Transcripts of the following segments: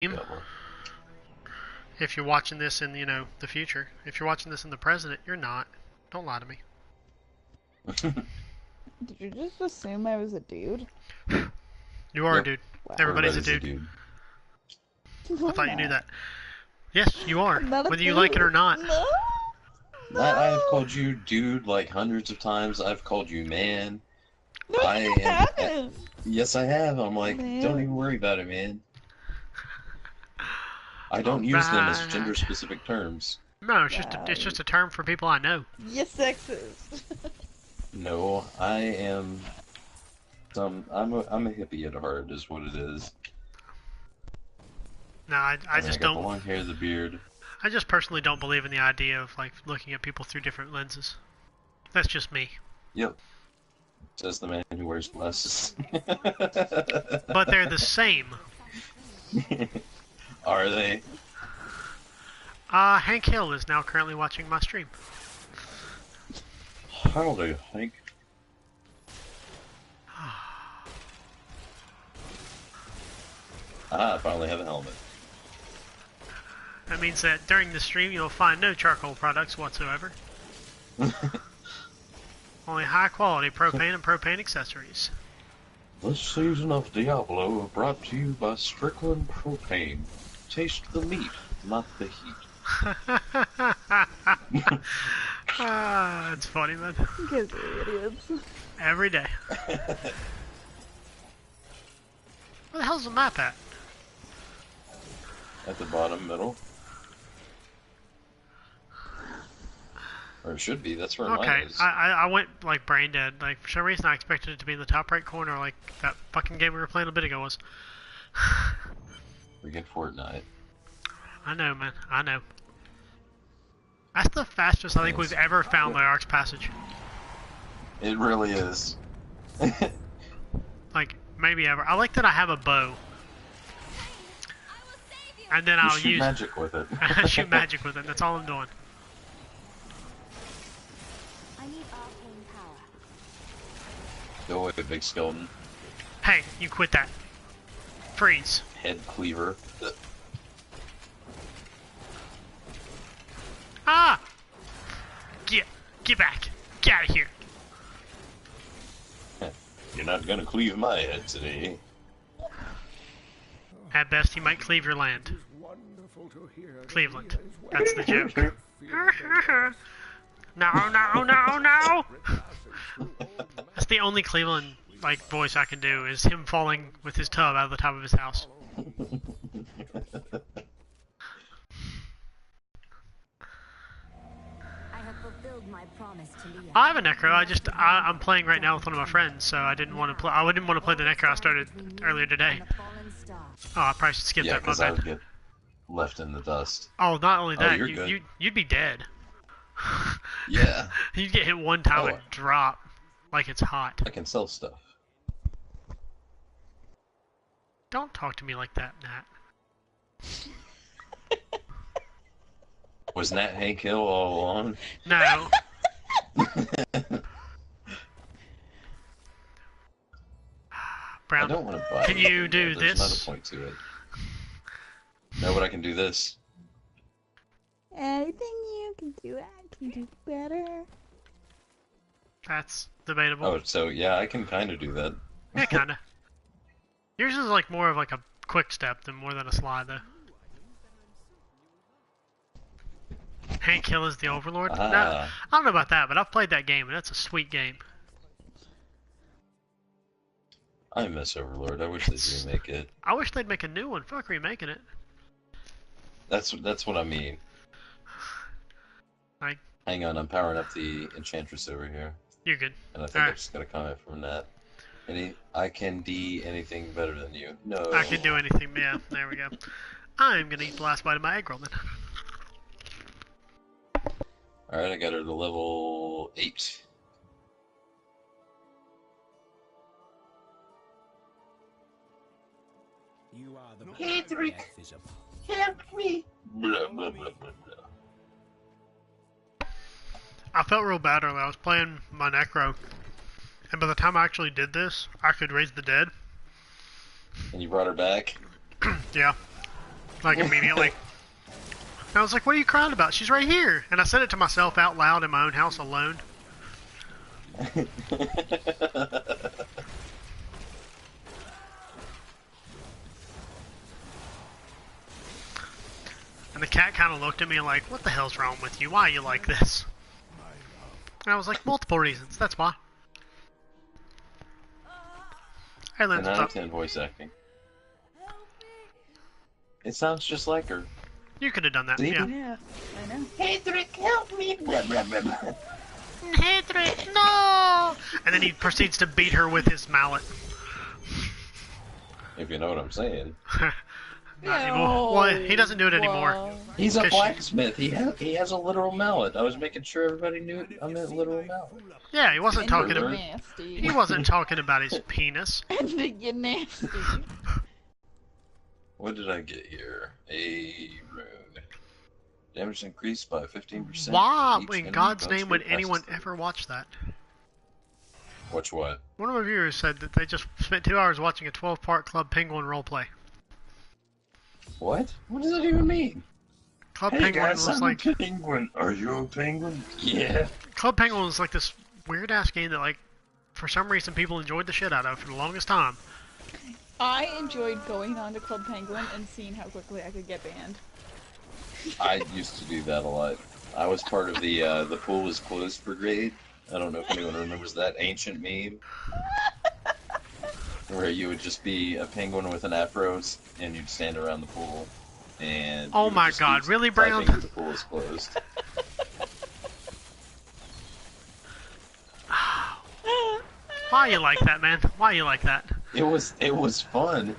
Yeah. If you're watching this in, the future. If you're watching this in the present, you're not. Don't lie to me. Did you just assume I was a dude? You are a Yep. dude. Wow. Everybody's a dude. I thought you knew that. Yes, you are. I'm not a Whether you like it or not. No. I have called you dude like hundreds of times. I've called you man. No, I you am. haven't. Yes, I have. I'm like, Man. don't even worry about it, man. I don't All use them as right. gender-specific terms. No, it's just a term for people I know. You're sexist. No, I am. I'm a hippie at heart, is what it is. No, I just got don't. the long hair, the beard. I just personally don't believe in the idea of like looking at people through different lenses. That's just me. Yep. Says the man who wears glasses. But they're the same. Are they? Hank Hill is now currently watching my stream. Howdy, Hank. I finally have a helmet. That means that during the stream you'll find no charcoal products whatsoever. Only high quality propane and propane accessories. This season of Diablo brought to you by Strickland Propane. Taste the meat, not the heat. That's funny, man. You guys are idiots. Every day. Where the hell's the map at? At the bottom middle. Or it should be, that's where Okay, mine is. I went like brain dead. Like for some reason I expected it to be in the top right corner like that fucking game we were playing a bit ago was. Freaking Fortnite. I know, man. I know. That's the fastest I think we've ever found the Ark's Passage. It really is. Like, maybe ever. I like that I have a bow. And then I'll shoot use magic with it. shoot magic with it. That's all I'm doing. Go away, big skeleton. Hey, you quit that. Freeze. Head cleaver. Ah! Get back. Get out of here. You're not gonna cleave my head today. At best, he might cleave your land. Cleveland. That's the joke. No, no, no, no! That's the only Cleveland like voice I can do is him falling with his tub out of the top of his house. I have a Necro. I'm playing right now with one of my friends, so I didn't want to play. I didn't want to play the Necro I started earlier today. Oh, I probably should skip Yeah, that. because I would get left in the dust. Oh, not only that, you're you'd be dead. Yeah. You'd get hit one time and drop like it's hot. I can sell stuff. Don't talk to me like that, Nat. Was Nat Hank Hill all along? No. Brown, I don't want to buy can you do There's this? not a point to it. No, but I can do this. Anything you can do, I can do better. That's debatable. Oh, so yeah, I can kind of do that. Yeah, kinda. Yours is like more of like a quick step than more than a slide, though. Hank Hill is the Overlord? No, I don't know about that, but I've played that game, and that's a sweet game. I miss Overlord. I wish they'd remake it. I wish they'd make a new one. Fuck remaking it. That's what I mean. Like, hang on, I'm powering up the Enchantress over here. You're good. And I think I just got a comment from that. I can do anything better than you. No. I can do anything, yeah, there we go. I'm gonna eat the last bite of my egg roll then. Alright, I got her to level 8. You are the Hedrick, help me! Blah, blah, blah, blah, blah. I felt real bad earlier. I was playing my Necro, and by the time I actually did this, I could raise the dead. And you brought her back? Yeah. Like, immediately. I was like, what are you crying about? She's right here. And I said it to myself out loud in my own house alone. And the cat kind of looked at me like, what the hell's wrong with you? Why are you like this? And I was like, multiple reasons. That's why. Hey, Lance, 10 what's out up? of 10 voice acting. It sounds just like her. You could have done that, See? yeah. Yeah, I know. Hedrick, help me! Blah, blah, blah, blah. Hedrick, no! And then he proceeds to beat her with his mallet. If you know what I'm saying. Not anymore. Well, he doesn't do it anymore. Whoa. He's a 'Cause she- blacksmith. He has a literal mallet. I was making sure everybody knew I meant literal mallet. Yeah, he wasn't And talking you're about. nasty. He wasn't talking about his penis. And you're nasty. What did I get here? A rune. Damage increased by 15%. Why, Each in enemy God's goes name, through would passes anyone through. ever watch that? Watch what? One of my viewers said that they just spent 2 hours watching a 12-part Club Penguin roleplay. What? What does that even mean? Club Hey Penguin guys, was I'm like a penguin. Are you a penguin? Yeah. Club Penguin was like this weird ass game that, like, for some reason people enjoyed the shit out of for the longest time. I enjoyed going on to Club Penguin and seeing how quickly I could get banned. I used to do that a lot. I was part of the pool is closed brigade. I don't know if anyone remembers that ancient meme. Where you would just be a penguin with an afro and you'd stand around the pool. And Oh you would my just God, keep really, Brown? typing that The pool is closed. Why you like that, man? Why you like that? It was fun.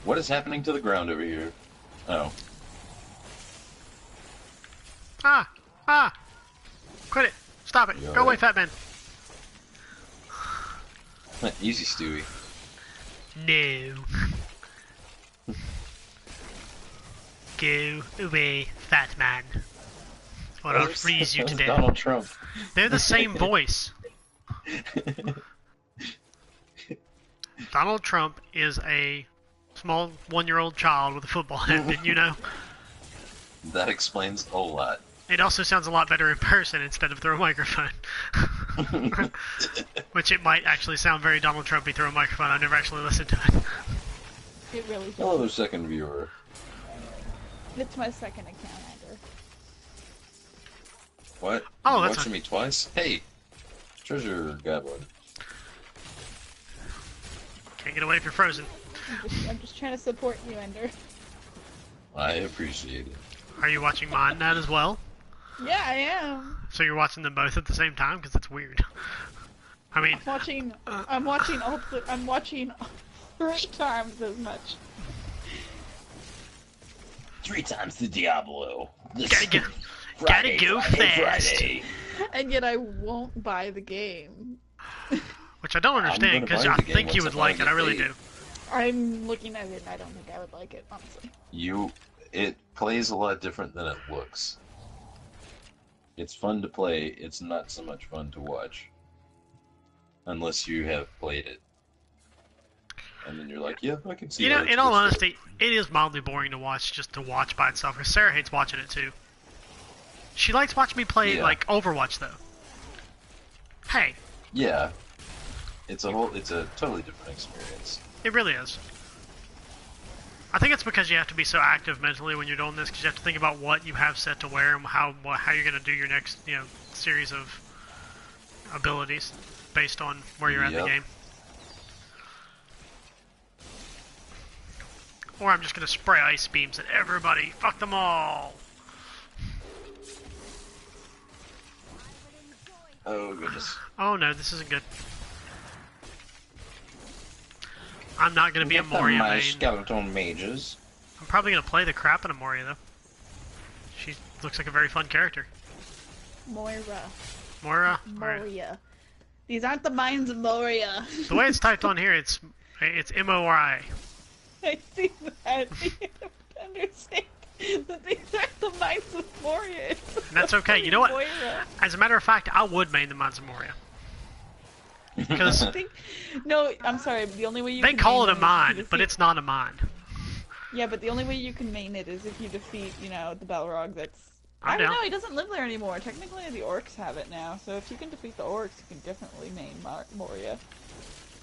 What is happening to the ground over here? Oh. Ah! Ah! Quit it! Stop it! You Go away, alright? fat man! Easy, Stewie. No. Go away, fat man. Or I'll freeze you to death. Donald Trump. They're the same voice. Donald Trump is a small 1-year-old child with a football head, didn't you know? That explains a lot. It also sounds a lot better in person instead of through a microphone. Which it might actually sound very Donald Trumpy through a microphone. I've never actually listened to it. It really does. Hello, second viewer. It's my second account, Ender. What? Oh, You that's watching me twice? Hey, treasure goblin. Can't get away if you're frozen. I'm just trying to support you, Ender. I appreciate it. Are you watching mine, Nat, as well? Yeah, I am. So you're watching them both at the same time? Because that's weird. I mean, I'm watching 3 times as much. 3 times the Diablo. gotta go, gotta go fast. Friday. And yet I won't buy the game. Which I don't understand, gonna because buy I the game think you once would I like it. I really get do. I'm looking at it and I don't think I would like it, honestly. It plays a lot different than it looks. It's fun to play, it's not so much fun to watch. Unless you have played it. And then you're like, yeah, I can see You know, how it's in all good stuff. honesty, it is mildly boring to watch just to watch by itself, because Sarah hates watching it too. She likes watching me play, Yeah. like, Overwatch, though. Hey, Yeah. It's a totally different experience. it really is. I think it's because you have to be so active mentally when you're doing this, because you have to think about what you have set to wear and how you're going to do your next, series of abilities based on where you're at in the Yep. game. Or I'm just going to spray ice beams at everybody. Fuck them all. Oh, goodness. Oh no, this isn't good. I'm not going to be a Get them, Moria my main. skeleton mages. I'm probably going to play the crap out of Moria, though. She looks like a very fun character. Moira. Moira? Moria. These aren't the mines of Moria. The way it's typed on here, it's M-O-R-I. I see that. You don't understand that these aren't the mines of Moria. It's And that's okay. You know what? Moira. As a matter of fact, I would main the Mines of Moria. Because No, I'm sorry. The only way you they can call name it a them is mine, because but it's not a mine. Yeah, but the only way you can main it is if you defeat, you know, the Balrog that's... I'm I don't down. know, he doesn't live there anymore. Technically, the orcs have it now, so if you can defeat the orcs, you can definitely main Moria.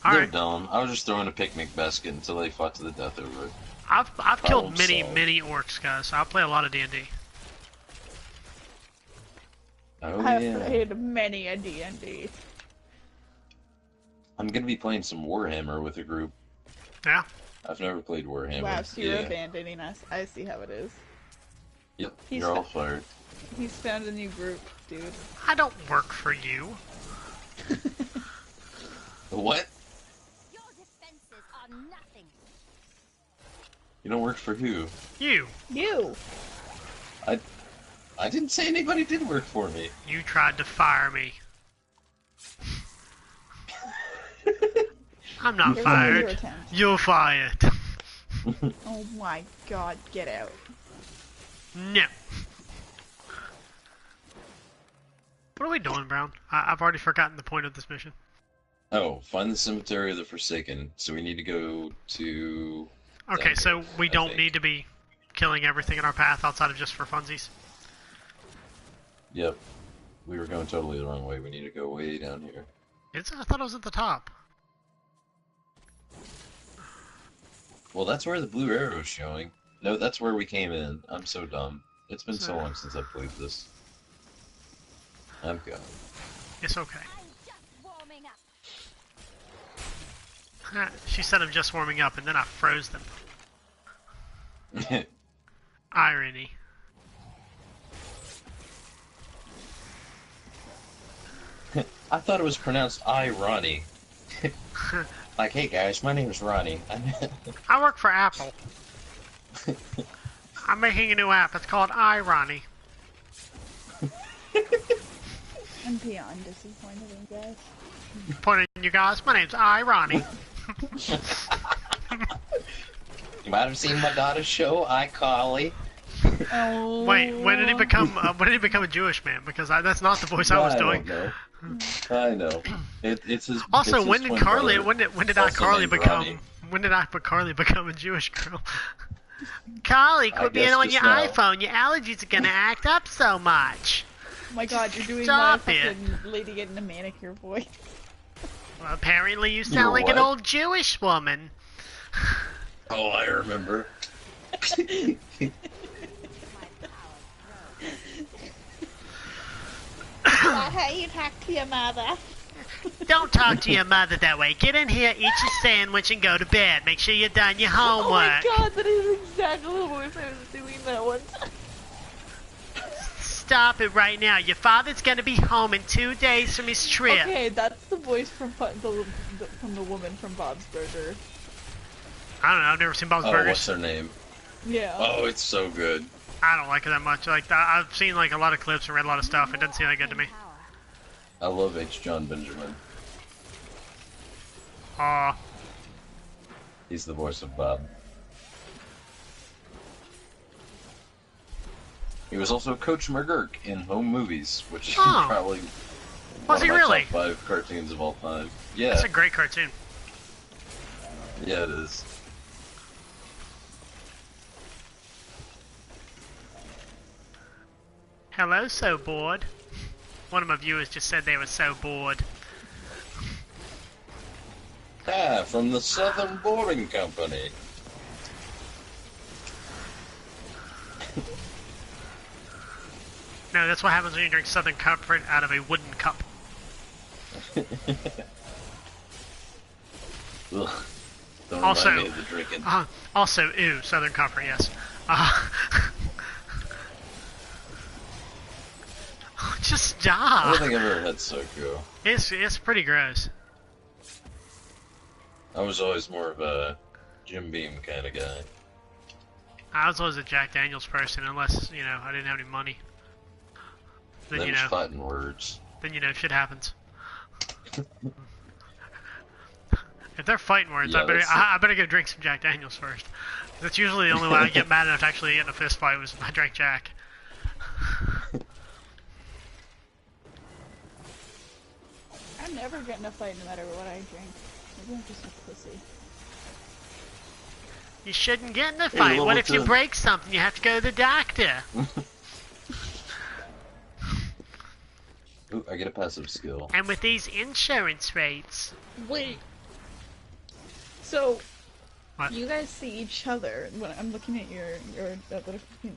They're Alright. dumb. I was just throwing a picnic basket until they fought to the death over it. I've Problem killed many solved. orcs, guys. I play a lot of D&D. Oh I've yeah. played many a D&D. I'm gonna be playing some Warhammer with a group. Yeah. I've never played Warhammer. Wow, so you're Yeah. abandoning us. I see how it is. Yep. He's You're all fired. He's found a new group, dude. I don't work for you. What? Your defenses are nothing. You don't work for who? You. You! I didn't say anybody did work for me. You tried to fire me. I'm not Here's another fired. attempt. You're fired. Oh my god, get out. No. What are we doing, Brown? I've already forgotten the point of this mission. Oh, find the cemetery of the Forsaken. So we need to go to... Okay, so we I don't think. need to be killing everything in our path outside of just for funsies. Yep. We were going totally the wrong way. We need to go way down here. I thought it was at the top. Well, that's where the blue arrow is showing. No, that's where we came in. I'm so dumb. It's been so long since I've played this. I'm gone. It's okay. I'm just warming up. She said I'm just warming up, and then I froze them. Irony. I thought it was pronounced Ronnie. Like, hey guys, my name is Ronnie. I work for Apple. I'm making a new app. It's called Irony. I'm beyond disappointed in you guys. Pointing at you guys, my name's Irony. You might have seen my daughter's show, iCarly. Oh. Wait, when did he become a Jewish man? Because that's not the voice I was doing. Don't know. I know. It's his. Also, it's his when did twin Carly? brother, When did also iCarly named become? Ronnie. When did iCarly become a Jewish girl? Carly, I quit being guess on your just now. iPhone. Your allergies are gonna act up so much. Oh my god, you're doing Stop my it. fucking lady getting a manicure voice. Well, apparently you You're sound like an what? old Jewish woman. Oh, I remember. That's how you talk to your mother. Don't talk to your mother that way. Get in here, eat your sandwich, and go to bed. Make sure you're done your Oh my homework. god, that is exactly the voice I was doing that one time. Stop it right now. Your father's gonna be home in 2 days from his trip. Okay, that's the voice from the woman from Bob's Burger. I don't know. I've never seen Bob's Oh, Burgers. what's her name? Yeah. Oh, it's so good. I don't like it that much. Like I've seen like a lot of clips and read a lot of stuff. It doesn't seem that good to me. I love H. John Benjamin. Aw. He's the voice of Bob. He was also Coach McGurk in Home Movies, which is Oh. probably Was he one of my really? top 5 cartoons of all time. Yeah, That's a great cartoon. yeah, it is. Hello, so bored. One of my viewers just said they were so bored. Ah, from the Southern Boarding Company. No, that's what happens when you drink Southern Comfort out of a wooden cup. Ugh. Don't Also- remind me of the drinking. Also, ew, Southern Comfort, yes. Just I stop. don't think I've ever had SoCo. It's pretty gross. I was always more of a Jim Beam kind of guy. I was always a Jack Daniels person, unless, you know, I didn't have any money. Then, you Them's know, fighting words. shit happens. If they're fighting words, Yeah, that's I better go drink some Jack Daniels first. That's usually the only way I get mad enough to actually get in a fist fight was if I drank Jack. I'm never getting a fight no matter what I drink. Maybe I'm just a pussy. You shouldn't get in a Hey, fight. level What if you 10. break something? You have to go to the doctor. Ooh, I get a passive skill. And with these insurance rates. Wait. So, What? you guys see each other when I'm looking at your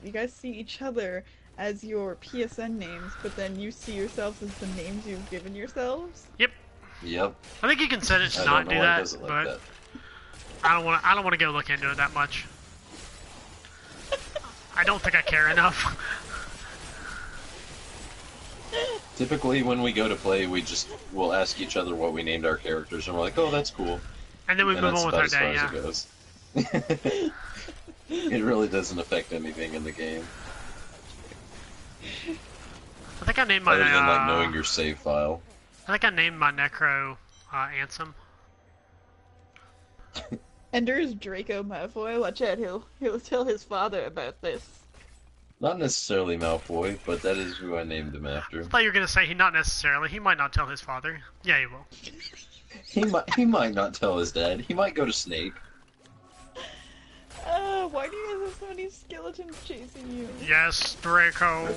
you guys see each other as your PSN names, but then you see yourselves as the names you've given yourselves. Yep. Yep. I think you can set it to I not don't know do why it that, does it like but that. I don't want to go look into it that much. I don't think I care enough. Typically, when we go to play, we'll ask each other what we named our characters, and we're like, "Oh, that's cool," And then we and move that's on with about our as far day, yeah. as it goes. It really doesn't affect anything in the game, I think I named my other than like knowing your save file. I think I named my Necro Ansem. Ender is Draco Malfoy. Watch out, he'll tell his father about this. Not necessarily Malfoy, but that is who I named him after. I thought you were gonna say he not necessarily. He might not tell his father. Yeah, he will. He might not tell his dad. He might go to Snape. Why do you guys have so many skeletons chasing you? Yes, Draco.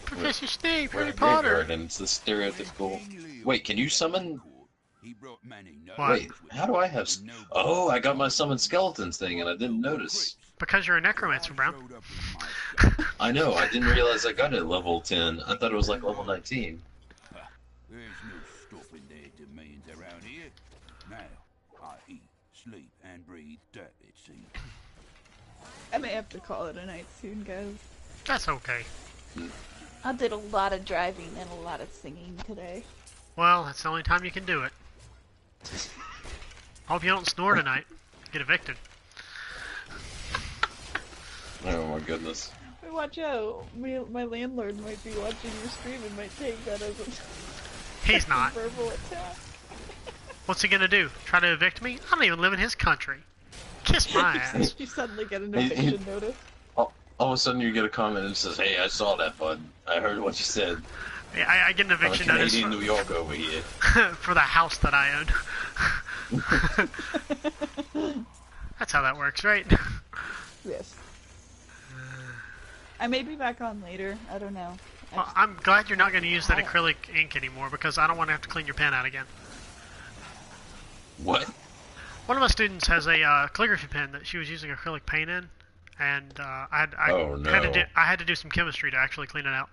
Professor Snape, We're Harry in a graveyard, Potter. and it's the stereotypical. Wait, can you summon? What? Wait, how do I have? Oh, I got my summon skeletons thing, and I didn't notice. Because you're a necromancer, Brown. I know. I didn't realize I got it at level 10. I thought it was like level 19. There's no stopping their demands around here. Now, I eat, sleep, and breathe dirt, it seems. I may have to call it a night soon, guys. That's okay. I did a lot of driving and a lot of singing today. Well, that's the only time you can do it. Hope you don't snore tonight. Get evicted. Oh my goodness. Hey, watch out. My landlord might be watching your stream and might take that as a He's not. verbal attack. What's he gonna do? Try to evict me? I don't even live in his country. Kiss my ass. You suddenly get an He- eviction notice. All of a sudden, you get a comment and it says, "Hey, I saw that, bud. I heard what you said. Yeah, I get an I'm a eviction notice Canadian New York over here." for the house that I own. That's how that works, right? Yes. I may be back on later. I don't know. Well, I'm glad you're not going to use that acrylic ink anymore because I don't want to have to clean your pen out again. What? One of my students has a calligraphy pen that she was using acrylic paint in, and Oh, no. I had to do some chemistry to actually clean it out.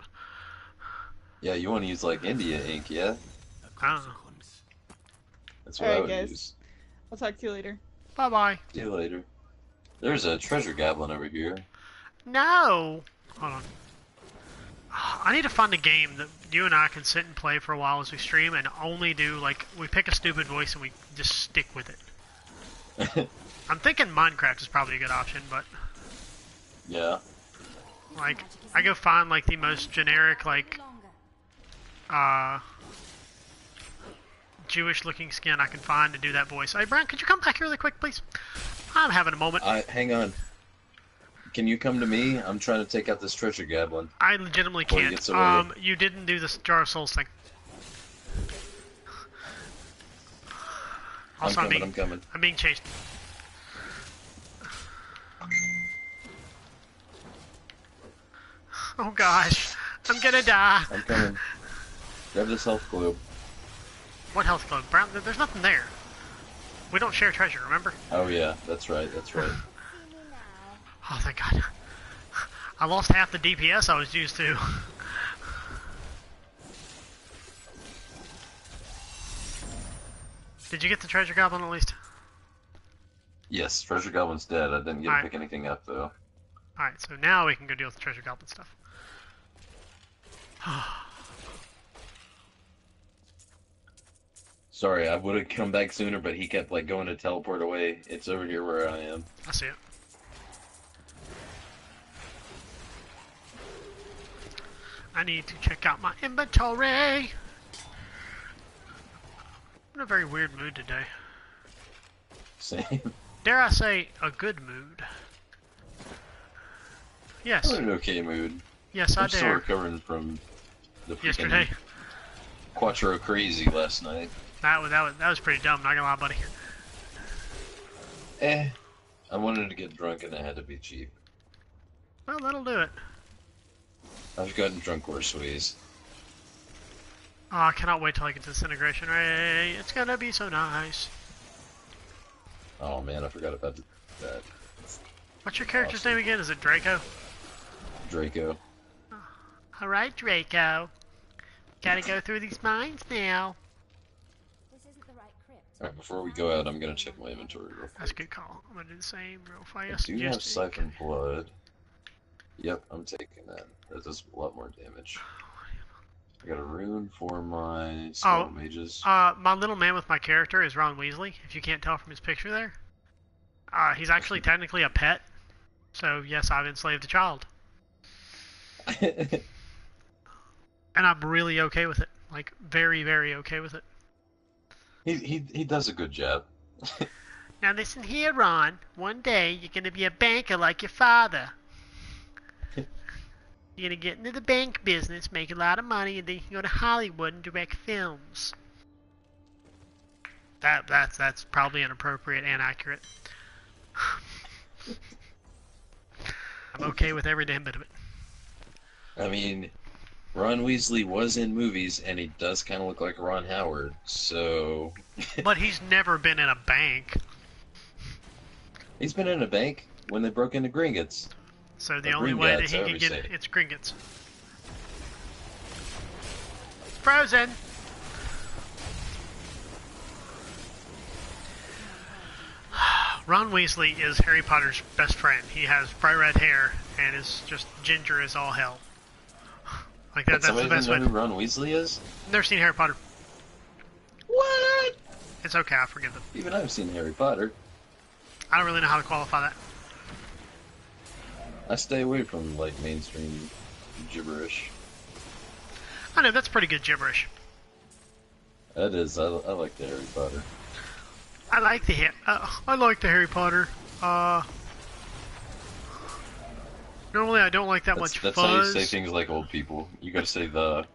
Yeah, you want to use like India ink, yeah? I don't know. That's what I Alright, would guys. use. I'll talk to you later. Bye bye. See you later. There's a treasure goblin over here. No. Hold on. I need to find a game that you and I can sit and play for a while as we stream and only do, like, we pick a stupid voice and we just stick with it. I'm thinking Minecraft is probably a good option, but, Yeah. like, I go find, like, the most generic, like, Jewish-looking skin I can find to do that voice. Hey, Brian, could you come back here really quick, please? I'm having a moment. Hang on. Can you come to me? I'm trying to take out this treasure goblin. I legitimately Before he can't. gets away. You didn't do this Jar of Souls thing. Also, I'm coming. I'm being chased. Oh gosh, I'm gonna die. I'm coming. Grab this health globe. What health club? Brown? There's nothing there. We don't share treasure, remember? Oh yeah, that's right, that's right. Oh, thank God. I lost half the DPS I was used to. Did you get the treasure goblin at least? Yes, treasure goblin's dead. I didn't get to Alright. pick anything up though. Alright, so now we can go deal with the treasure goblin stuff. Sorry, I would have come back sooner, but he kept like going to teleport away. It's over here where I am. I see it. I need to check out my inventory. I'm in a very weird mood today. Same. Dare I say, a good mood? Yes. I'm in an okay mood. Yes, I I'm still dare. recovering from the freaking Yesterday. Quattro crazy last night. That was pretty dumb, not gonna lie, buddy. Eh, I wanted to get drunk and it had to be cheap. Well, that'll do it. I've gotten drunk worse ways. Oh, I cannot wait till I get to Disintegration Ray. It's gonna be so nice. Oh man, I forgot about that. What's your character's Awesome. name again? Is it Draco? Draco. Alright, Draco. Gotta go through these mines now. This isn't the right crypt. Alright, before we go out, I'm gonna check my inventory real That's a quick. good call. I'm gonna do the same real I fast. do have Just Siphon Blood. Yep, I'm taking that. That does a lot more damage. I got a rune for my Skull Mages. my little man with my character is Ron Weasley, if you can't tell from his picture there. He's actually technically a pet. So, yes, I've enslaved a child. And I'm really okay with it. Like, very, very okay with it. He does a good job. Now listen here, Ron. One day, you're gonna be a banker like your father. You're gonna get into the bank business, make a lot of money, and then you can go to Hollywood and direct films. That's probably inappropriate and accurate. I'm okay with every damn bit of it. I mean, Ron Weasley was in movies, and he does kind of look like Ron Howard, so... But he's never been in a bank. He's been in a bank when they broke into Gringotts. So the only way that Gringotts, he however can you get say it. it's Gringotts. Frozen! Ron Weasley is Harry Potter's best friend. He has bright red hair and is just ginger as all hell. Like that's the Somebody best doesn't way. know who Ron Weasley is? Never seen Harry Potter. What? It's okay, I forgive them. Even I've seen Harry Potter. I don't really know how to qualify that. I stay away from, like, mainstream gibberish. I know, that's pretty good gibberish. That is, I like the Harry Potter. I like the Harry Potter. Normally I don't like that much That's fuzz. how you say things like old people. You gotta say the...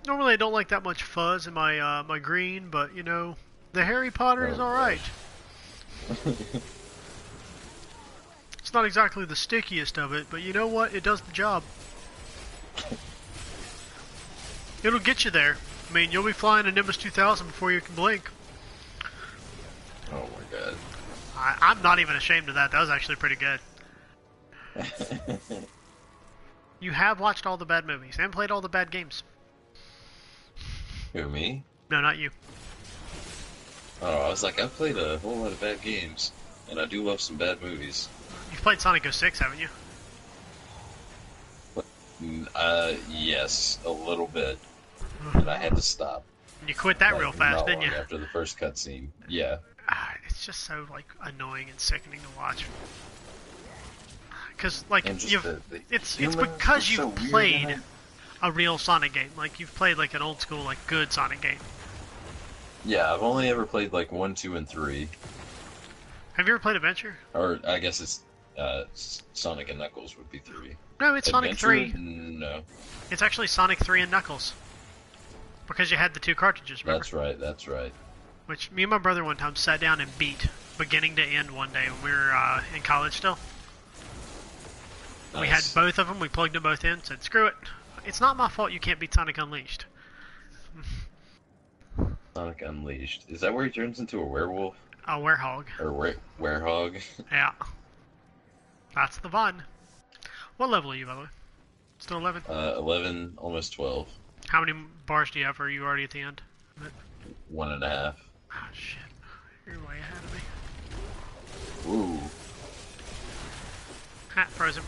Normally I don't like that much fuzz in my my green, but you know, the Harry Potter is Oh, alright. gosh. It's not exactly the stickiest of it, but you know what? It does the job. It'll get you there. I mean, you'll be flying a Nimbus 2000 before you can blink. Oh my god. I'm not even ashamed of that. That was actually pretty good. You have watched all the bad movies and played all the bad games. Who, me? No, not you. Oh, I was like, I've played a whole lot of bad games, and I do love some bad movies. You've played Sonic 06, haven't you? Yes, a little bit. And I had to stop. And you quit that like, real fast, not didn't long you? after the first cutscene. Yeah. It's just so like annoying and sickening to watch. Because like And just it's humans because are so you've weird played in it. a real Sonic game. Like you've played like an old school, like good Sonic game. Yeah, I've only ever played like 1, 2, and 3. Have you ever played Adventure? Or I guess it's Sonic and Knuckles would be 3. No, it's Sonic Adventure? 3. No. It's actually Sonic 3 and Knuckles. Because you had the two cartridges, remember? That's right. Which me and my brother one time sat down and beat, beginning to end one day when we were in college still. Nice. We had both of them, we plugged them both in, said screw it. It's not my fault you can't beat Sonic Unleashed. Sonic Unleashed. Is that where he turns into a werewolf? A werehog. Or werehog? Yeah. That's the one. What level are you, by the way? Still 11? 11, almost 12. How many bars do you have? Or are you already at the end? 1.5. Oh, shit. You're way ahead of me. Ooh. Ha, frozen.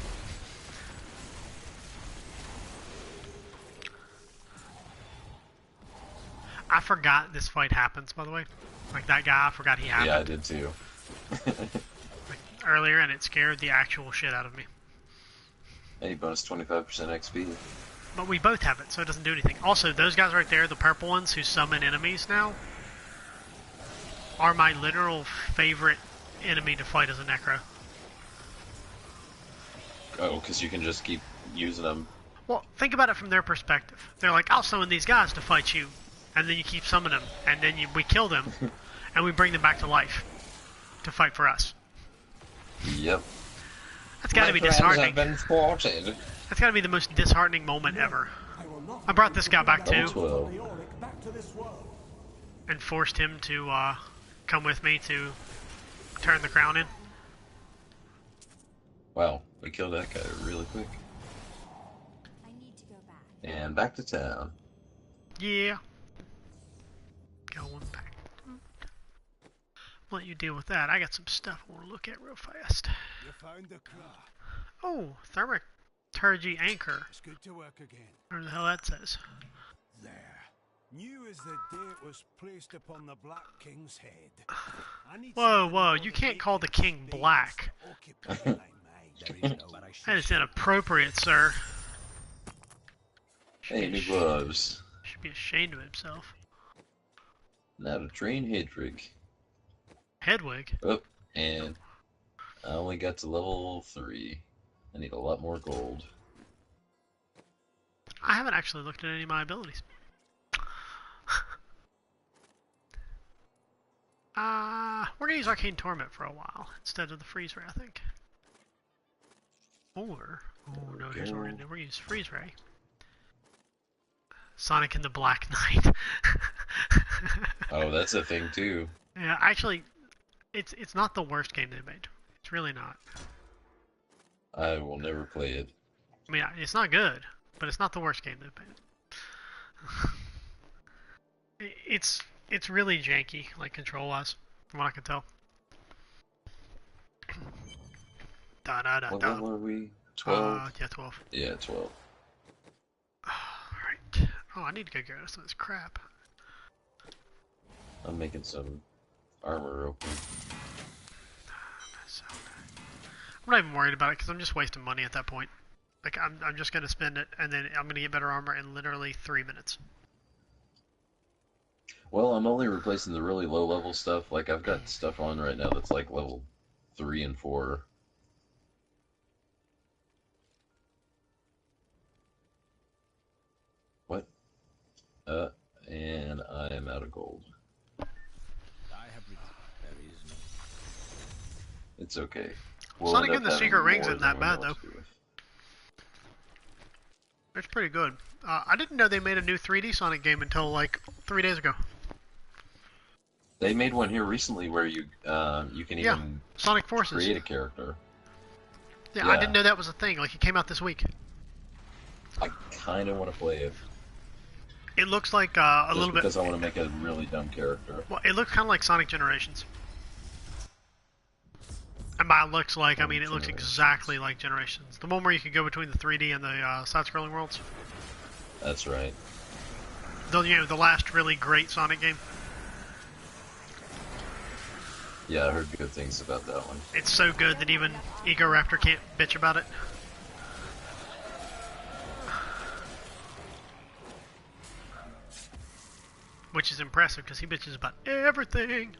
I forgot this fight happens, by the way. Like, that guy, I forgot he happened. Yeah, I did too. Like, earlier, and it scared the actual shit out of me. Hey, bonus 25% XP. But we both have it, so it doesn't do anything. Also, those guys right there, the purple ones who summon enemies now, are my literal favorite enemy to fight as a Necro. Oh, because you can just keep using them. Well, think about it from their perspective. They're like, I'll summon these guys to fight you. And then you keep summoning them. And then we kill them. And we bring them back to life. To fight for us. Yep. That's gotta My be plans disheartening. have been thwarted. That's gotta be the most disheartening moment ever. I brought this guy back Level too, 12. Back to this world. and forced him to come with me to turn the crown in. Wow, we killed that guy really quick. I need to go back. And back to town. Yeah. Going back. Let you deal with that. I got some stuff I want to look at real fast. You found the craft. Oh, Thaumaturgy Anchor. It's good to work again. Whatever the hell that says. There. New as the day it was placed upon the Black King's head. I need Whoa, something whoa, more you than can't call the vacant king space black. to occupy my mind. There is no That is inappropriate, sir. Hey, new gloves. Should be ashamed of himself. Now to train Hedrick. Hedwig? Oh, and I only got to level 3. I need a lot more gold. I haven't actually looked at any of my abilities. We're gonna use Arcane Torment for a while instead of the Freeze Ray, I think. Or, oh no, here's what we're gonna do. We're gonna use Freeze Ray. Sonic and the Black Knight. Oh, that's a thing too. Yeah, actually, it's not the worst game they made. It's really not. I will never play it. I mean, it's not good, but it's not the worst game they've made. It's really janky, like control-wise, from what I can tell. Da da da What da. level are we? 12? Yeah, 12. Yeah, 12. Alright. Oh, I need to go get rid of some of this crap. I'm making some armor open. So, I'm not even worried about it because I'm just wasting money at that point. Like, I'm just going to spend it, and then I'm going to get better armor in literally 3 minutes. Well, I'm only replacing the really low level stuff. Like, I've got stuff on right now that's like level 3 and 4. What? And I am out of gold. I have there is no. It's okay. Sonic end and up the Secret having Rings more isn't than that we bad, know though. what to do with. It's pretty good. I didn't know they made a new 3D Sonic game until like 3 days ago. They made one here recently where you can Yeah, even Sonic Forces. create a character. Yeah, I Yeah. didn't know that was a thing. Like, it came out this week. I kind of want to play it. It looks like a Just little bit. because I want to make a really dumb character. Well, it looks kind of like Sonic Generations. And by looks like, I mean it looks Generations. exactly like Generations. The one where you could go between the 3D and the side-scrolling worlds. That's right. The last really great Sonic game. Yeah, I heard good things about that one. It's so good that even Egoraptor can't bitch about it. Which is impressive because he bitches about everything.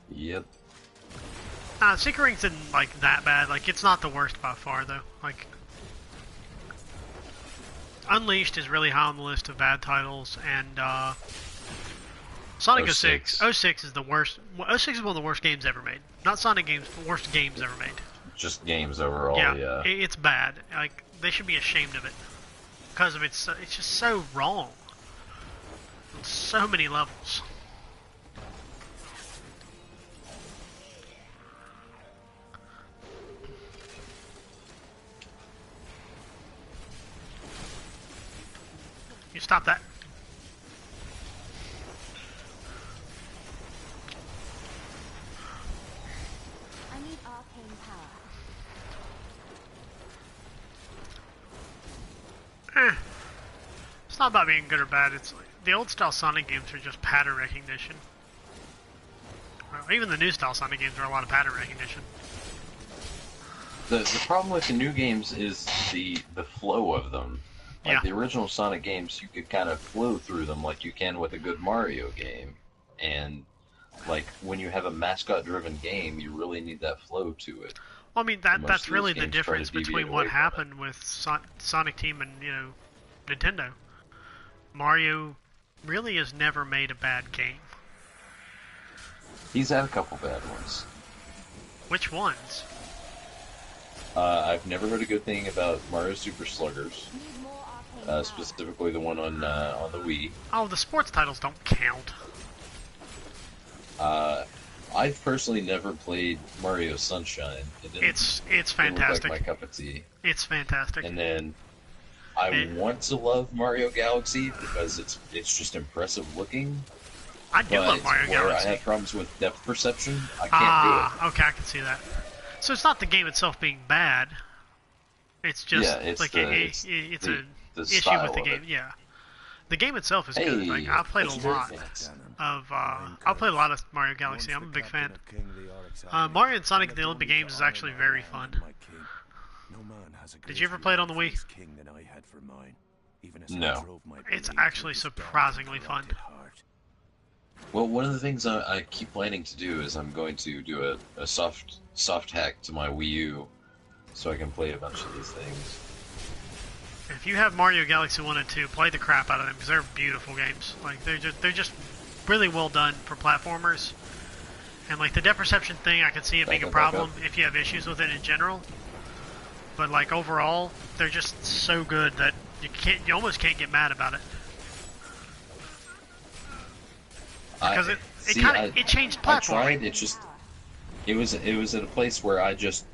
Yep. Secret Rings isn't like that bad. Like, it's not the worst by far though. Like, Unleashed is really high on the list of bad titles, and Sonic 06. 06 is the worst. 06 is one of the worst games ever made. Not Sonic games, but worst games ever made. Just games overall, yeah. It's bad. Like, they should be ashamed of it because of it's just so wrong on so many levels. You stop that. I need arcane power. It's not about being good or bad. It's like, the old style Sonic games are just pattern recognition. Well, even the new style Sonic games are a lot of pattern recognition. The problem with the new games is the flow of them. Like Yeah. the original Sonic games, you could kind of flow through them like you can with a good Mario game. And like when you have a mascot-driven game, you really need that flow to it. Well, I mean, Most of that's those really the games try to difference deviate between away what from happened with Sonic Team and, Nintendo. Mario really has never made a bad game. He's had a couple bad ones. Which ones? I've never heard a good thing about Mario Super Sluggers, Need more arcane power. specifically the one on the Wii. Oh, the sports titles don't count. I've personally never played Mario Sunshine. It's Didn't look fantastic. like my cup of tea. It's fantastic. And then I Eh. want to love Mario Galaxy because it's just impressive looking. I do But love Mario where Galaxy. I have problems with depth perception, I can't do it. Okay, I can see that. So it's not the game itself being bad. It's just Yeah, it's like the- it's the issue style with the of game. it. Yeah, the game itself is good. Like Hey, I played a thank you very lot much. of I played a lot of Mario Galaxy. I'm a big fan. Mario and Sonic in the Olympic Games is actually very fun. Did you ever play it on the Wii? No. It's actually surprisingly fun. Well, one of the things I keep planning to do is I'm going to do a soft hack to my Wii U, so I can play a bunch of these things. If you have Mario Galaxy 1 and 2, play the crap out of them because they're beautiful games. Like they're just really well done for platformers. And like the depth perception thing, I can see it being a problem if you have issues with it in general. But like overall, they're just so good that you almost can't get mad about it. Because it changed platforming. I tried. It was at a place where I just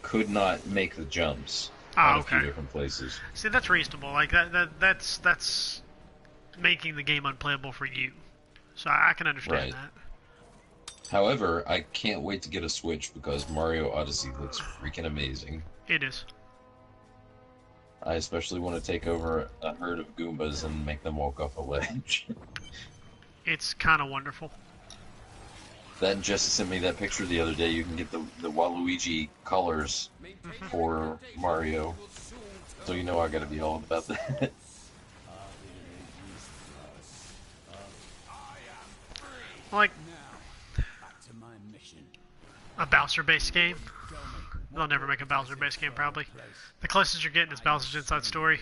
could not make the jumps. Oh, in a few okay. different places. See, that's reasonable. Like that's making the game unplayable for you. So I can understand Right. that. However, I can't wait to get a Switch because Mario Odyssey looks freaking amazing. It is. I especially want to take over a herd of Goombas and make them walk off a ledge. It's kind of wonderful. That Jesse sent me that picture the other day. You can get the Waluigi colors for Mario. So you know I gotta be all about that. Like a Bowser-based game. They'll never make a Bowser-based game, probably. The closest you're getting is Bowser's Inside Story.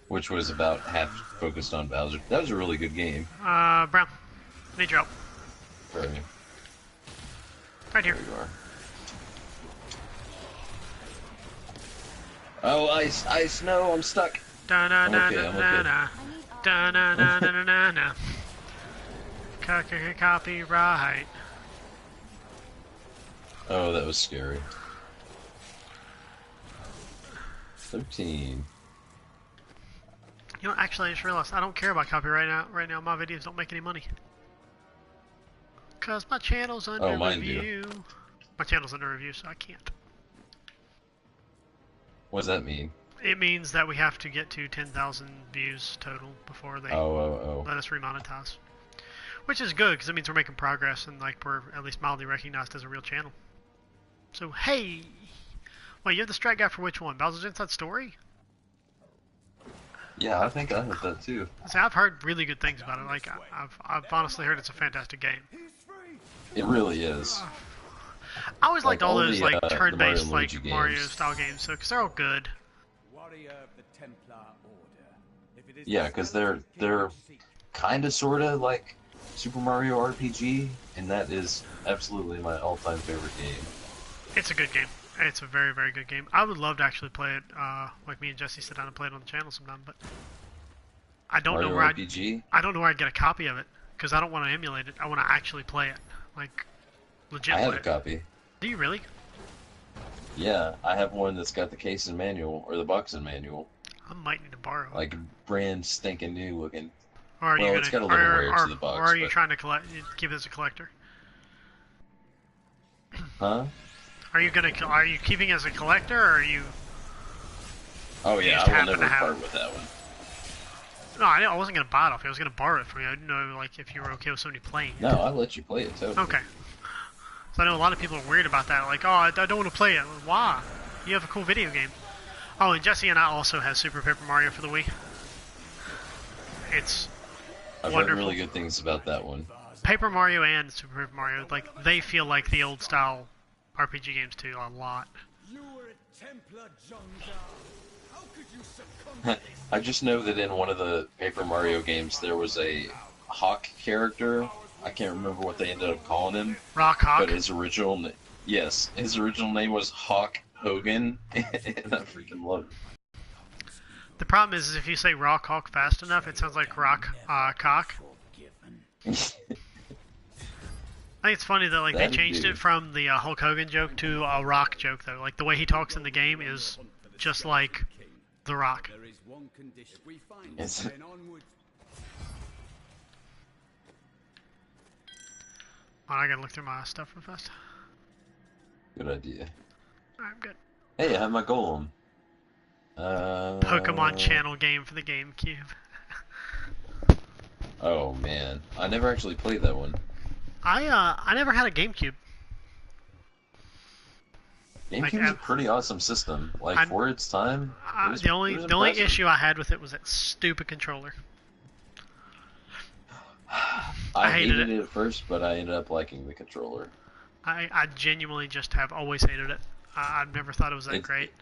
Which was about half focused on Bowser. That was a really good game. Brown, need your help. Right, Right here. there you are. Oh, ice, no, I'm stuck. Da na I'm na okay, na I'm na okay. na. Da na na na na na na. Copyright. Oh, that was scary. 13. You know, actually, I just realized I don't care about copyright now. Right now, my videos don't make any money. Cause my channel's under mine do. review. My channel's under review, so I can't. What does that mean? It means that we have to get to 10,000 views total before they Oh. let us remonetize. Which is good, because it means we're making progress and like we're at least mildly recognized as a real channel. So, hey! Wait, you have the strat guy for which one? Bowser's Inside Story? Yeah, I think I heard that too. See, I've heard really good things about it. Like, I've honestly heard it's a fantastic game. It really is. I always liked all all those the, like the turn-based Mario like Luigi Mario games. style games, so because they're all good. Yeah, because they're kind of sort of like Super Mario RPG, and that is absolutely my all-time favorite game. It's a good game. It's a very, very good game. I would love to actually play it. Like me and Jesse sit down and play it on the channel sometime, but I don't Mario know where RPG? I don't know where I'd get a copy of it because I don't want to emulate it. I want to actually play it, like legit. I have play a it. copy. Do you really? Yeah, I have one that's got the case and manual, or the box and manual. I might need to borrow it. Like, brand stinking new looking. Or are you well, gonna, it's got a little wear to the box, or are you but- trying to keep it as a collector? Huh? Are you keeping it as a collector, or are you? Oh You yeah, just I will happen never to have part it. with that one. No, I wasn't gonna buy it off you. I was gonna borrow it from you. I didn't know like if you were okay with somebody playing it. No, I'll let you play it, totally. Okay. So I know a lot of people are weird about that. Like, oh, I don't want to play it. Why? You have a cool video game. Oh, and Jesse and I also have Super Paper Mario for the Wii. It's I've wonderful. heard really good things about that one. Paper Mario and Super Paper Mario, like, they feel like the old style RPG games too, a lot. You were a Templar, John How could you succumb to I just know that in one of the Paper Mario games there was a hawk character I can't remember what they ended up calling him, Rock but Hawk. yes, his original name was Hawk Hogan, and I freaking love The problem is if you say Rock Hawk fast enough, it sounds like Rock Cock. it. I think it's funny that like they That'd changed do. it from the Hulk Hogan joke to a Rock joke though. Like the way he talks in the game is just like The Rock. There is one condition we find, Yes. then onwards. Oh, I gotta look through my stuff real fast. Good idea. Alright, I'm good. Hey, I have my golem. Pokemon Channel game for the GameCube. Oh man, I never actually played that one. I never had a GameCube. GameCube's a pretty awesome system. Like for its time, it was, the only it was the only impressive. issue I had with it was that stupid controller. I hated hated it. it at first, but I ended up liking the controller. I genuinely just have always hated it. I've never thought it was that It- great.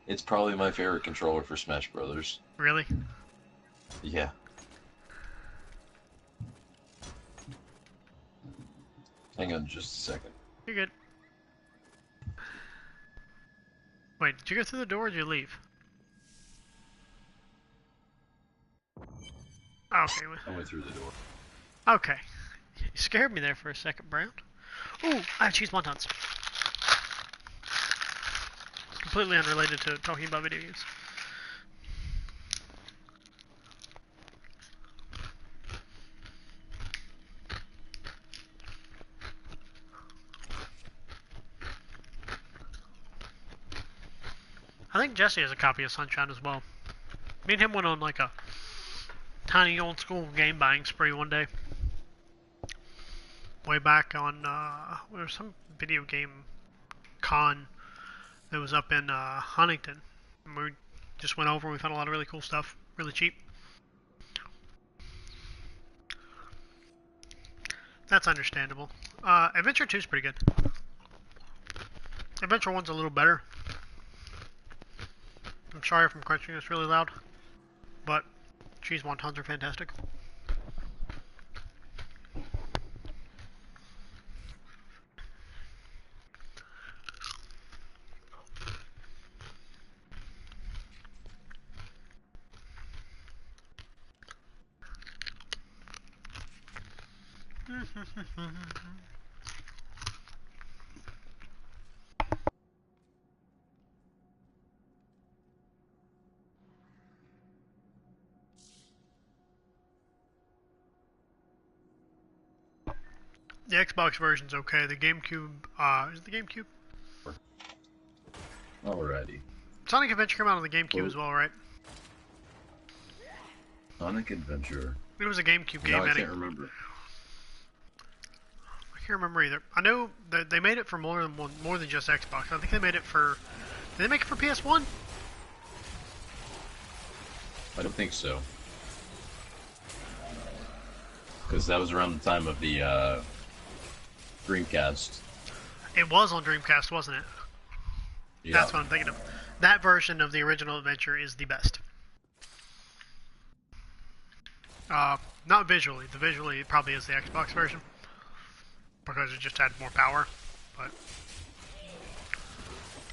It's probably my favorite controller for Smash Brothers. Really? Yeah. Hang on just a second. You're good. Wait, did you go through the door or did you leave? Okay. I went through the door. Okay. You scared me there for a second, Brown. Ooh, I have cheese wontons. Completely unrelated to talking about video games. I think Jesse has a copy of Sunshine as well. Me and him went on like a tiny old school game buying spree one day. Way back on, there was some video game con that was up in Huntington. And we just went over and we found a lot of really cool stuff, really cheap. That's understandable. Adventure 2 is pretty good. Adventure 1's a little better. I'm sorry if I'm crunching this really loud, but cheese wontons are fantastic. The Xbox version's okay. The GameCube, is the GameCube? Alrighty. Sonic Adventure came out on the GameCube as well, right? Sonic Adventure. It was a GameCube game, No, I Eddie. can't remember. I can't remember either. I know that they made it for more than just Xbox. I think they made it for. Did they make it for PS1? I don't think so. Because that was around the time of the Dreamcast. It was on Dreamcast, wasn't it? Yeah. That's what I'm thinking of. That version of the original Adventure is the best. Not visually. The visually it probably is the Xbox version because it just had more power. But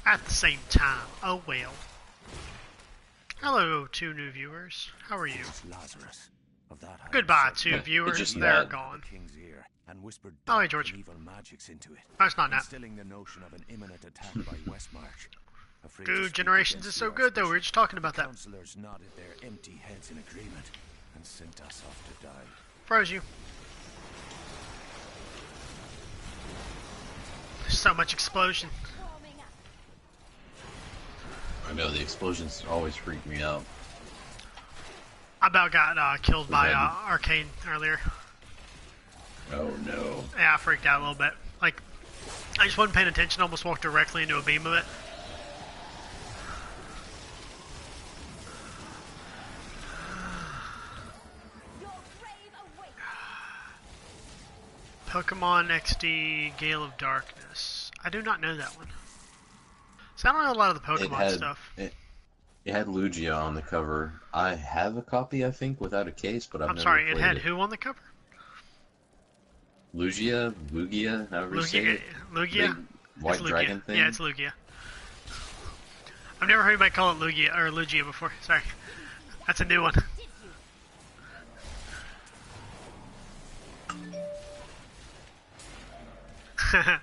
at the same time, oh well. Hello, 2 new viewers. How are you? Lazarus. Of that I Goodbye, said 2 It's viewers. just They're that. gone. the king's ear and whispered Oh, hey, dark George. and evil magics into it, That's not that. instilling the notion of an imminent attack by Westmarch. Afraid to Dude, speak Generations against is the so good though. We were just talking about the that. councillors nodded their empty heads in agreement and sent us off to die. Froze you. There's so much explosion. Warming up. I know, the explosions always freak me out. I about got killed by ahead. Arcane earlier. Oh no. Yeah, I freaked out a little bit. Like, I just wasn't paying attention. Almost walked directly into a beam of it. Your grave awaits. Pokemon XD Gale of Darkness. I do not know that one. So I don't know a lot of the It Pokemon had stuff. it had Lugia on the cover. I have a copy, I think, without a case, but I've I'm never sorry, it played had it. who on the cover? Lugia, however you say Lugia. it. Lugia? Big white It's Lugia. dragon thing. Yeah, it's Lugia. I've never heard anybody call it Lugia or Lugia before. Sorry. That's a new one. Did you?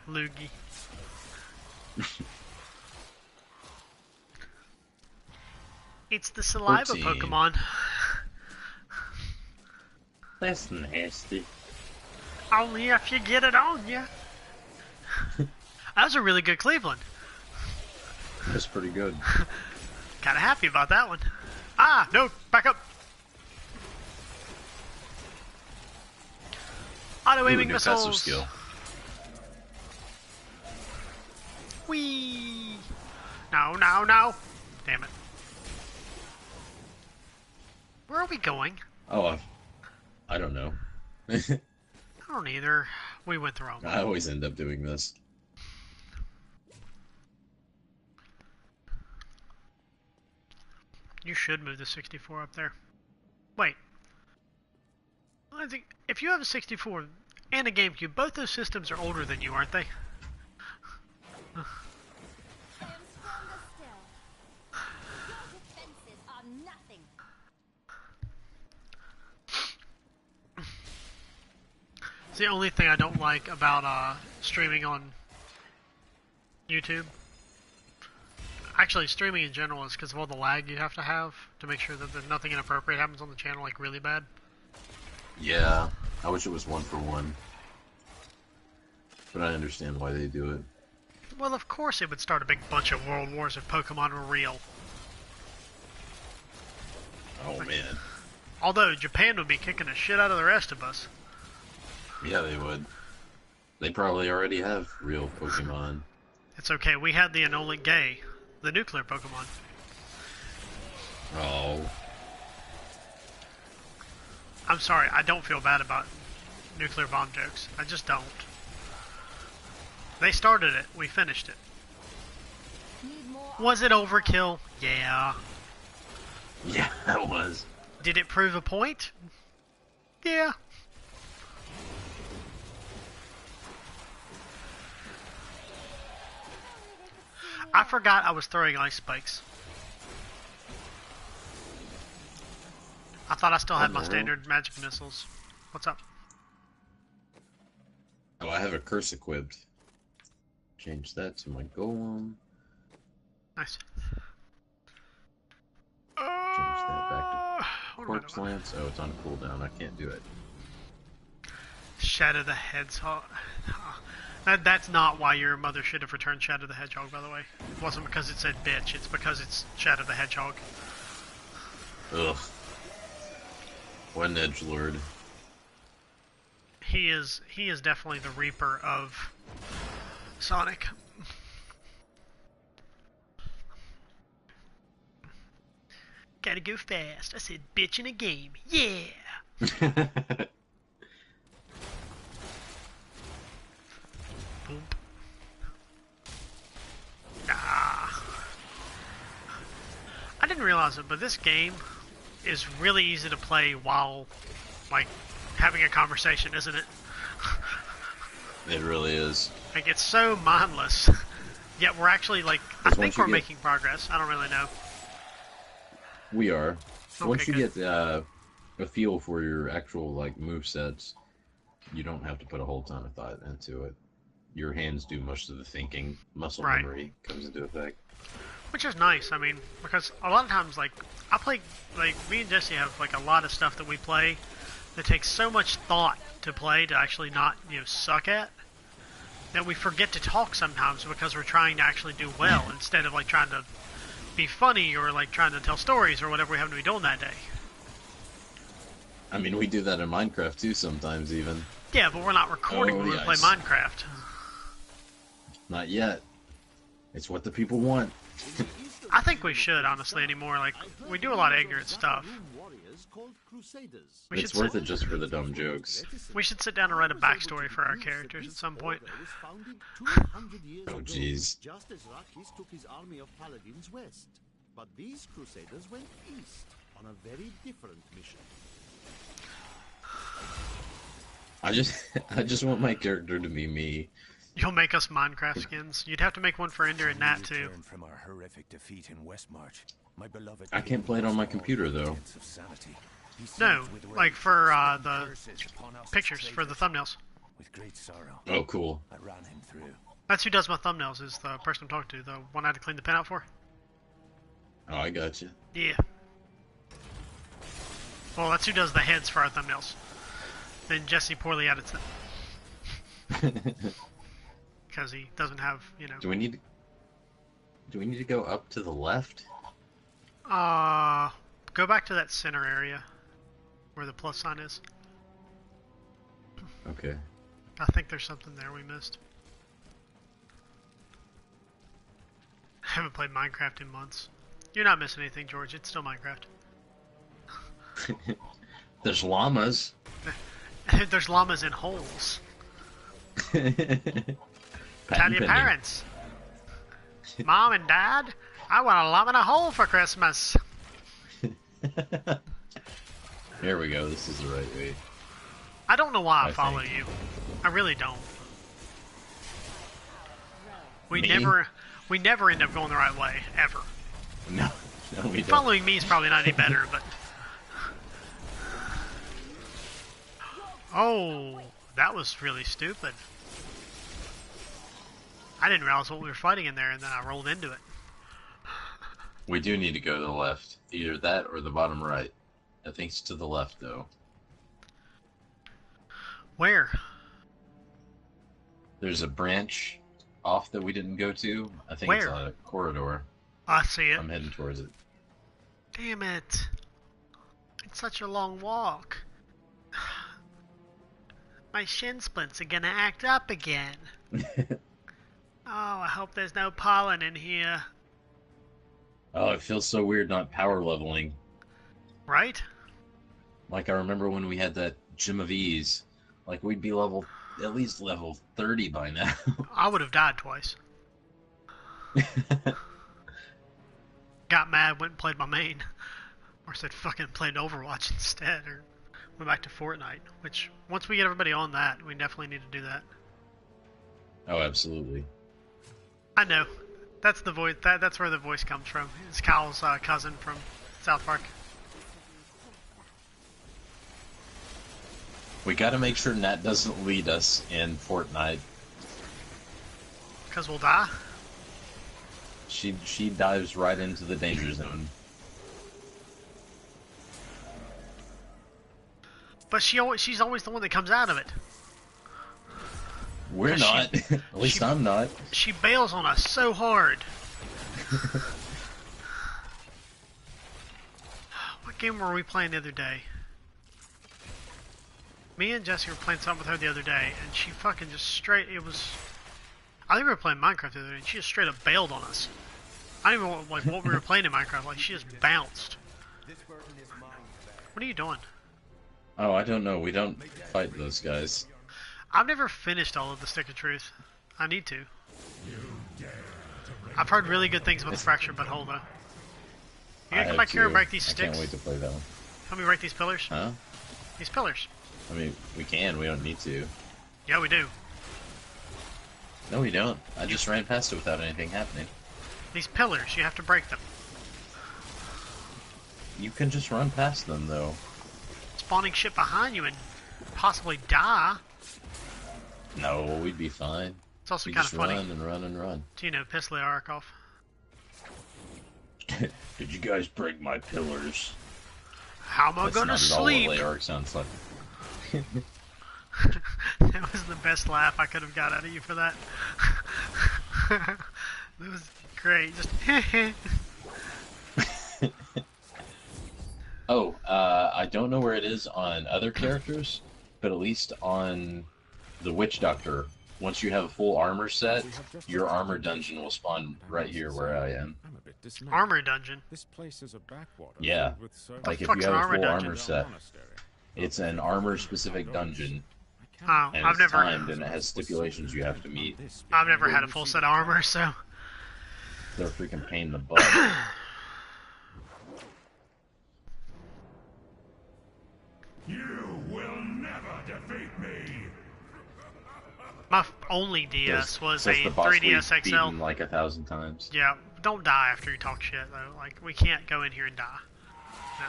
Lugie. It's the saliva 14. Pokemon. That's nasty. Only if you get it on ya. That was a really good Cleveland. That's pretty good. Kinda happy about that one. Ah, no, back up. Auto aiming Ooh, new passive missiles. skill. Whee! No, no, no. Damn it. Where are we going? Oh, I don't know. I don't either. We went the wrong way. I always end up doing this. You should move the 64 up there. Wait. I think if you have a 64 and a GameCube, both those systems are older than you, aren't they? I am stronger still. Your defenses are nothing. It's the only thing I don't like about streaming on YouTube. Actually, streaming in general is because of all the lag you have to make sure that nothing inappropriate happens on the channel, like really bad. Yeah, I wish it was 1-for-1. But I understand why they do it. Well, of course it would start a big bunch of world wars if Pokemon were real. Oh man. Although, Japan would be kicking the shit out of the rest of us. Yeah, they would. They probably already have real Pokemon. It's okay, we had the Enola Gay, the nuclear Pokemon. Oh. I'm sorry, I don't feel bad about nuclear bomb jokes. I just don't. They started it, we finished it. Need more. Was it overkill? Yeah. Yeah, that was. Did it prove a point? Yeah. I forgot I was throwing ice spikes. I thought I still had my standard magic missiles. What's up? Oh, I have a curse equipped. Change that to my golem. Nice. Change that back to What am I corpse doing? lance. Oh, it's on cooldown. I can't do it. Shadow the Hedgehog. That's not why your mother should have returned Shadow the Hedgehog, by the way. It wasn't because it said bitch, it's because it's Shadow the Hedgehog. Ugh. What an edgelord. He is definitely the Reaper of Sonic. Gotta go fast. I said bitch in a game. Yeah! Boom. Ah. I didn't realize it, but this game is really easy to play while, like, having a conversation, isn't it? It really is. Like, it's so mindless. Yet we're actually, like, I Because think once you we're get- making progress. I don't really know. We are. Okay, Once you good. get a feel for your actual like move sets, you don't have to put a whole ton of thought into it. Your hands do most of the thinking. Muscle Right. memory comes into effect. Which is nice, I mean, because a lot of times, like, I play, like, me and Jesse have, like, a lot of stuff that we play that takes so much thought to play to actually not, suck at, that we forget to talk sometimes because we're trying to actually do well instead of, like, trying to be funny or, like, trying to tell stories or whatever we happen to be doing that day. I mean, we do that in Minecraft too sometimes even. Yeah, but we're not recording when we play yes. Minecraft. Not yet. It's what the people want. I think we should, honestly, anymore. Like, we do a lot of ignorant stuff. We It's should worth sit, it just for the dumb jokes. we should sit down and write a backstory for our characters at some point. Oh jeez. Just as Rakis took his army of paladins west. But these crusaders went east on a very different mission. I just I just want my character to be me. You'll make us Minecraft skins. You'd have to make one for Ender and Nat too. From our horrific defeat in Westmarch, my beloved I can't play it on my computer though. of sanity. No, like for the pictures, for the thumbnails. With great sorrow, Oh, cool. I ran him through. That's who does my thumbnails, is the person I'm talking to, the one I had to clean the pen out for. Oh, I got you. Yeah. Well, that's who does the heads for our thumbnails. Then Jesse poorly edits it. Because he doesn't have, you know... Do we need to go up to the left? Go back to that center area. Where the plus sign is. Okay. I think there's something there we missed. I haven't played Minecraft in months. You're not missing anything, George. It's still Minecraft. There's llamas. There's llamas in holes. Tell Patent your pending. parents. Mom and Dad, I want a llama in a hole for Christmas. There we go. This is the right way. I don't know why I I follow think. you. I really don't. We Me? never end up going the right way, ever. No, we don't. Following me is probably not any better, but... Oh, that was really stupid. I didn't realize what we were fighting in there, and then I rolled into it. We do need to go to the left. Either that or the bottom right. I think it's to the left, though. Where? There's a branch off that we didn't go to. I think it's Where? on a corridor. I see it. I'm heading towards it. Damn it. It's such a long walk. My shin splints are gonna act up again. Oh, I hope there's no pollen in here. Oh, it feels so weird not power leveling. Right? Like I remember when we had that Gym of Ease. Like we'd be at least level 30 by now. I would have died twice. Got mad, went and played my main. Or said fucking played Overwatch instead, or went back to Fortnite. Which, once we get everybody on that, we definitely need to do that. Oh, absolutely. I know. That's the voice. That's where the voice comes from. It's Kyle's cousin from South Park. We gotta make sure Nat doesn't lead us in Fortnite. Because we'll die. She dives right into the danger zone. But she's always the one that comes out of it. We're 'Cause not. At least I'm not. She bails on us so hard. What game were we playing the other day? Me and Jesse were playing something with her the other day, and she fucking just straight, I think we were playing Minecraft the other day, and she just straight up bailed on us. I don't even know like, what we were playing in Minecraft, like she just bounced. What are you doing? Oh, I don't know. We don't fight those guys. I've never finished all of the Stick of Truth. I need to. I've heard really good things about the Fractured Butthole, though. You gonna come back here and break these I sticks? can't wait to play that one. Help me break these pillars? Huh? These pillars. I mean, we can. We don't need to. Yeah, we do. No, we don't. I just ran past it without anything happening. These pillars, you have to break them. You can just run past them, though. Spawning shit behind you and possibly die. No, we'd be fine. It's also We kind of just funny. run and run and run. Do you know piss Arkoff? Did you guys break my pillars? How am I That's gonna not at all sleep? what Leoric sounds like. That was the best laugh I could have got out of you for that. That was great. Just Oh, I don't know where it is on other characters, but at least on the Witch Doctor, once you have a full armor set, your armor dungeon will spawn right here where I am. I'm a bit dismayed. armor dungeon. This place is a backwater. Yeah. filled with servants. Like if fuck's you an have a armor full dungeon? armor set, Monastery. it's an armor-specific dungeon, Oh, and I've it's never, timed, and it has stipulations you have to meet. I've never had a full set of armor, so They're a freaking pain in the butt. You will never defeat me! only DS was Says a the boss we've 3DS XL. beaten like 1,000 times. Yeah, don't die after you talk shit though. Like we can't go in here and die. No.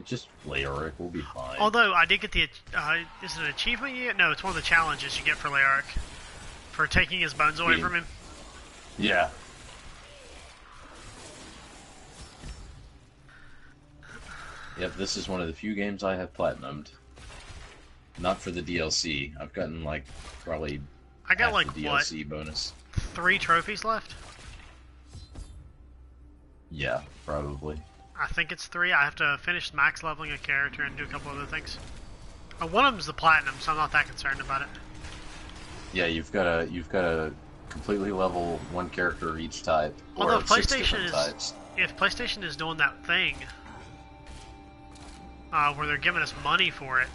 Just Leoric, we'll be fine. Although I did get the is it an achievement yet? No, it's one of the challenges you get for Leoric for taking his bones away from him. Yeah. Yep, this is one of the few games I have platinumed. Not for the DLC. I've gotten like probably I got half like the DLC bonus. 3 trophies left? Yeah, probably. I think it's 3. I have to finish max leveling a character and do a couple other things. One of them's the platinum, so I'm not that concerned about it. Yeah, you've got to completely level one character each type. Although or 6 different types. if PlayStation is doing that thing where they're giving us money for it.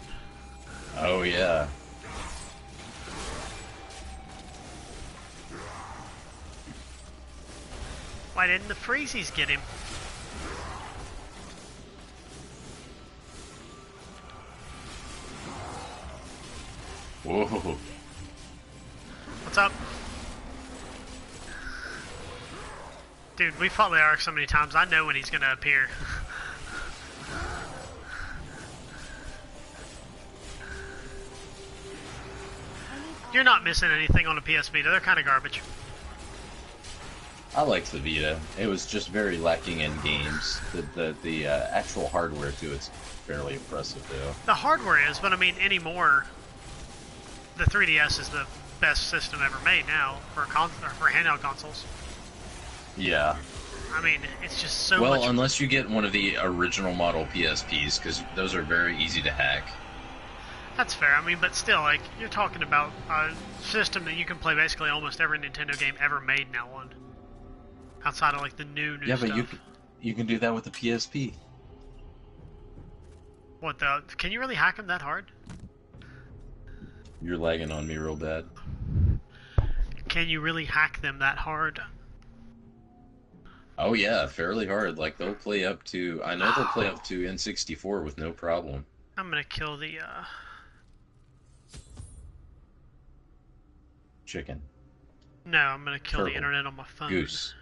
Oh yeah. Why didn't the Freezies get him? Whoa. What's up? Dude, we fought Leoric so many times, I know when he's gonna appear. You're not missing anything on a PS Vita, they're kinda garbage. I liked the Vita. It was just very lacking in games. The actual hardware to it's fairly impressive though. The hardware is, but I mean anymore, the 3DS is the best system ever made now for handheld consoles. Yeah. I mean, it's just so well, much. Well, unless you get one of the original model PSPs, because those are very easy to hack. That's fair. I mean, but still, like you're talking about a system that you can play basically almost every Nintendo game ever made now on. Outside of like the new yeah, stuff. but you can do that with the PSP. What the? Can you really hack them that hard? You're lagging on me real bad. Can you really hack them that hard? Oh yeah, fairly hard. Like they'll play up to. I know they'll play up to N64 with no problem. I'm gonna kill the chicken. No, I'm gonna kill Turtle. the internet on my phone. Goose.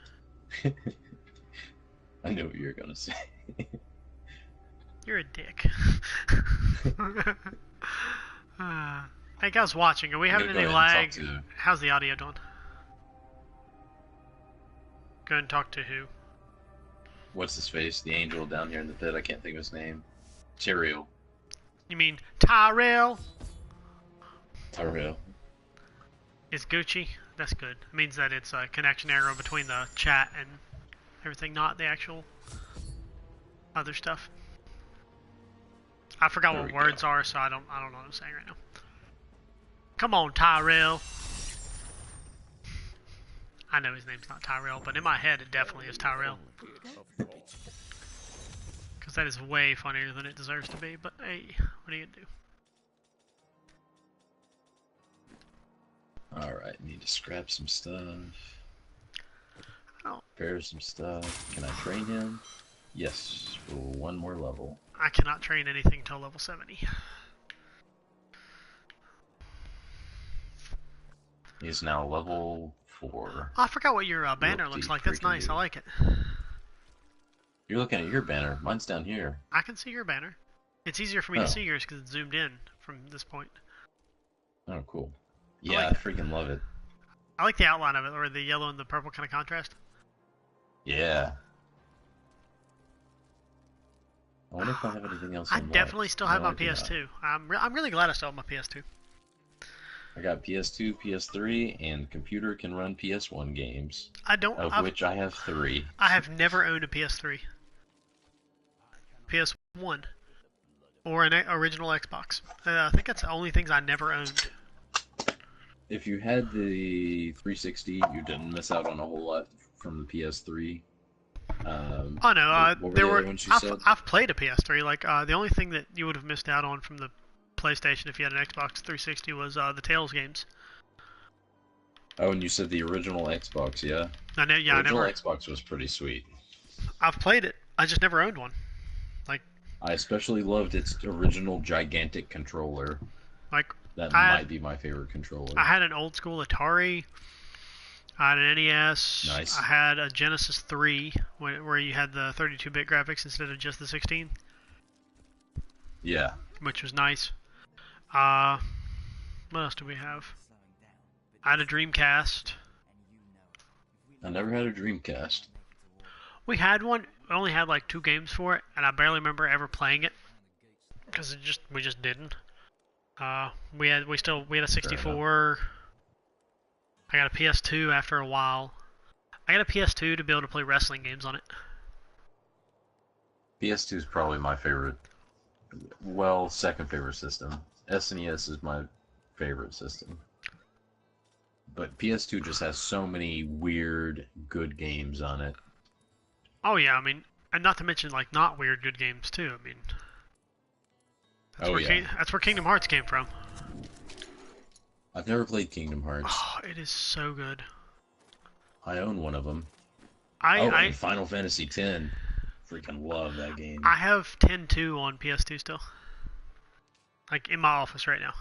I knew what you were gonna say. You're a dick. Hey guys watching, are we having any lag? How's the audio doing? Go and talk to who? What's his face? The angel down here in the pit. I can't think of his name. Tyrael. You mean Tyrell? Tyrael. Is Gucci? That's good. It means that it's a connection error between the chat and everything, not the actual other stuff. I forgot what words are, so I don't know what I'm saying right now. Come on, Tyrell. I know his name's not Tyrell, but in my head it definitely is Tyrell. Because that is way funnier than it deserves to be, but hey, what are you gonna do? Alright, need to scrap some stuff. Oh. Repair some stuff. Can I train him? Yes, for one more level. I cannot train anything until level 70. He's now level 4. Oh, I forgot what your banner looks like. That's nice. I like it. You're looking at your banner. Mine's down here. I can see your banner. It's easier for me to see yours because it's zoomed in from this point. Oh, cool. Yeah, I freaking love it. I like the outline of it, or the yellow and the purple kind of contrast. Yeah. I wonder if I have anything else. I definitely still have my PS2. I'm really glad I still have my PS2. I got PS2, PS3, and computer can run PS1 games. Of which I have 3. I have never owned a PS3. PS1. Or an original Xbox. I think that's the only things I never owned. If you had the 360, you didn't miss out on a whole lot from the PS3. Oh no, I've played a PS3. Like the only thing that you would have missed out on from the PlayStation if you had an Xbox 360 was the Tales games. Oh, and you said the original Xbox, yeah? I know, yeah, the original Xbox was pretty sweet. I've played it. I just never owned one. Like, I especially loved its original gigantic controller. Like, That I might had, be my favorite controller. I had an old school Atari. I had an NES. Nice. I had a Genesis 3 where you had the 32-bit graphics instead of just the 16, Yeah. which was nice. What else do we have? I had a Dreamcast. I never had a Dreamcast. We had one. We only had like 2 games for it, and I barely remember ever playing it because we just didn't. We had a 64. I got a PS2 after a while. I got a PS2 to be able to play wrestling games on it. PS2 is probably my favorite. Well, second favorite system. SNES is my favorite system. But PS2 just has so many weird, good games on it. Oh yeah, I mean, and not to mention like not weird good games too. I mean, that's where Kingdom Hearts came from. I've never played Kingdom Hearts. Oh, it is so good. I own one of them. And and Final Fantasy X. Freaking love that game. I have 10-2 on PS2 still. Like in my office right now.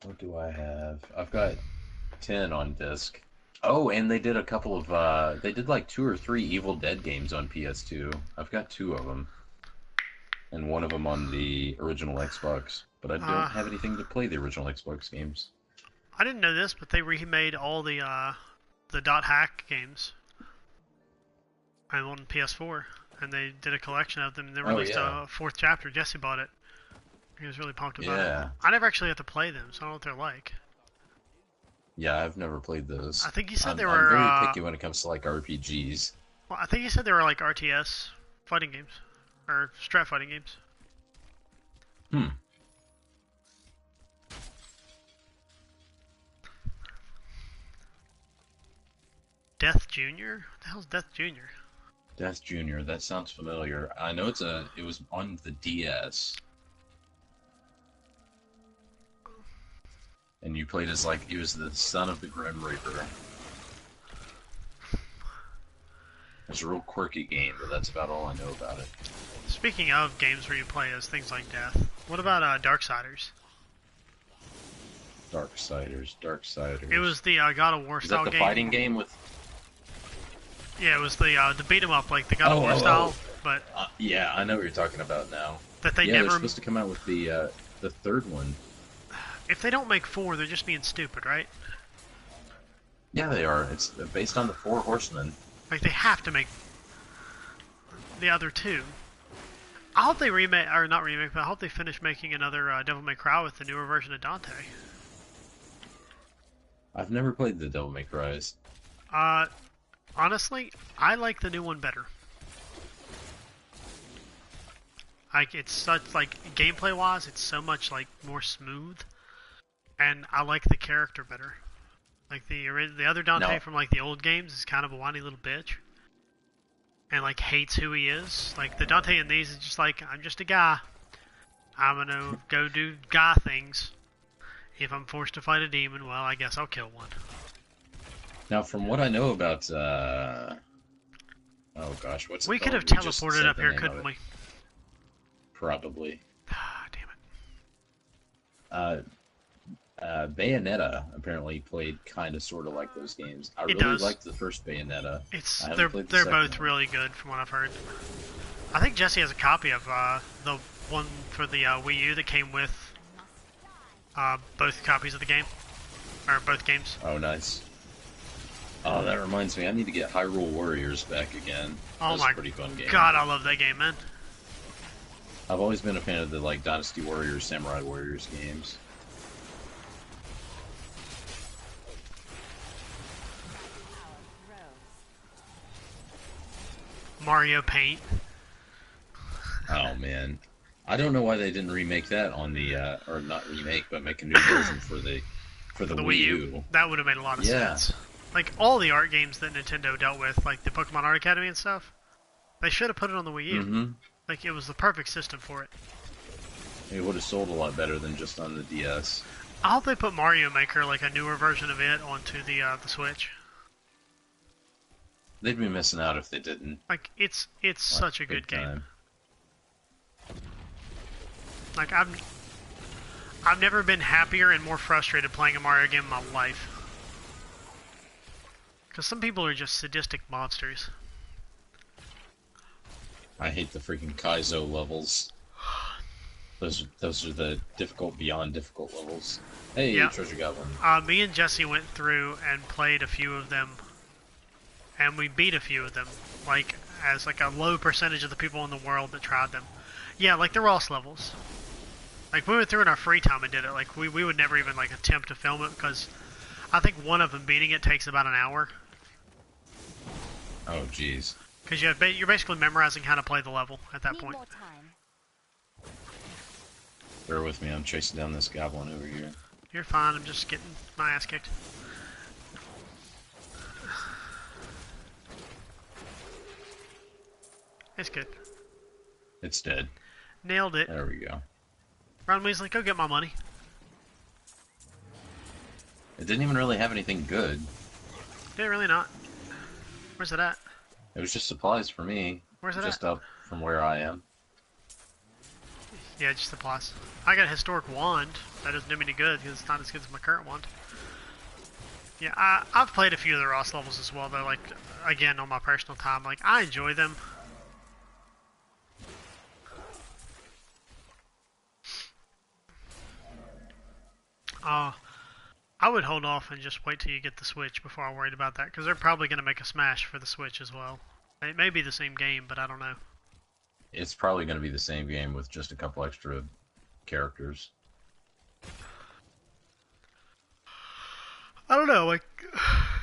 What do I have? I've got 10 on disc. Oh, and they did a couple of, they did like 2 or 3 Evil Dead games on PS2. I've got 2 of them. And one of them on the original Xbox. But I don't have anything to play the original Xbox games. I didn't know this, but they remade all the Dot Hack games. And on PS4. And they did a collection of them, and they released a 4th chapter. Jesse bought it. He was really pumped about it. I never actually got to play them, so I don't know what they're like. Yeah, I've never played those. I think you said they I'm were very picky when it comes to like RPGs. Well, I think you said they were like RTS fighting games. Or strat fighting games. Death Jr.? What the hell's Death Jr.? Death Jr., that sounds familiar. I know it was on the DS. And you played as like, he was the son of the Grim Reaper. It's a real quirky game, but that's about all I know about it. Speaking of games where you play as things like Death, what about Darksiders? Darksiders. It was the God of War style game. Is that the fighting game with... Yeah, it was the beat 'em up, like the God of War style, but... yeah, I know what you're talking about now. That they they're supposed to come out with the third one. If they don't make 4, they're just being stupid, right? Yeah, they are. It's based on the 4 Horsemen. Like, they have to make the other 2. I hope they remake, or not remake, but I hope they finish making another Devil May Cry with the newer version of Dante. I've never played the Devil May Cry's. Honestly, I like the new one better. Like, it's such, like, gameplay-wise, it's so much, like, more smooth. And I like the character better. Like, the other Dante from, like, the old games is kind of a whiny little bitch. And, like, hates who he is. Like, the Dante in these is just like, I'm just a guy. I'm gonna go do guy things. If I'm forced to fight a demon, well, I guess I'll kill one. Now, from what I know about, oh gosh, what's it We could called? have teleported up here, couldn't we? Probably. Damn it. Bayonetta apparently played kind of sort of like those games. I really liked the first Bayonetta. They're both really good from what I've heard. I think Jesse has a copy of the one for the Wii U that came with both copies of the game, or both games. Oh, nice. Oh, that reminds me, I need to get Hyrule Warriors back again. Oh That's a pretty fun game. God, I love that game, man. I've always been a fan of the like Dynasty Warriors, Samurai Warriors games. Mario Paint. Oh man, I don't know why they didn't remake that on the or not remake, but make a new version for the Wii U. That would have made a lot of sense. Like all the art games that Nintendo dealt with, like the Pokemon Art Academy and stuff, they should have put it on the Wii U. Mm-hmm. Like it was the perfect system for it. It would have sold a lot better than just on the DS. I hope they put Mario Maker, like a newer version of it, onto the Switch. They'd be missing out if they didn't. Like it's such a good game. Like I've never been happier and more frustrated playing a Mario game in my life. Because some people are just sadistic monsters. I hate the freaking Kaizo levels. Those are the difficult beyond difficult levels. Hey, Yeah. treasure goblin. Me and Jesse went through and played a few of them, and we beat a few of them, like as like a low percentage of the people in the world that tried them. Yeah, like the Ross levels. Like we went through in our free time and did it. Like we would never even like attempt to film it because I think one of them beating it takes about an hour. Oh, jeez. Because you're basically memorizing how to play the level at that Need point. more time. Bear with me, I'm chasing down this goblin over here. You're fine. I'm just getting my ass kicked. It's good. It's dead. Nailed it. There we go. Ron Weasley, go get my money. It didn't even really have anything good. Did it really not? Where's it at? It was just supplies for me. Where's it just at? up from where I am. Yeah, just supplies. I got a historic wand. That doesn't do me any good because it's not as good as my current wand. Yeah, I've played a few of the Ross levels as well, though. Like, again, on my personal time, like I enjoy them. I would hold off and just wait till you get the Switch before I worried about that, because they're probably going to make a Smash for the Switch as well. It may be the same game, but I don't know. It's probably going to be the same game with just a couple extra characters. I don't know, like,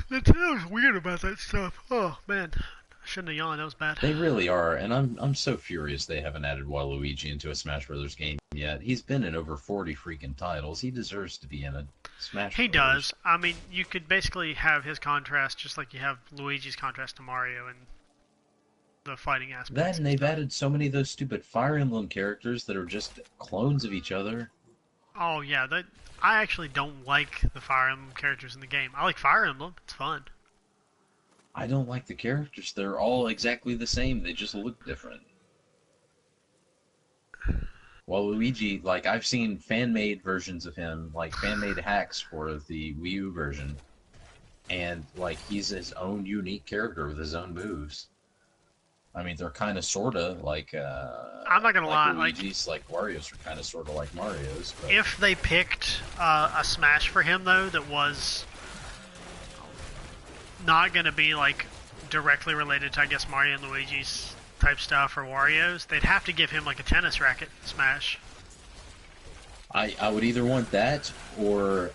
Nintendo's weird about that stuff. Oh, man. I shouldn't have yawned, that was bad. They really are, and I'm so furious they haven't added Waluigi into a Smash Brothers game yet. He's been in over 40 freaking titles. He deserves to be in a Smash He Brothers. does. I mean, you could basically have his contrast just like you have Luigi's contrast to Mario and the fighting aspects. That, and they've added so many of those stupid Fire Emblem characters that are just clones of each other. Oh, yeah. I actually don't like the Fire Emblem characters in the game. I like Fire Emblem. It's fun. I don't like the characters. They're all exactly the same. They just look different. Waluigi, like, I've seen fan-made versions of him, like fan-made hacks for the Wii U version, and, like, he's his own unique character with his own moves. I mean, they're kind of, sort of, like, I'm not gonna lie, Luigi's, like Wario's are kind of, sort of like Mario's. But... If they picked a Smash for him, though, that was not gonna be, like, directly related to, I guess, Mario and Luigi's type stuff or Wario's, they'd have to give him, like, a tennis racket Smash. I would either want that or,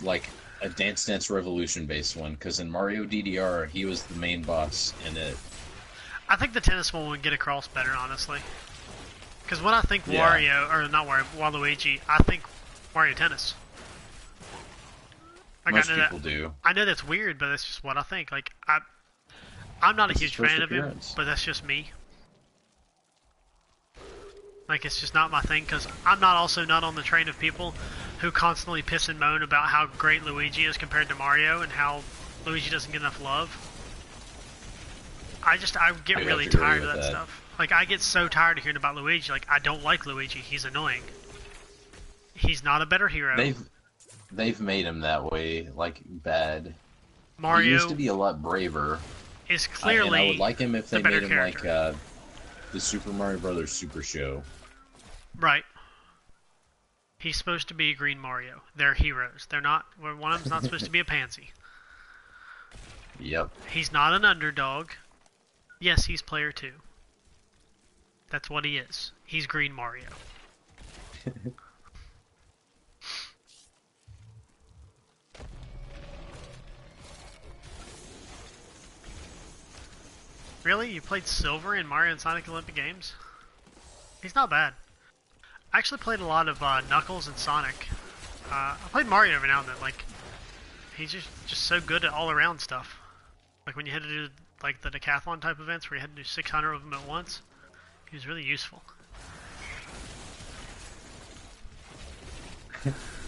like, a Dance Dance Revolution based one, because in Mario DDR, he was the main boss in it. I think the tennis one would get across better, honestly. Because when I think Yeah. Wario, or not Wario, Waluigi, I think Mario Tennis. Like, Most I know people do. I know that's weird, but that's just what I think. Like, I'm not a It's huge his first fan of him, appearance. but that's just me. Like, it's just not my thing, because I'm not on the train of people who constantly piss and moan about how great Luigi is compared to Mario and how Luigi doesn't get enough love. I get I really have to agree tired of with that that. stuff. Like, I get so tired of hearing about Luigi. Like, I don't like Luigi. He's annoying. He's not a better hero. They've made him that way, like, bad. Mario He used to be a lot braver. is And clearly I would like him if the they better made him character. like the Super Mario Brothers Super Show. Right. He's supposed to be Green Mario. They're heroes. They're not. One of them's not supposed to be a pansy. Yep. He's not an underdog. Yes, he's player 2. That's what he is. He's Green Mario. Really? You played Silver in Mario and Sonic Olympic Games? He's not bad. I actually played a lot of Knuckles and Sonic. I played Mario every now and then. Like, he's just so good at all-around stuff. Like when you had to do like the decathlon type events where you had to do 600 of them at once, he was really useful.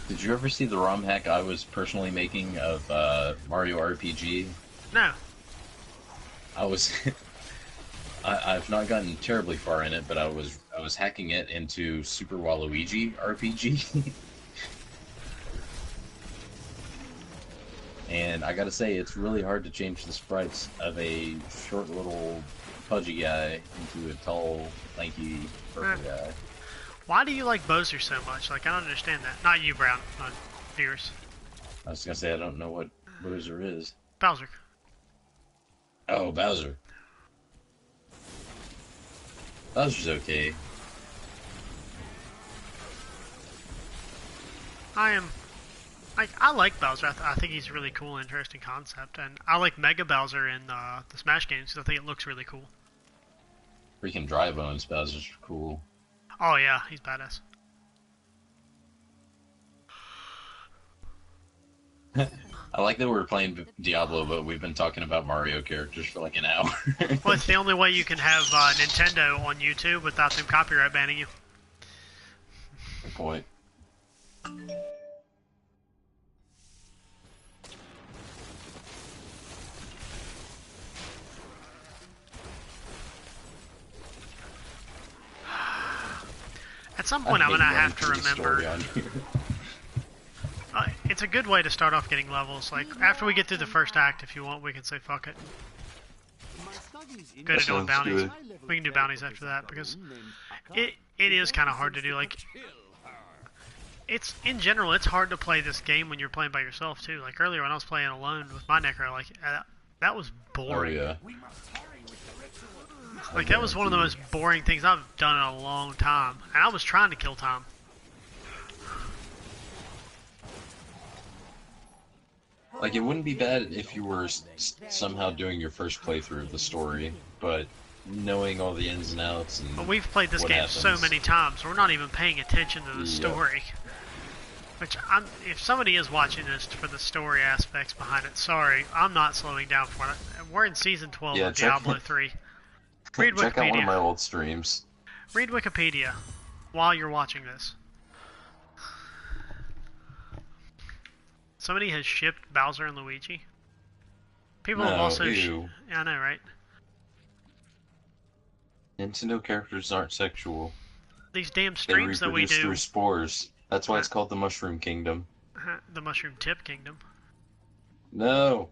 Did you ever see the ROM hack I was personally making of Mario RPG? No. I was I've not gotten terribly far in it, but I was hacking it into Super Waluigi RPG. And I gotta say, it's really hard to change the sprites of a short little pudgy guy into a tall, lanky, purple guy. Why do you like Bowser so much? Like, I don't understand that. Not you, Brown. Not viewers. I was gonna say, I don't know what Bowser is. Bowser. Oh, Bowser. Bowser's okay. I like Bowser. I think he's a really cool, interesting concept, and I like Mega Bowser in the Smash games because I think it looks really cool. Freaking dry bones Bowser's cool. Oh yeah, he's badass. I like that we're playing Diablo, but we've been talking about Mario characters for like an hour. Well, it's the only way you can have Nintendo on YouTube without them copyright banning you. Good point. At some point, I'm gonna have to remember. It's a good way to start off getting levels. Like after we get through the first act, if you want, we can say fuck it. Go to doing bounties. We can do bounties after that because it is kind of hard to do. Like it's in general, it's hard to play this game when you're playing by yourself too. Like earlier when I was playing alone with my necro, like that was boring. Oh yeah. Like that was one of the most boring things I've done in a long time, and I was trying to kill time. Like, it wouldn't be bad if you were somehow doing your first playthrough of the story, but knowing all the ins and outs and but we've played this game so many times, we're not even paying attention to the story. Which, if somebody is watching this for the story aspects behind it, sorry, I'm not slowing down for it. We're in Season 12 of Diablo 3. Read Wikipedia. Check out one of my old streams. Read Wikipedia while you're watching this. Somebody has shipped Bowser and Luigi. People have also yeah, I know, right? Nintendo characters aren't sexual. These damn streams that we do. They reproduce through spores. That's why it's called the Mushroom Kingdom. The Mushroom Tip Kingdom. No.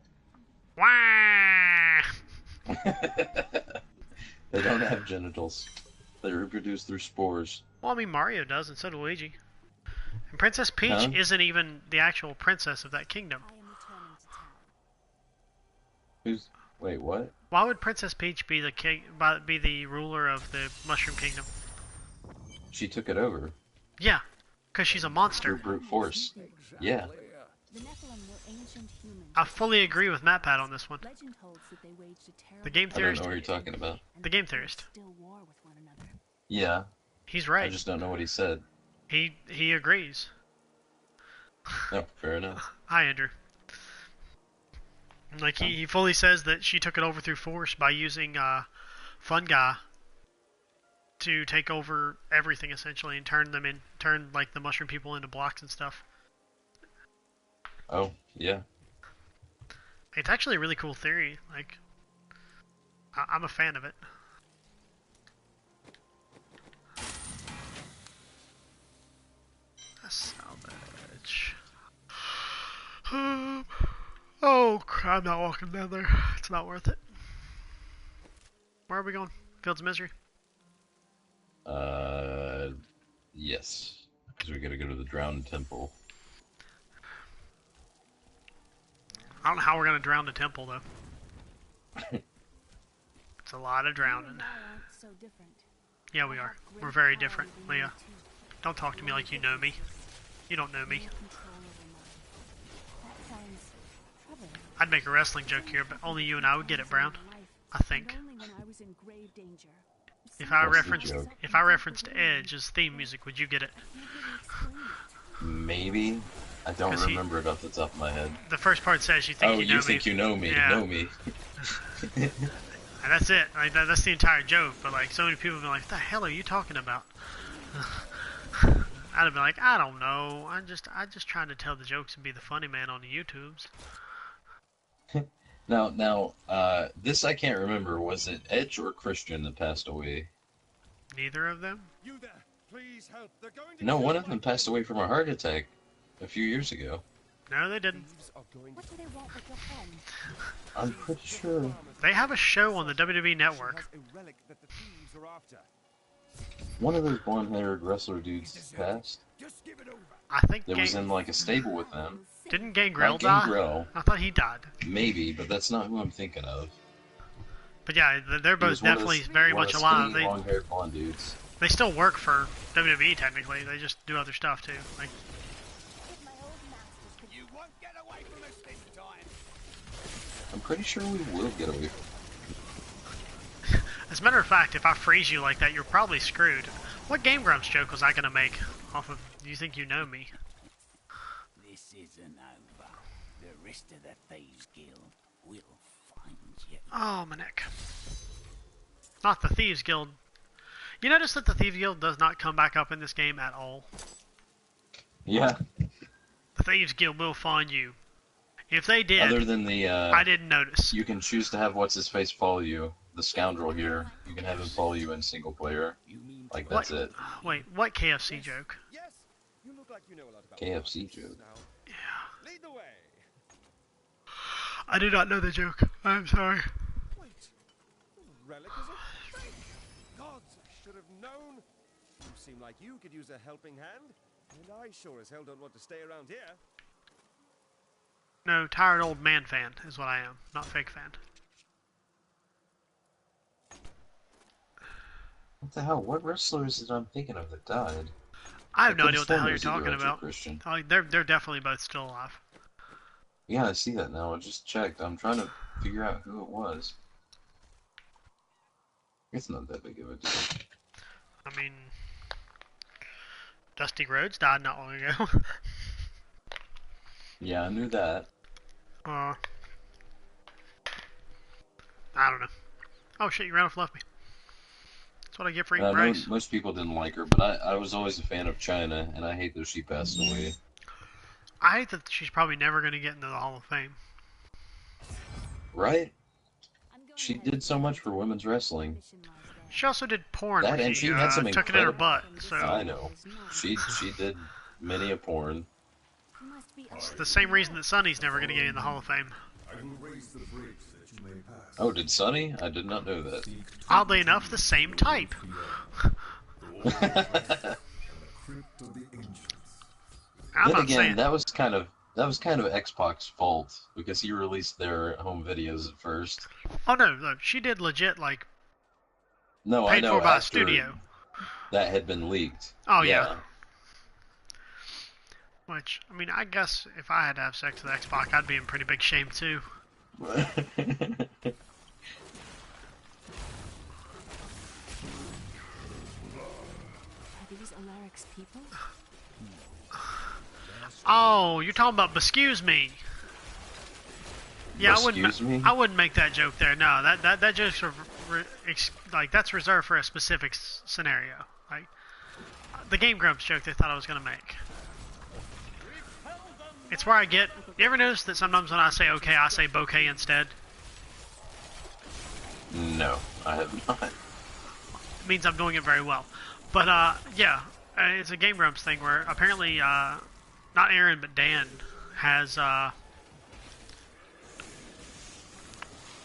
Wah! They don't have genitals. They reproduce through spores. Well, I mean, Mario does, and so does Luigi. And Princess Peach isn't even the actual princess of that kingdom. Wait, what? Why would Princess Peach be the be the ruler of the Mushroom Kingdom? She took it over. Yeah, because she's a monster. Through brute force. Yeah. I fully agree with MatPat on this one. The game theorist. I don't know what you're talking about. The game theorist. Yeah. He's right. I just don't know what he said. He agrees. Oh, fair enough. Hi, Andrew. Like he fully says that she took it over through force by using fungi to take over everything essentially and turn like the mushroom people into blocks and stuff. Oh, yeah. It's actually a really cool theory. Like, I'm a fan of it. Salvage. Oh, I'm not walking down there. It's not worth it. Where are we going? Fields of Misery? Yes. Because we gotta go to the Drowned Temple. I don't know how we're gonna drown the temple, though. It's a lot of drowning. Yeah, we are. We're very different, Leah. Don't talk to me like you know me. You don't know me. I'd make a wrestling joke here, but only you and I would get it, Brown. I think. If I referenced Edge's theme music, would you get it? Maybe. I don't remember it off the top of my head. The first part says you think you know me. Oh, you think you know me. Yeah. Know me. And that's it. Like, that's the entire joke. But like, so many people have been like, "What the hell are you talking about?" I'd have been like, "I don't know. I just trying to tell the jokes and be the funny man on the YouTubes." Now, this I can't remember. Was it Edge or Christian that passed away? Neither of them? You there, please help. They're going to No, one of them passed away from a heart attack a few years ago. No, they didn't. What do they want with your friend? I'm pretty sure. They have a show on the WWE Network. One of those blonde-haired wrestler dudes passed. I think That was in like a stable with them. Didn't Gangrel Not die? Gangrel. I thought he died. Maybe, but that's not who I'm thinking of. But yeah, they're He was both one of definitely those- very one of much the alive. skinny, long-haired blonde dudes. They still work for WWE technically. They just do other stuff too. Like, If my old masters could You won't get away from us this time. I'm pretty sure we will get away from. as a matter of fact, if I freeze you like that, you're probably screwed. What Game Grumps joke was I gonna make off of You Think You Know Me? This isn't over. The rest of the Thieves Guild will find you. Oh, my neck. Not the Thieves Guild. You notice that the Thieves Guild does not come back up in this game at all? Yeah. The Thieves Guild will find you. If they did, Other than the, I didn't notice. you can choose to have what's his face follow you. The scoundrel here. You can have him follow you in single player. Like that's What? it. Wait, what KFC joke? Yes, you look like you know a lot about KFC joke. Yeah. Lead the way. I did not know the joke. I'm sorry. Wait, relic is a fake. Gods, I should have known. You seem like you could use a helping hand, and I sure as hell don't want to stay around here. No, tired old man fan is what I am, not fake fan. What the hell? What wrestler is it I'm thinking of that died? I have no could've idea what the hell sworn you're it was either talking Edge or about. Christian. Oh, they're definitely both still alive. Yeah, I see that now. I just checked. I'm trying to figure out who it was. It's not that big of a deal. I mean, Dusty Rhodes died not long ago. Yeah, I knew that. I don't know. Oh shit, you ran off and left me. That's what I get for eating I know rice. most people didn't like her, but I was always a fan of China, and I hate that she passed away. I hate that she's probably never going to get into the Hall of Fame. Right? I'm going She ahead did so much for women's wrestling. mission-wise there. She also did porn That, where and she she had some took it in her incredible- butt. So I know. She did many a porn. You must be it's the same reason that Sonny's never going to get in the Hall of Fame. I will raise the bridge that you may pass. Oh, did Sonny? I did not know that. Oddly enough, the same type. The crypt of the ancients. I'm Then not again, saying that was kind of Xbox's fault because he released their home videos at first. Oh no, she did legit like No, I paid know for by a after studio. that had been leaked. Oh yeah. Which, I mean, I guess if I had to have sex with Xbox, I'd be in pretty big shame too. Are these Alaric's people? Oh, you're talking about "Excuse me"? Yeah, Excuse me? I wouldn't make that joke there. No, that joke's like that's reserved for a specific scenario. Like the Game Grumps joke they thought I was gonna make. It's where I get. You ever notice that sometimes when I say okay, I say bouquet instead? No, I have not. It means I'm doing it very well. But yeah, it's a Game Grumps thing where apparently not Aaron but Dan has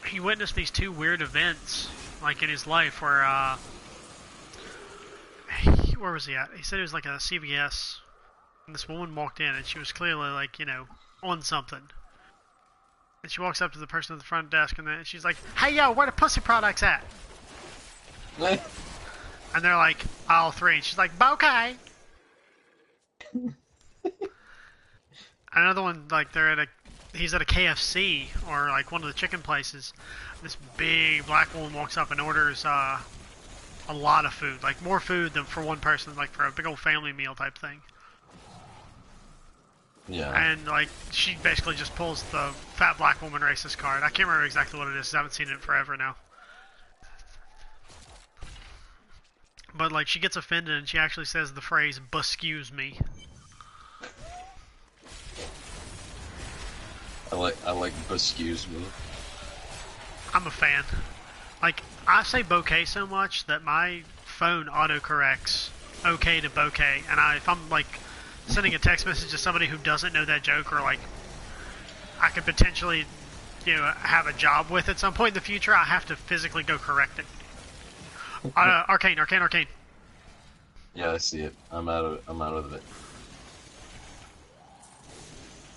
he witnessed these two weird events like in his life where where was he at? He said it was like a CVS, and this woman walked in and she was clearly like, you know, on something. And she walks up to the person at the front desk and then she's like, "Hey yo, where the pussy products at?" And they're like, "Aisle 3." And she's like, "Bouquet." Another one, like he's at a KFC or like one of the chicken places. This big black woman walks up and orders a lot of food, like more food than for one person, like for a big old family meal type thing. Yeah. And like she basically just pulls the fat black woman racist card. I can't remember exactly what it is. I haven't seen it in forever now. But like she gets offended and she actually says the phrase "buscuse me." I like excuse me. I'm a fan. Like I say bouquet so much that my phone autocorrects okay to bouquet, and if I'm like sending a text message to somebody who doesn't know that joke, or like I could potentially, have a job with at some point in the future, I have to physically go correct it. Arcane. Yeah, I see it. I'm out of it.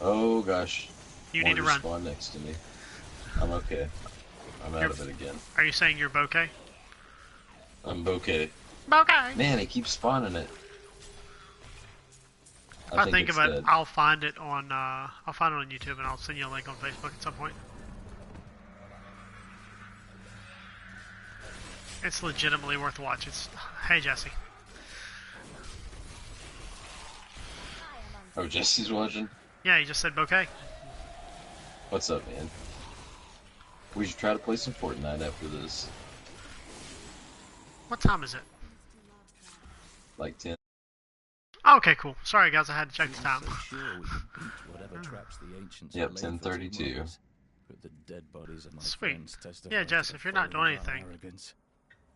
Oh gosh. You More need to just run. spawned next to me. I'm okay. I'm out of it again. Are you saying you're bokeh? I'm bokeh. Bokeh! Man, he keeps spawning it. If I think it's of it, dead. I'll find it on YouTube and I'll send you a link on Facebook at some point. It's legitimately worth a watch. Hey Jesse. Oh, Jesse's watching? Yeah, you just said bokeh. What's up, man? We should try to play some Fortnite after this. What time is it? Like 10. Okay, cool. Sorry guys, I had to check the time. So sure we could beat whatever traps the ancients Yep, have laid for 10:32. tomorrows. But the dead bodies of my Sweet. friends testify Yeah, Jess, to the if you're not folly doing of our anything, arrogance.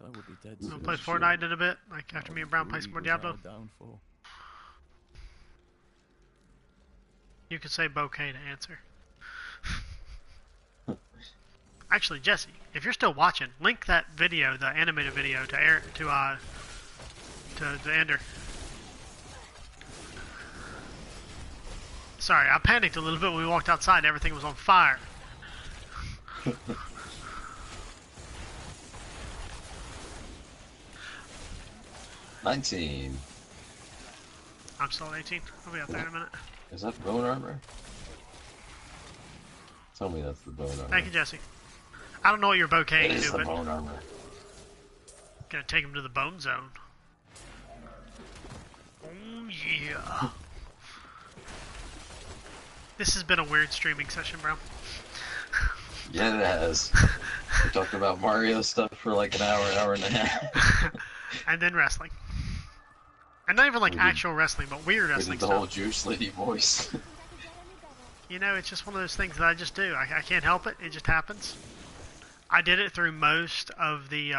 I would be dead we'll soon. play Fortnite in a bit, like after me and Brown play some more Greed was Diablo. our downfall. You can say bokeh to answer. Actually, Jesse, if you're still watching, link that video, the animated video, to the Ender. Sorry, I panicked a little bit when we walked outside and everything was on fire. 19. I'm still at 18. I'll be out there in a minute. Is that bone armor? Tell me that's the bone armor. Thank you, Jesse. I don't know what you're bokehing It is to, the but bone armor. gonna take him to the bone zone. Oh yeah. This has been a weird streaming session, bro. Yeah, it has. We talked about Mario stuff for like an hour and a half. And then wrestling. And not even like We did- actual wrestling, but weird We wrestling did the whole stuff. Juice Lady voice. You know, it's just one of those things that I just do. I can't help it. It just happens. I did it through most of the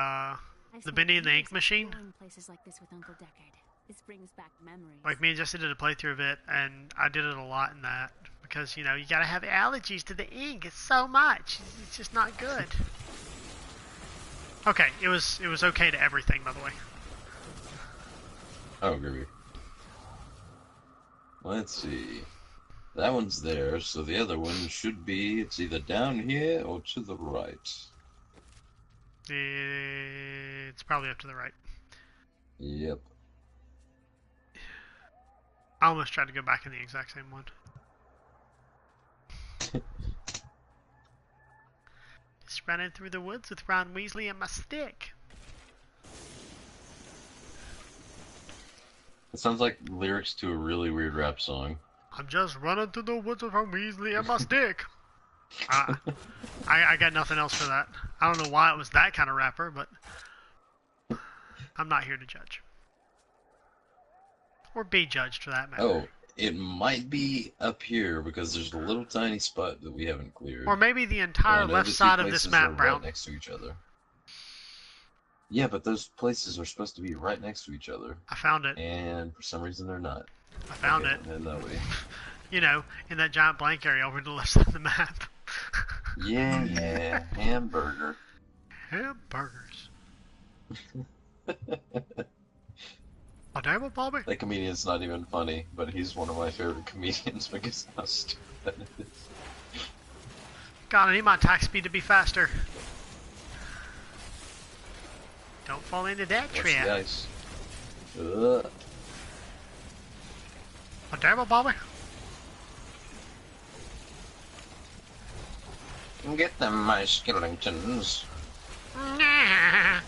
Bendy and the Ink Machine. Places like this with Uncle Deckard. This brings back memories. Like me and Jesse did a playthrough of it, and I did it a lot in that because you gotta have allergies to the ink. It's so much. It's just not good. Okay, it was okay to everything, by the way. Oh, groovy. Let's see. That one's there, so the other one should be, it's either down here or to the right. It's probably up to the right. Yep. I almost tried to go back in the exact same one. Just running through the woods with Ron Weasley and my stick. It sounds like lyrics to a really weird rap song. I'm just running through the woods with Ron Weasley and my stick. I got nothing else for that. I don't know why it was that kind of rapper, but I'm not here to judge. Or be judged for that matter. Oh, it might be up here because there's a little tiny spot that we haven't cleared. Or maybe the And entire I know left the two side of this places map, are Brown. right next to each other. Yeah, but those places are supposed to be right next to each other. I found it. And for some reason they're not. I found Okay, it. head that way. You know, in that giant blank area over to the left side of the map. Yeah, hamburger. Hamburgers. Oh, damn it, Bobby. That comedian's not even funny, but he's one of my favorite comedians because of how stupid it is. God, I need my attack speed to be faster. Don't fall into that Watch the trap. ice. Oh, damn it, Bobby. Get them, my skeletons. Nah.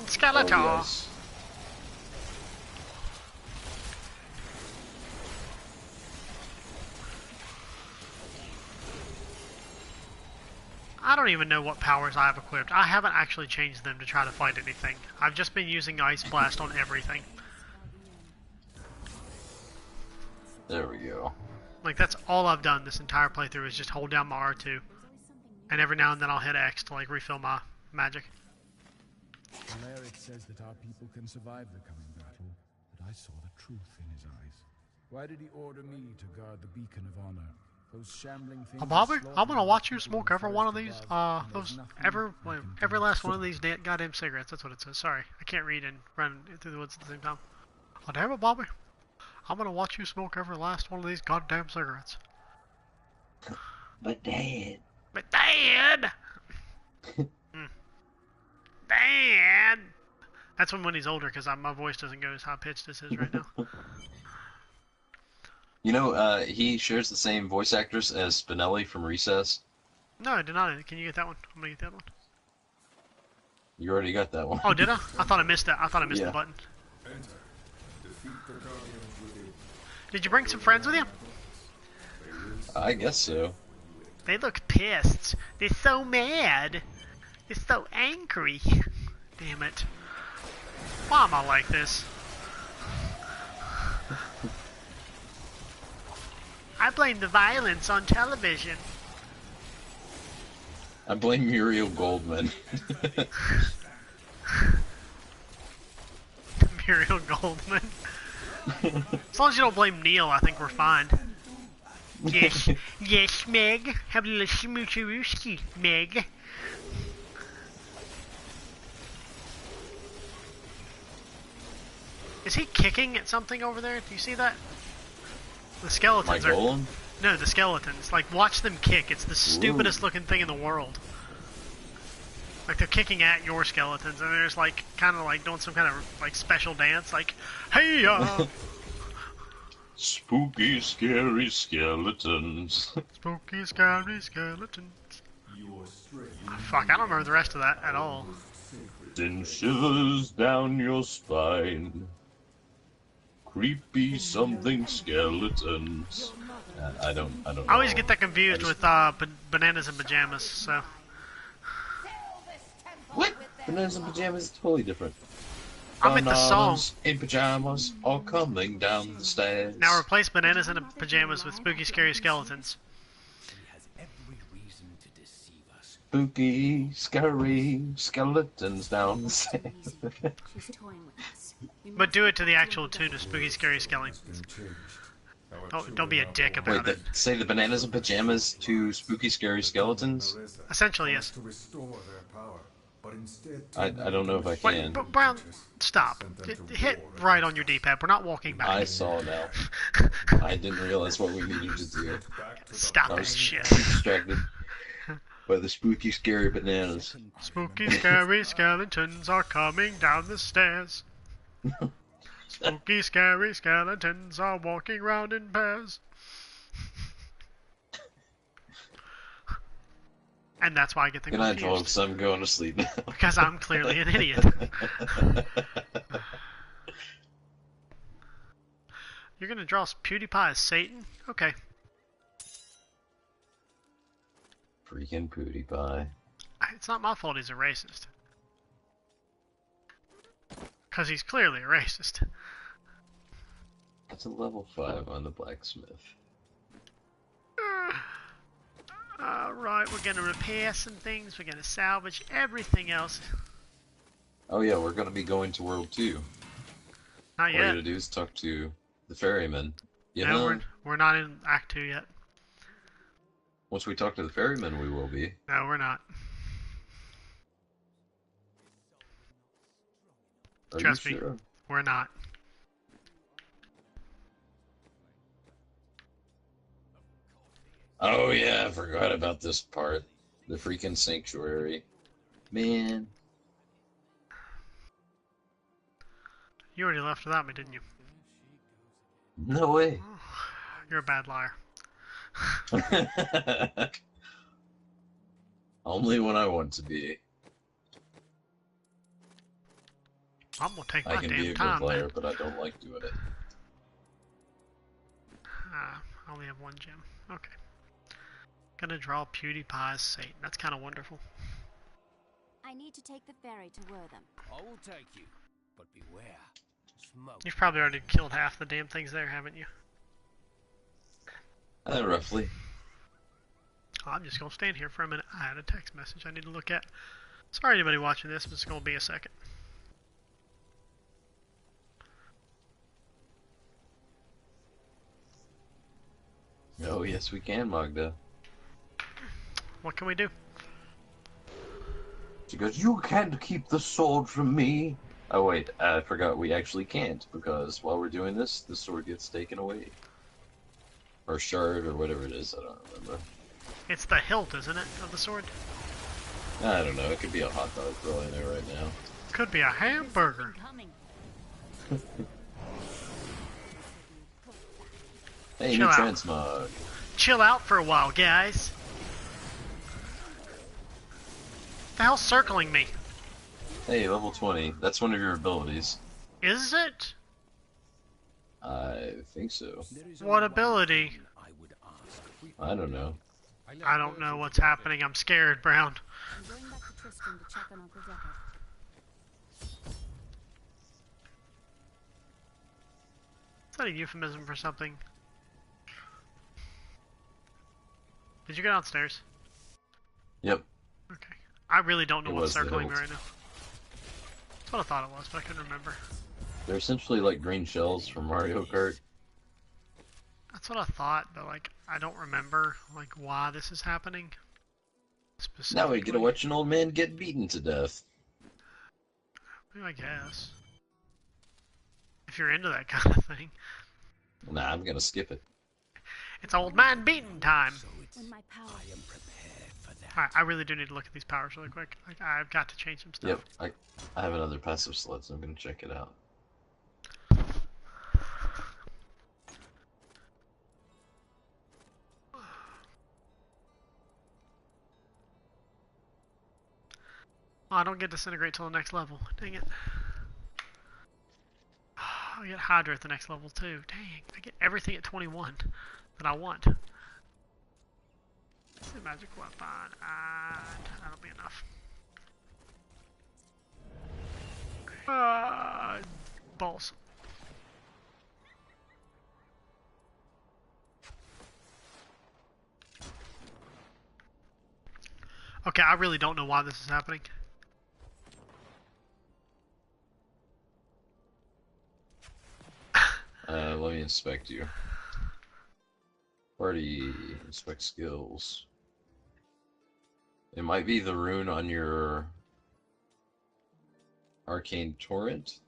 Skeletor. Oh, yes. I don't even know what powers I have equipped. I haven't actually changed them to try to fight anything. I've just been using Ice Blast on everything. There we go. Like, that's all I've done this entire playthrough is just hold down my R2. And every now and then I'll hit X to, like, refill my magic. Alaric says that our people can survive the coming battle, I saw the truth in his eyes. Why did he order me to guard the beacon of honor? Those shambling things. Bobby, I'm gonna watch you smoke every one of these. Every last one of these goddamn cigarettes. That's what it says. Sorry, I can't read and run through the woods at the same time. Oh damn it, Bobby! I'm gonna watch you smoke every last one of these goddamn cigarettes. But Dad. But Dad. Dad. That's when he's older, because my voice doesn't go as high pitched as his right now. You know, he shares the same voice actress as Spinelli from Recess. No, I did not. Can you get that one? I'm gonna get that one. You already got that one. Oh, did I? I thought I missed that. I thought I missed the button. Did you bring some friends with you? I guess so. They look pissed. They're so mad. They're so angry. Damn it. Why am I like this? I blame the violence on television. I blame Muriel Goldman. Muriel Goldman. As long as you don't blame Neil, I think we're fine. Yes, yes, Meg. Have a little smoocherooski, Meg. Is he kicking at something over there? Do you see that? The skeletons My are... golem? No, the skeletons. Like, watch them kick. It's the stupidest looking thing in the world. Like, they're kicking at your skeletons, and they're just, like, kind of, like, doing some kind of, like, special dance. Like, hey, Spooky, scary skeletons. Spooky, scary skeletons. Fuck, I don't remember the rest of that at all. Send shivers down your spine. Creepy something skeletons. I don't know. I always get that confused with bananas and pajamas, so. What? Bananas and pajamas is totally different. I'm at the song. Bananas in pajamas all coming down the stairs. Now replace bananas and pajamas with spooky, scary skeletons. Spooky, scary skeletons down the stairs. But do it to the actual tune of spooky, scary skeletons. Don't be a dick about it. Say the bananas and pajamas to spooky, scary skeletons? Essentially, yes. I don't know if I can. Wait, Brown, stop. Hit right on your D-pad. We're not walking back. I saw now. I didn't realize what we needed to do. Stop I that was shit. distracted by the spooky, scary bananas. Spooky, scary skeletons are coming down the stairs. Spooky, scary skeletons are walking round in pairs. And that's why I get the Good night, confused. folks. I'm going to sleep now. Because I'm clearly an idiot. You're gonna draw PewDiePie as Satan? Okay. Freaking PewDiePie. It's not my fault he's a racist. Because he's clearly a racist. That's a level 5 on the blacksmith. Alright, we're gonna repair some things, we're gonna salvage everything else. Oh yeah, we're gonna be going to World 2. Not All you yet. gotta do is talk to the ferryman. You No, know? we're not in Act 2 yet. Once we talk to the ferryman, we will be. No, we're not. Are Trust you me, sure? we're not. Oh yeah, I forgot about this part. The freaking sanctuary. Man. You already left without me, didn't you? No way. You're a bad liar. Only when I want to be. I'm gonna take my I can be a damn good time, player, man. but I don't like doing it. I only have one gem. Okay. Gonna draw PewDiePie's Satan. That's kind of wonderful. I need to take the ferry to Wortham. I will take you, but beware. Smoke. You've probably already killed half the damn things there, haven't you? Roughly. I'm just gonna stand here for a minute. I had a text message I need to look at. Sorry anybody watching this, but it's gonna be a second. Oh, yes, we can, Magda. What can we do? She goes, you can't keep the sword from me. Oh, wait, I forgot we actually can't, because while we're doing this, the sword gets taken away. Or shard, or whatever it is, I don't remember. It's the hilt, isn't it, of the sword? I don't know, it could be a hot dog rolling there right now. Could be a hamburger. Hey, Chill new out. transmog. Chill out for a while, guys. The hell's circling me? Hey, level 20. That's one of your abilities. Is it? I think so. What ability? I don't know. I don't know what's happening. I'm scared, Brown. I'm going back to Tristan to check on Uncle Deckard. Is that a euphemism for something? Did you go downstairs? Yep. Okay. I really don't know It what's was the circling me hilt. right now. That's what I thought it was, but I couldn't remember. They're essentially like green shells from Mario Kart. That's what I thought, but like I don't remember like why this is happening. Now we get to watch an old man get beaten to death. I guess. If you're into that kind of thing. Nah, I'm gonna skip it. It's old man beating time. When my power Alright, I really do need to look at these powers really quick. Like, I've got to change some stuff. Yep, I have another passive slot, so I'm gonna check it out. Oh, I don't get disintegrate till the next level. Dang it. I get Hydra at the next level too. Dang, I get everything at 21 that I want. It's a magic weapon. That'll be enough. Balls. Okay, I really don't know why this is happening. Let me inspect you. Party, inspect skills. It might be the rune on your arcane torrent.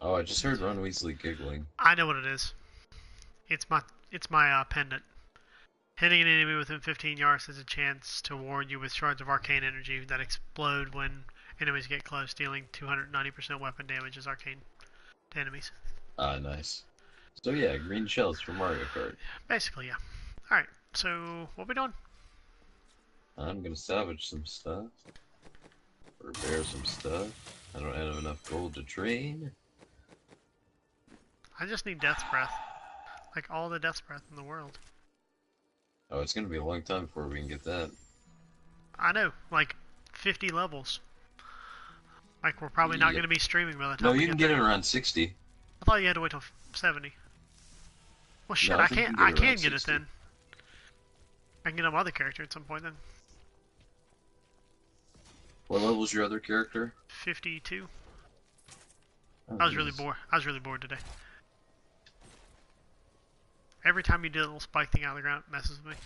Oh, I just heard Ron Weasley giggling. I know what it is. It's my pendant. Hitting an enemy within 15 yards has a chance to ward you with shards of arcane energy that explode when enemies get close, dealing 290% weapon damage as arcane to enemies. Ah, nice. So yeah, green shells from Mario Kart. Basically, yeah. Alright, so what we doing? I'm gonna salvage some stuff. Repair some stuff. I don't have enough gold to trade. I just need Death's Breath. Like all the Death's Breath in the world. Oh, it's gonna be a long time before we can get that. I know, like 50 levels. Like we're probably not Yep. gonna be streaming by the time No, we you get can get there. it around 60. I thought you had to wait till 70. Well shit, No, I I think you can't can I get can around get it 60. then. I can get my other character at some point then. What level's your other character? 52. Oh, I was really geez. bored. I was really bored today. Every time you do a little spike thing out of the ground, it messes with me.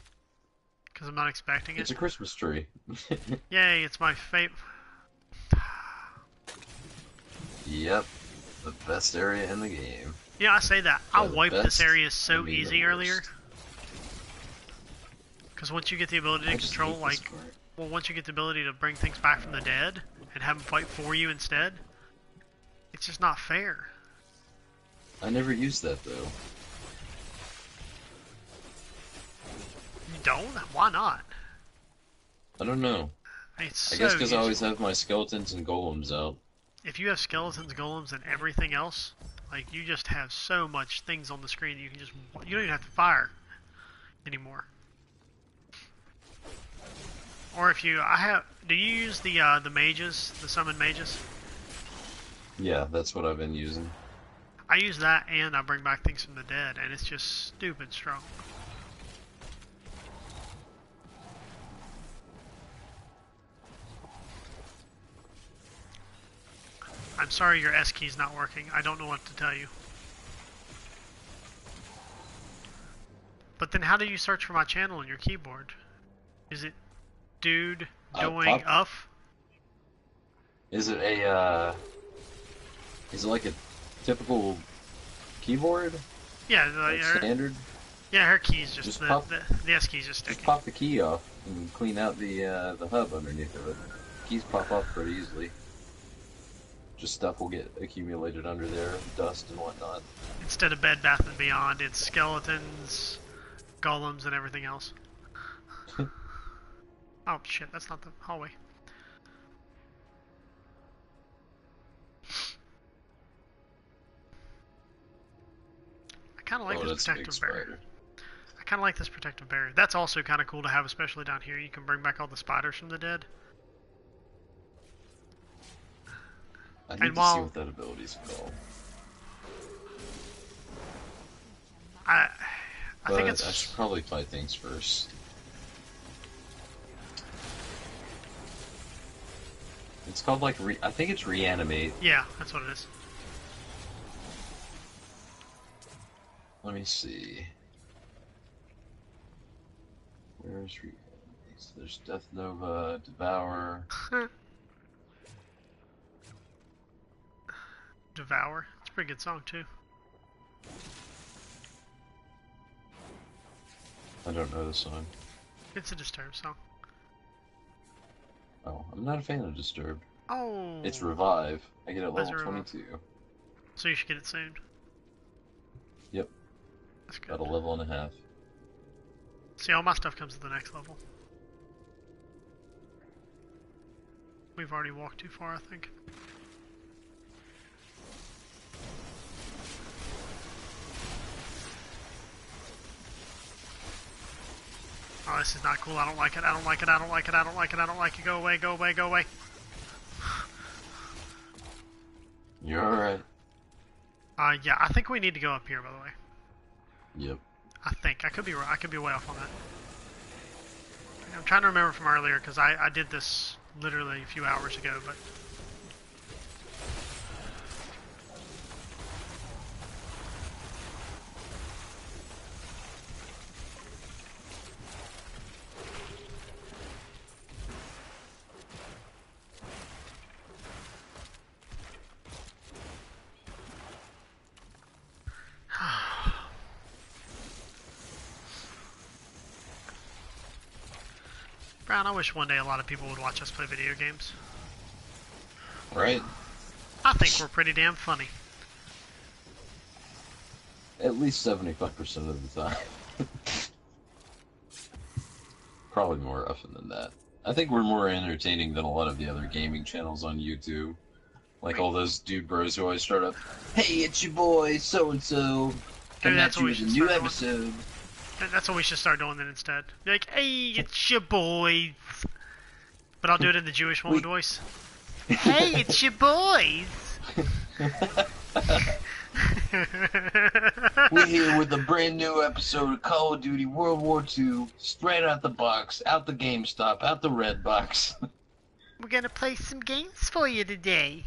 Because I'm not expecting it. It's a Christmas tree. Yay, it's my favorite. Yep, the best area in the game. Yeah, I say that. I the wiped this best, area I so mean the easy earlier. worst. Because once you get the ability to I just control, hate this like, part. well, once you get the ability to bring things back from the dead and have them fight for you instead, it's just not fair. I never used that though. You don't? Why not? I don't know. It's I guess so because I always useful. have my skeletons and golems out. If you have skeletons, golems, and everything else, like, you just have so much things on the screen you can just, you don't even have to fire anymore. Or if you, do you use the mages, the summon mages? Yeah, that's what I've been using. I use that and I bring back things from the dead, and it's just stupid strong. I'm sorry your S key's not working. I don't know what to tell you. But then how do you search for my channel on your keyboard? Is it dude doing pop. uff? Is it a, is it like a typical keyboard? Yeah, Like standard? Yeah, her key's just pop, the S key's just sticking. Just pop the key off and clean out the hub underneath of it. Keys pop off pretty easily. Just stuff will get accumulated under there, dust and whatnot. Instead of Bed Bath & Beyond, it's skeletons, golems, and everything else. Oh shit, that's not the hallway. I kind of like this protective barrier. I kind of like this protective barrier. That's also kind of cool to have, especially down here. You can bring back all the spiders from the dead. I need to see what that ability's called. I think it's... I should probably fight things first. It's called like I think it's reanimate. Yeah, that's what it is. Let me see. Where's reanimate? There's Death Nova, Devour. Devour. It's a pretty good song too. I don't know the song. It's a Disturbed song. Oh, I'm not a fan of Disturbed. Oh. It's Revive. I get it level 22. So you should get it soon. Yep. That's good. About a level and a half. See, all my stuff comes to the next level. We've already walked too far, I think. Oh, this is not cool. I don't like it. I don't like it. I don't like it. I don't like it. I don't like it. Go away. Go away. Go away. You're alright. Yeah, I think we need to go up here, by the way. Yep. I think. I could be I could be way off on that. I'm trying to remember from earlier, because I did this literally a few hours ago, but... Brown, I wish one day a lot of people would watch us play video games. Right. I think we're pretty damn funny. At least 75% of the time. Probably more often than that. I think we're more entertaining than a lot of the other gaming channels on YouTube. Like all those dude bros who always start up, "Hey, it's your boy, so-and-so. Coming at you with a new episode." That's what we should start doing then instead. Be like, "Hey, it's your boys." But I'll do it in the Jewish woman voice. "Hey, it's your boys." We're here with a brand new episode of Call of Duty World War II, straight out the box, out the GameStop, out the red box. We're gonna play some games for you today.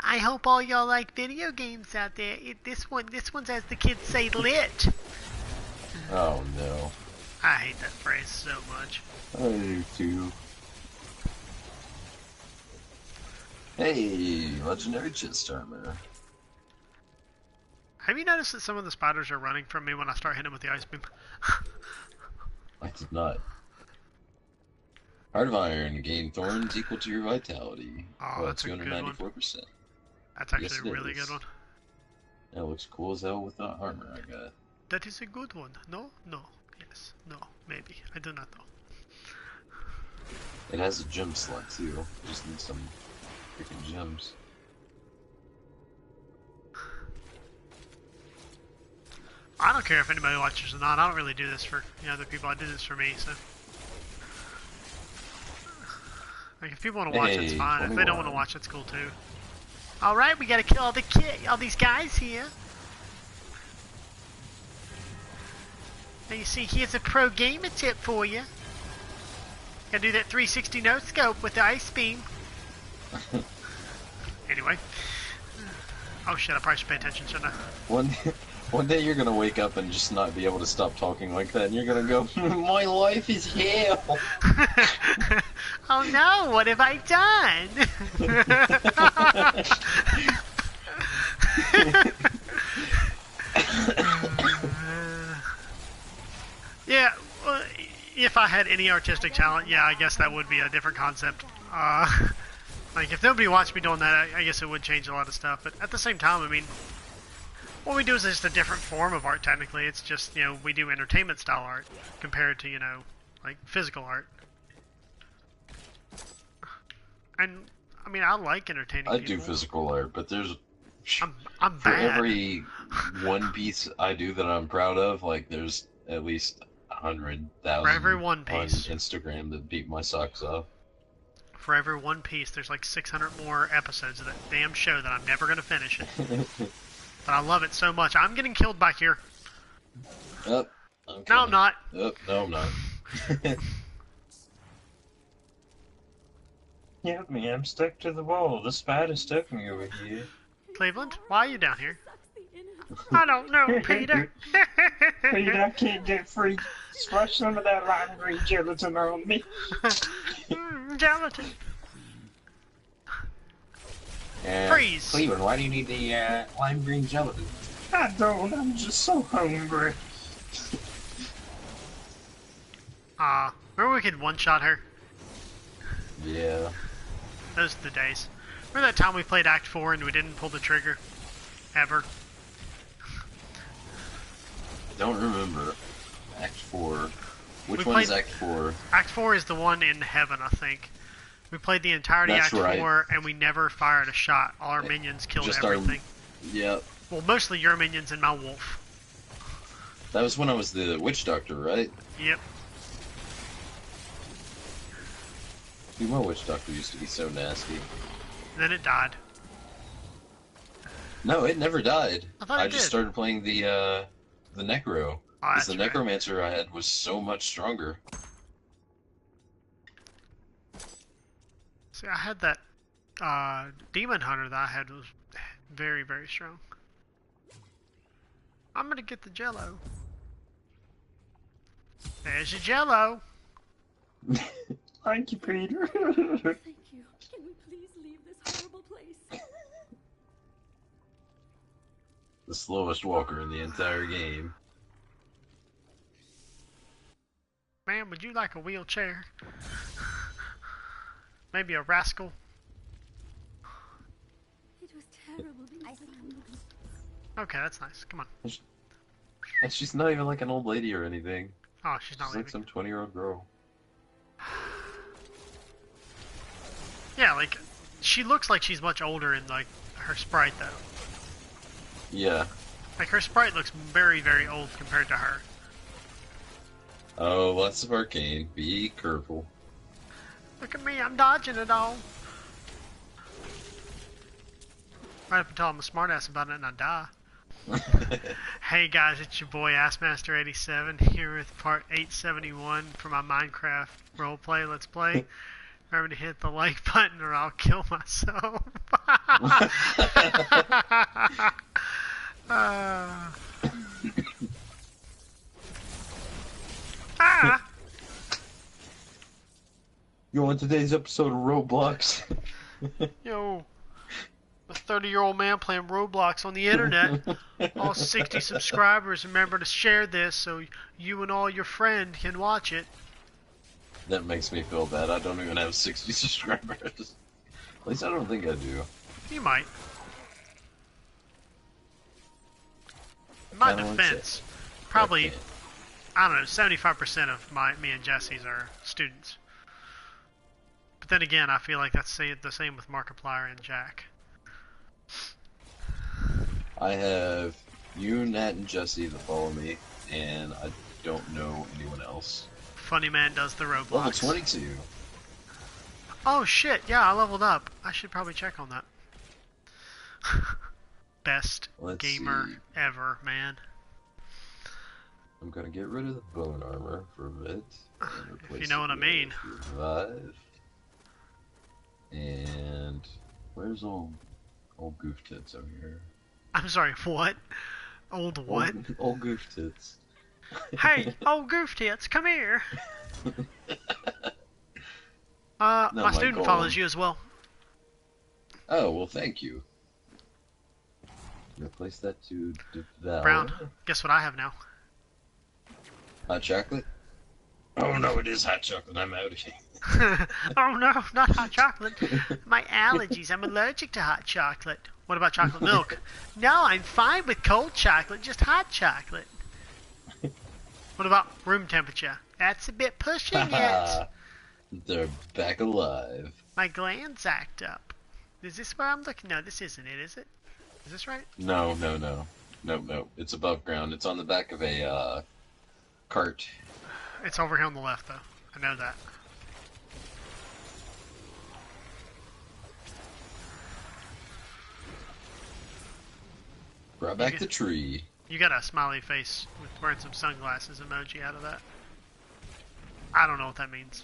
I hope all y'all like video games out there. This one's, as the kids say, lit. Oh no. I hate that phrase so much. I do too. Hey, legendary chest armor. Have you noticed that some of the spiders are running from me when I start hitting them with the ice beam? I did not. Heart of Iron, gain thorns equal to your vitality. Oh, that's 294%. That's actually a really good one. That looks cool as hell with the armor I got. That is a good one. No? No. Yes. No. Maybe. I do not know. It has a gem slot too. Just need some freaking gems. I don't care if anybody watches or not. I don't really do this for other people. I do this for me, so. Like, if people want to watch it, it's fine. 21. If they don't want to watch it, it's cool too. Alright, we gotta kill all these guys here. And you see, here's a pro gamer tip for you. Gotta do that 360 no scope with the ice beam. Anyway. Oh shit, I probably should pay attention, shouldn't I? One day you're gonna wake up and just not be able to stop talking like that, and you're gonna go, "My life is hell." Oh no! What have I done? Yeah, well, if I had any artistic talent, yeah, I guess that would be a different concept. Like, if nobody watched me doing that, I guess it would change a lot of stuff. But at the same time, I mean, what we do is just a different form of art, technically. It's just, you know, we do entertainment style art compared to, you know, like, physical art. And, I mean, I like entertaining I people. do physical art, but there's... I'm for bad. every one piece I do that I'm proud of, like, there's at least 100,000 For every one on piece. Instagram that beat my socks off. For every one piece, there's like 600 more episodes of that damn show that I'm never going to finish it. But I love it so much. I'm getting killed back here. Oh, no, I'm not. Oh, no, I'm not. Help me, I'm stuck to the wall. The spider's stuck me over here. Cleveland, why are you down here? I don't know, Peter. Peter, I can't get free. Splash some of that lime green gelatin on me. Gelatin. Freeze. Cleveland, why do you need the lime green gelatin? I don't, I'm just so hungry. Remember we could one-shot her? Yeah. Those are the days. Remember that time we played Act 4 and we didn't pull the trigger? Ever. I don't remember. Act 4. Which one is Act 4? Act 4 is the one in heaven, I think. We played the entirety of Act 4 and we never fired a shot. All our minions killed Just everything. Yep. Well, mostly your minions and my wolf. That was when I was the witch doctor, right? Yep. Dude, my witch doctor used to be so nasty. Then it died. No, it never died. I just started playing the necro. Because the necromancer I had was so much stronger. See, I had that demon hunter that I had was very, very strong. I'm gonna get the jello. There's your jello. Thank you, Peter. Thank you. Can we please leave this horrible place? The slowest walker in the entire game. Ma'am, would you like a wheelchair? Maybe a rascal? It was terrible. Okay, that's nice. Come on. And she's not even like an old lady or anything. Oh, she's not like some 20-year-old girl. Yeah, like, she looks like she's much older in, like, her sprite, though. Yeah. Like, her sprite looks very, very old compared to her. Oh, lots of arcane. Be careful. Look at me, I'm dodging it all. Right up until I'm a smartass about it and I die. Hey guys, it's your boy Assmaster87 here with part 871 for my Minecraft roleplay. Let's play. Remember to hit the like button or I'll kill myself. You on today's episode of Roblox? Yo, a 30-year-old man playing Roblox on the internet. All 60 subscribers, remember to share this so you and all your friends can watch it. That makes me feel bad. I don't even have 60 subscribers. At least I don't think I do. You might. In my defense, probably, I don't know, 75% of me and Jesse's are students. But then again, I feel like that's the same with Markiplier and Jack. I have you, Nat, and Jesse that follow me, and I don't know anyone else. Funny Man does the Roblox. Level 22. Oh shit, yeah, I leveled up. I should probably check on that. Best gamer ever, man. I'm gonna get rid of the bone armor for a bit. If you know what I mean. Revive. And where's old goof tits over here? I'm sorry, what? Old what? Old goof tits. Hey, old goof tits, come here. Not my my student goal. follows you as well. Oh, well, thank you. Replace that to devour. Brown, guess what I have now? Hot chocolate? Oh no, it is hot chocolate. I'm out of here. Oh no, not hot chocolate. My allergies. I'm allergic to hot chocolate. What about chocolate milk? No, I'm fine with cold chocolate, just hot chocolate. What about room temperature? That's a bit pushing it. They're back alive. My glands act up. Is this where I'm looking? No, this isn't it, is it? Is this right? No. It's above ground. It's on the back of a cart. It's over here on the left, though. I know that. Brought back the tree. You got a smiley face with wearing some sunglasses emoji out of that. I don't know what that means.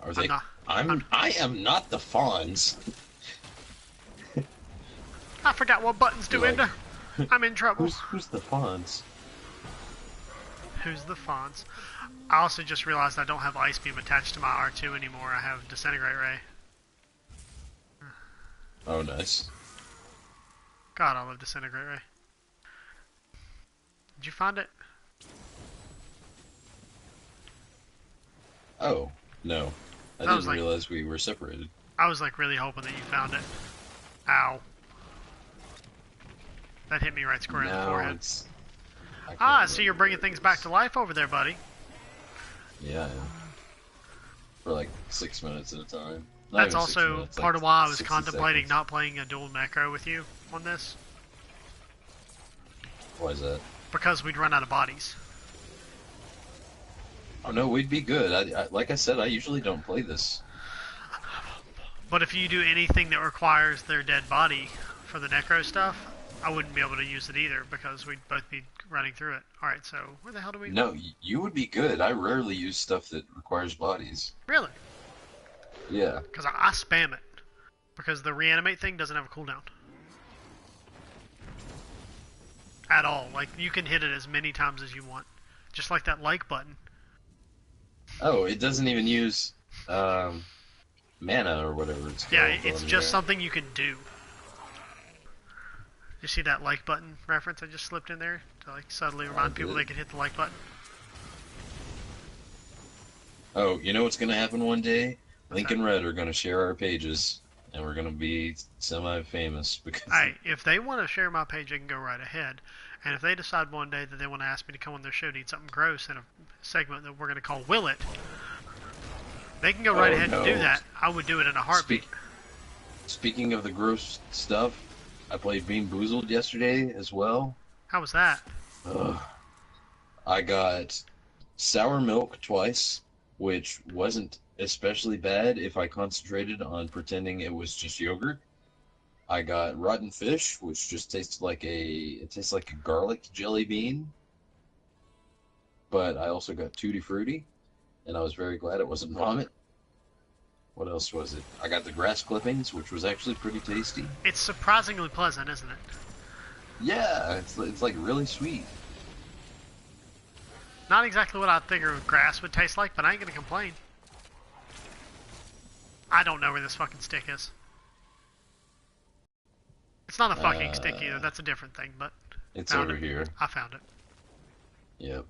Are they? I am not the fawns. I forgot what buttons do, Ender. I'm in trouble. Who's the fawns? Who's the fawns? I also just realized I don't have Ice Beam attached to my R2 anymore. I have Disintegrate Ray. Oh, nice. God, I love Disintegrate Ray. Did you find it? Oh, no. I didn't realize we were separated. I was like really hoping that you found it. Ow. That hit me right square in the forehead. Ah, so you're bringing things back to life over there, buddy. Yeah, I am. For like 6 minutes at a time. That's also part of why I was contemplating not playing a dual necro with you on this. Why is that? Because we'd run out of bodies. Oh no, we'd be good. Like I said, I usually don't play this. But if you do anything that requires their dead body for the necro stuff, I wouldn't be able to use it either because we'd both be running through it. Alright, so where the hell do we... No, you would be good. I rarely use stuff that requires bodies. Really? Yeah. Because I spam it. Because the reanimate thing doesn't have a cooldown. At all. Like, you can hit it as many times as you want. Just like that like button. Oh, it doesn't even use mana or whatever it's called. Yeah, it's just something you can do. You see that like button reference I just slipped in there? To like subtly remind people they can hit the like button. Oh, you know what's going to happen one day? Link and Red are going to share our pages, and we're going to be semi-famous because... Hey, if they want to share my page, they can go right ahead. And if they decide one day that they want to ask me to come on their show to eat something gross in a segment that we're going to call Will It, they can go right ahead and do that. I would do it in a heartbeat. Speaking of the gross stuff, I played Bean Boozled yesterday as well. How was that? I got sour milk twice, which wasn't especially bad if I concentrated on pretending it was just yogurt. I got rotten fish, which just tastes like a garlic jelly bean. But I also got Tutti Frutti, and I was very glad it wasn't vomit. What else was it? I got the grass clippings, which was actually pretty tasty. It's surprisingly pleasant, isn't it? Yeah, it's like really sweet. Not exactly what I figured grass would taste like, but I ain't gonna complain. I don't know where this fucking stick is. It's not a fucking stick either, that's a different thing, but... It's over here. I found it. Yep.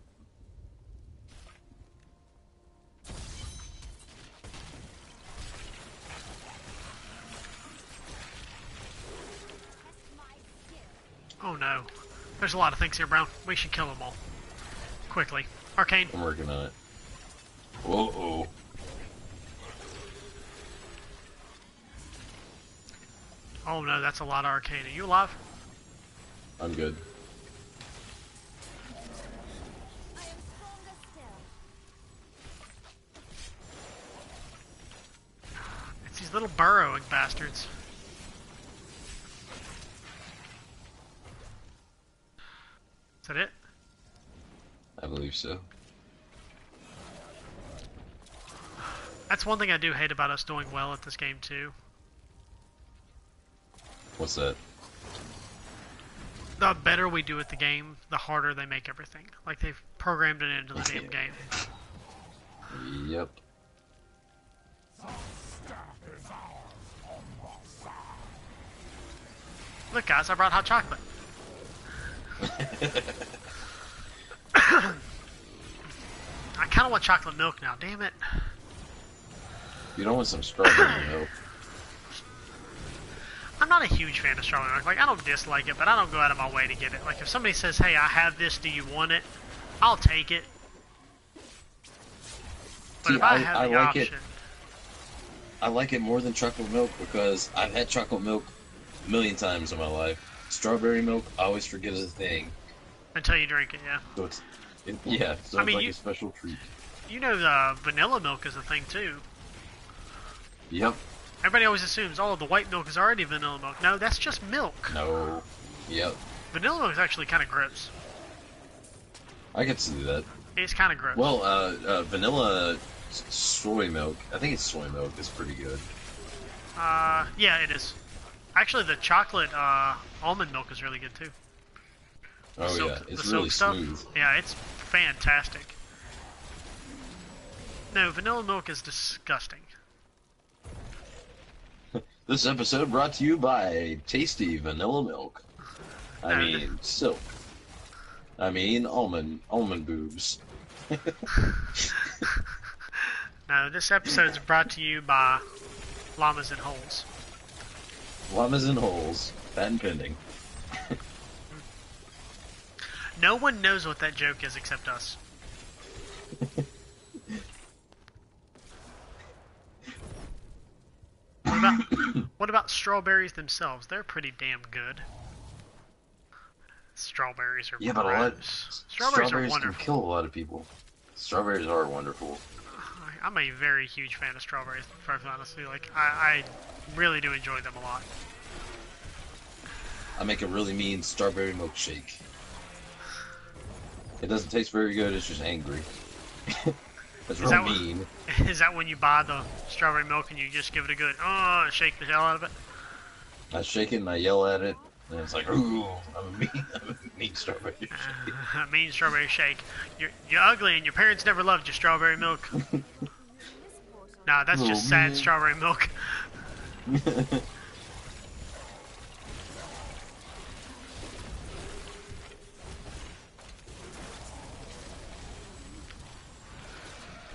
Oh no. There's a lot of things here, Brown. We should kill them all. Quickly. Arcane. I'm working on it. Whoa-oh. Oh no, that's a lot of arcane. Are you alive? I'm good. It's these little burrowing bastards. Is that it? I believe so. That's one thing I do hate about us doing well at this game too. What's that? the better we do at the game, the harder they make everything. Like they've programmed it into the damn game. Yep. Look, guys, I brought hot chocolate. I kind of want chocolate milk now. Damn it. You don't want some strawberry milk. I'm not a huge fan of strawberry milk. Like, I don't dislike it, but I don't go out of my way to get it. Like, if somebody says, hey, I have this, do you want it? I'll take it. But See, if I have I the like option... I like it more than chocolate milk because I've had chocolate milk a million times in my life. Strawberry milk, I always forget is a thing. Until you drink it, yeah. So it's it's like a special treat. You know, vanilla milk is a thing, too. Yep. Everybody always assumes, oh, the white milk is already vanilla milk. No, that's just milk. No. Yep. Vanilla milk is actually kind of gross. I can see that. It's kind of gross. Well, vanilla soy milk, I think it's soy milk, is pretty good. Yeah, it is. Actually, the chocolate almond milk is really good, too. Oh, yeah. It's really smooth. Yeah, it's fantastic. No, vanilla milk is disgusting. This episode brought to you by tasty vanilla milk. I mean, silk. I mean, almond boobs. No, this episode is brought to you by Llamas in Holes. Llamas in Holes. Patent pending. No one knows what that joke is except us. What about strawberries themselves? They're pretty damn good. Strawberries are gross. Strawberries are wonderful. can kill a lot of people. Strawberries are wonderful. I'm a very huge fan of strawberries, honestly. Like, I really do enjoy them a lot. I make a really mean strawberry milkshake. It doesn't taste very good, it's just angry. That's real mean. Is that when you buy the strawberry milk and you just give it a good, shake the hell out of it? I shake it and I yell at it, and it's like, ooh, I'm a mean strawberry shake. A mean strawberry shake. You're ugly and your parents never loved your strawberry milk. Nah, that's just sad strawberry milk.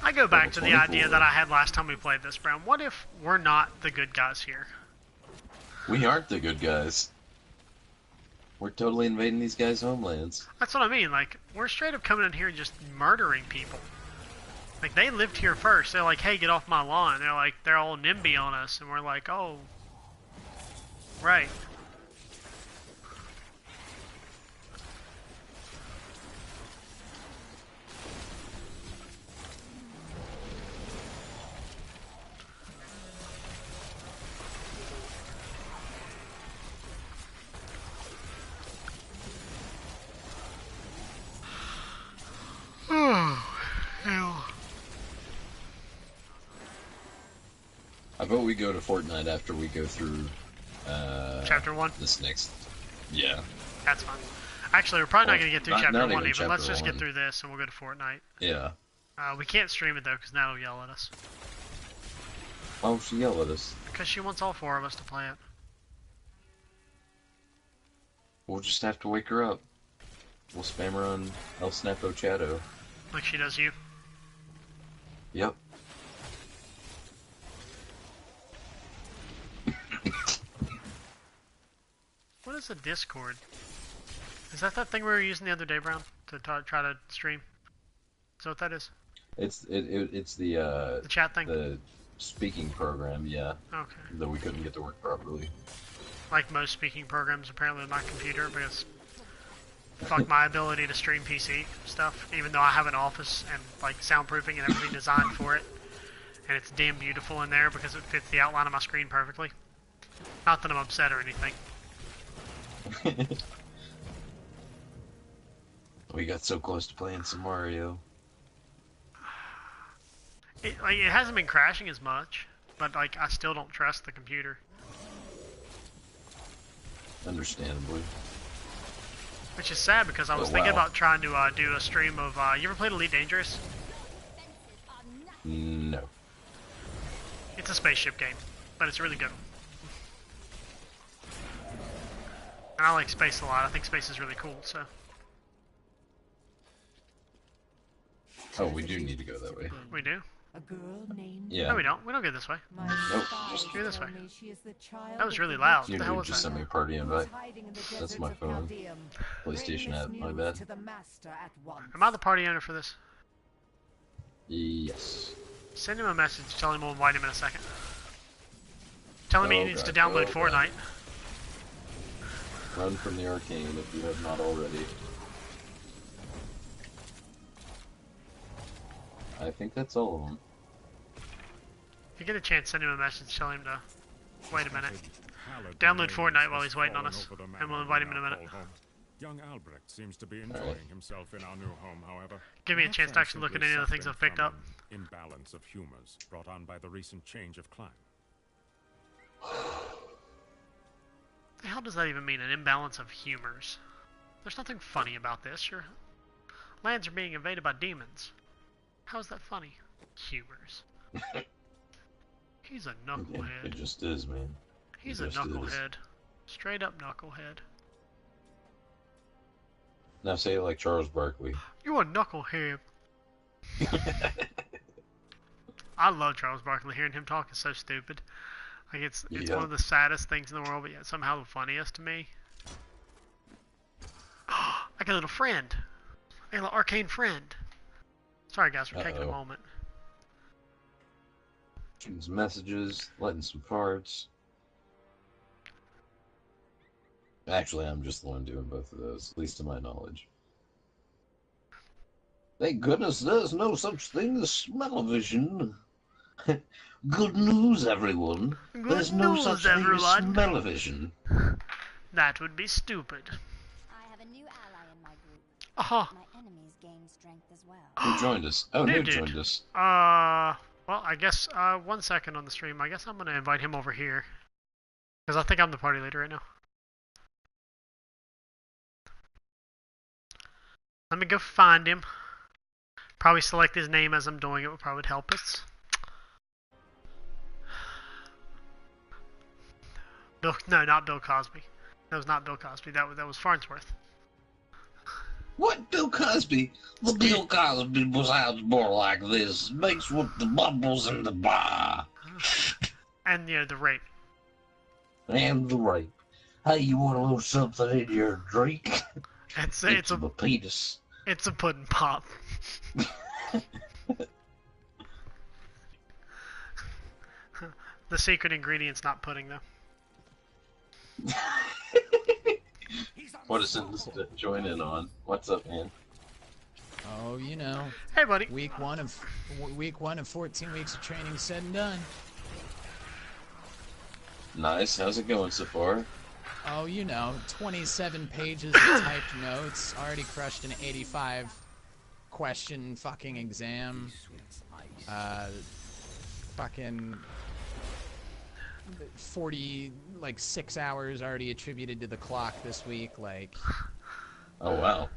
I go back to the idea that I had last time we played this, Brown. What if we're not the good guys here? We aren't the good guys. We're totally invading these guys' homelands. That's what I mean. Like, we're straight up coming in here and just murdering people. Like, they lived here first. They're like, hey, get off my lawn. They're like, they're all NIMBY on us. And we're like, oh, right. I vote we go to Fortnite after we go through Chapter 1? This next. Yeah. That's fine. Actually, we're probably not going to get through Chapter 1 even. Chapter Let's just 1. get through this and we'll go to Fortnite. Yeah. We can't stream it though because Nat will yell at us. Why would she yell at us? Because she wants all 4 of us to play it. We'll just have to wake her up. We'll spam her on El Snapo Chatto. Like she does you? Yep. What is a Discord? Is that thing we were using the other day, Brown? To try to stream? Is that what that is? It's the chat thing? The speaking program, yeah. Okay. That we couldn't get to work properly. Like most speaking programs apparently on my computer, because fuck my ability to stream PC stuff, even though I have an office and like soundproofing and everything designed for it. And it's damn beautiful in there because it fits the outline of my screen perfectly. Not that I'm upset or anything. We got so close to playing some Mario. It hasn't been crashing as much, but like I still don't trust the computer. Understandably. Which is sad because I was thinking about trying to do a stream of. You ever played Elite Dangerous? No. It's a spaceship game, but it's a really good one. And I like space a lot. I think space is really cool, so. Oh, we do need to go that way. We do? A girl named Yeah. No, we don't. We don't go this way. Nope. Just go this way. She is the child That was really loud. you What the hell dude was just that? sent me a party invite. That's my phone. PlayStation app, my bad. Am I the party owner for this? Yes. Send him a message telling him we'll invite him in a second. Tell him he needs to download Fortnite. Run from the arcane if you have not already. I think that's all of them. If you get a chance, send him a message, tell him to wait a minute. Download Fortnite while he's waiting on us, and we'll invite him in a minute. Young Albrecht seems to be enjoying himself in our new home, however. Give me a chance to actually look at any of the things I've picked up. Imbalance of humors brought on by the recent change of climate. The hell does that even mean, an imbalance of humors? There's nothing funny about this. Your lands are being invaded by demons. How is that funny? Humors. He's a knucklehead. It just is, man. He's a knucklehead. Straight up knucklehead. Now say it like Charles Barkley. You a knucklehead. I love Charles Barkley. Hearing him talk is so stupid. Like it's one of the saddest things in the world, but yet somehow the funniest to me. I got a little friend. I got a little arcane friend. Sorry guys for taking a moment. Shooting some messages, lighting some farts. Actually, I'm just the one doing both of those, at least to my knowledge. Thank goodness there's no such thing as smell-o-vision. Good news, everyone. There's no such thing as smell-o-vision. That would be stupid. I have a new ally in my group. Uh-huh. My enemies gain strength as well. Who joined us? Oh, Noob joined us. Well, I guess, 1 second on the stream. I guess I'm gonna invite him over here. Because I think I'm the party leader right now. Let me go find him. Probably select his name as I'm doing it would probably help us. No, not Bill Cosby. That was not Bill Cosby. That was Farnsworth. What Bill Cosby? The Bill Cosby sounds more like this. Makes with the bubbles in the bar. And the rape. And the rape. Hey, you want a little something in your drink? It's a penis. It's a pudding pop. The secret ingredient's not pudding though. What is it to join in on? What's up, man? Oh, you know. Hey, buddy. Week one of 14 weeks of training said and done. Nice. How's it going so far? Oh, you know, 27 pages of typed notes. Already crushed an 85 question fucking exam. Fucking 6 hours already attributed to the clock this week, like. Oh wow.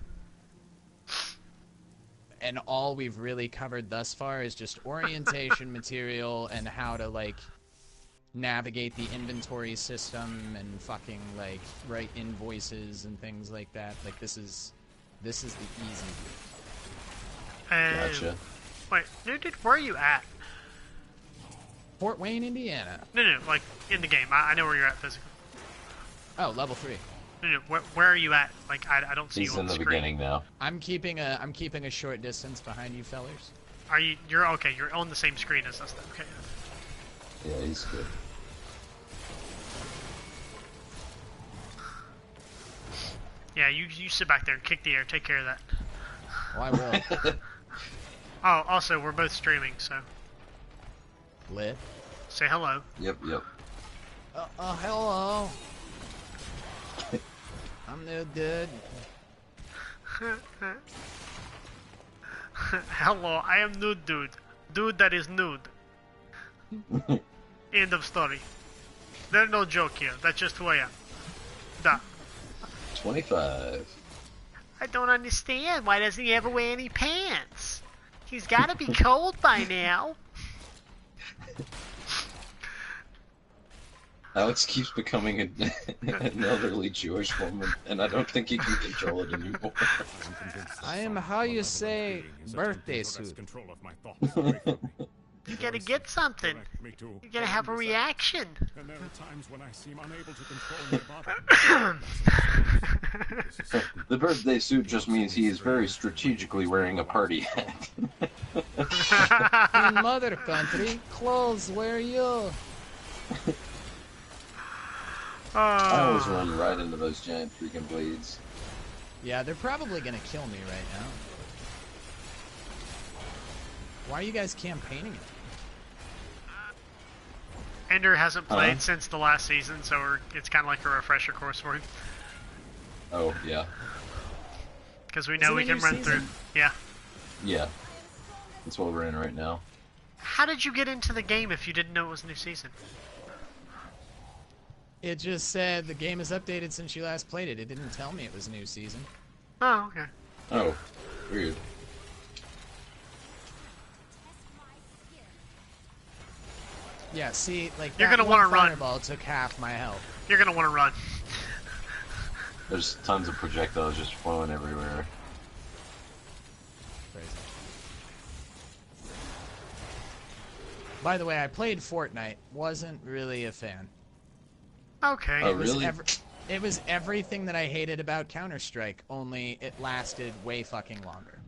And all we've really covered thus far is just orientation material and how to navigate the inventory system and fucking write invoices and things like that. Like this is the easy. Gotcha. Wait, dude, where are you at? Fort Wayne, Indiana. No, like in the game. I know where you're at physically. Oh, level 3. No, where are you at? Like I don't see you on the screen. He's in the beginning now. I'm keeping a short distance behind you fellers. Are you? You're okay. You're on the same screen as us then. Okay. Yeah, he's good. Yeah, you sit back there and kick the air. Take care of that. Well, I will. Oh, also we're both streaming, so. Lit. Say hello. Yep. Hello. I'm no good. Hello, I am nude dude. Dude that is nude. End of story. There's no joke here. That's just who I am. Da. 25. I don't understand. Why doesn't he ever wear any pants? He's got to be cold by now. Alex keeps becoming an elderly Jewish woman, and I don't think he can control it anymore. I am how you say birthday suit. You gotta get something. You gotta have a reaction. And there are times when I seem unable to control my body. The birthday suit just means he is very strategically wearing a party hat. In mother country, clothes wear you. I always run right into those giant freaking blades. Yeah, they're probably gonna kill me right now. Why are you guys campaigning it? Ender hasn't played since the last season, so it's kind of like a refresher course for him. Oh, yeah. Because we know we can run through. Yeah. Yeah. That's what we're in right now. How did you get into the game if you didn't know it was a new season? It just said the game is updated since you last played it. It didn't tell me it was a new season. Oh, okay. Oh, weird. Yeah, see, like you're that gonna want to run. Fireball took half my health. You're gonna want to run. There's tons of projectiles just flowing everywhere. Crazy. By the way, I played Fortnite. Wasn't really a fan. Okay. Oh, really? It was everything that I hated about Counter-Strike, only it lasted way fucking longer.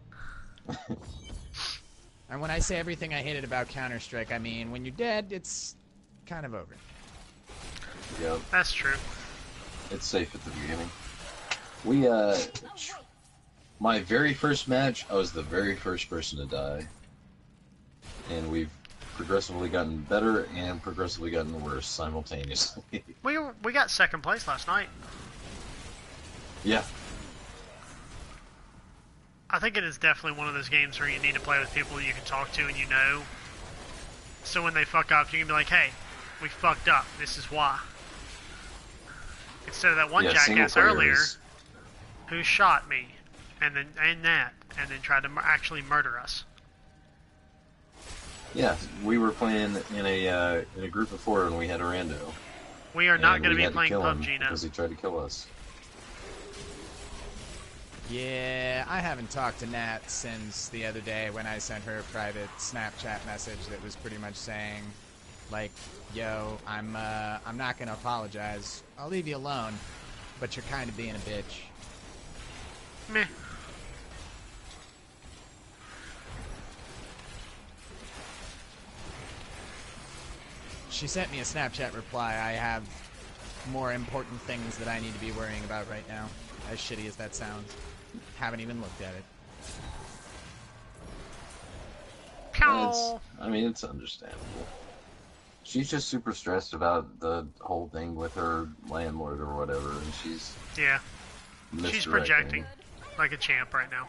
And when I say everything I hated about Counter-Strike, I mean when you're dead, it's kind of over. Yep. That's true. It's safe at the beginning. My very first match, I was the very first person to die. And we've progressively gotten better and progressively gotten worse simultaneously. We got second place last night. Yeah. I think it is definitely one of those games where you need to play with people you can talk to and you know. So when they fuck up, you can be like, hey, we fucked up. This is why. Instead of that one jackass earlier who shot me and then tried to actually murder us. Yeah, we were playing in a group of 4 and we had a rando. We are not going to be playing PUBG now. Because he tried to kill us. Yeah, I haven't talked to Nat since the other day when I sent her a private Snapchat message that was pretty much saying, like, yo, I'm not gonna apologize. I'll leave you alone, but you're kind of being a bitch. Meh. She sent me a Snapchat reply. I have more important things that I need to be worrying about right now, as shitty as that sounds. Haven't even looked at it. It's understandable. She's just super stressed about the whole thing with her landlord or whatever, and she's she's projecting like a champ right now.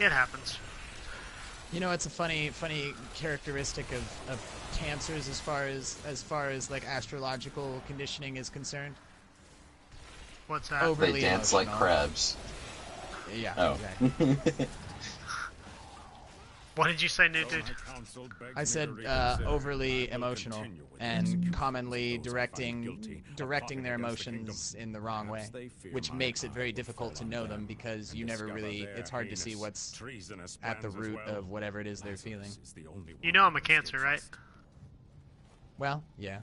It happens. You know, it's a funny characteristic of cancers as far as like astrological conditioning is concerned. What's that? Overly they dance emotional. like crabs. Yeah. Oh. Exactly. What did you say, new dude? I said overly emotional and commonly directing their emotions in the wrong way, which makes it very difficult to know them because you never really, it's hard to see what's at the root of whatever it is they're feeling. You know I'm a Cancer, right? Well, yeah.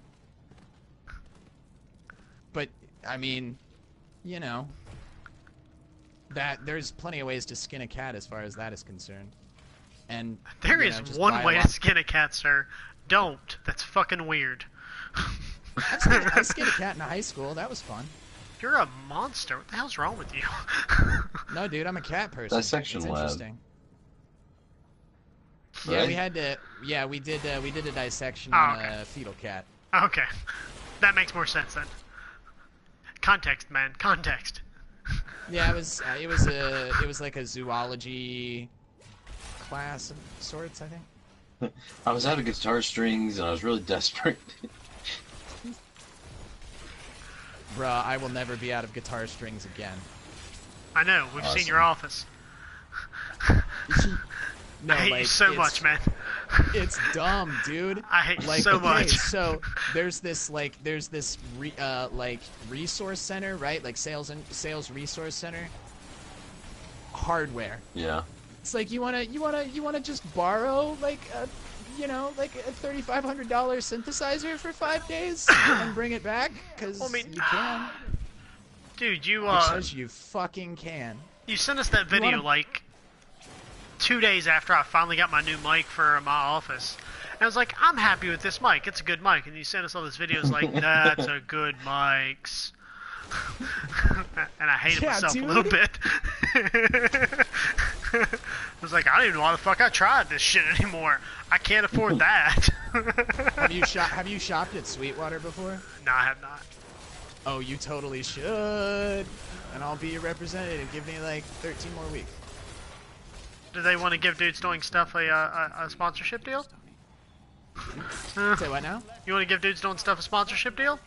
But, I mean, you know, that there's plenty of ways to skin a cat as far as that is concerned. And there is one way to skin a cat, sir. Don't. That's fucking weird. I skinned a cat in high school. That was fun. You're a monster. What the hell's wrong with you? No, dude, I'm a cat person. Dissection lab. Interesting. Right? Yeah, we had to. Yeah, we did a dissection on a fetal cat. Okay, that makes more sense then. Context, man. Context. Yeah, it was like a zoology class of sorts, I think. I was out of guitar strings and I was really desperate. Bruh, I will never be out of guitar strings again. I know. We've seen your office. No, I hate you so much, man. It's dumb, dude. I hate you like, so okay, much. So there's this resource center, right? Like sales resource center. Hardware. Yeah. It's like you wanna just borrow like a $3,500 synthesizer for 5 days and bring it back because you can. Dude, because you fucking can. You sent us that video like 2 days after I finally got my new mic for my office. And I was like, I'm happy with this mic. It's a good mic. And you sent us all this videos like, that's a good mics. And I hated myself a little bit. I was like, I don't even know why the fuck I tried this shit anymore. I can't afford that. Have you shopped at Sweetwater before? No, I have not. Oh, you totally should. And I'll be your representative. Give me like 13 more weeks. Do they want to give Dudes Doing Stuff a sponsorship deal? Say what now? You want to give Dudes Doing Stuff a sponsorship deal?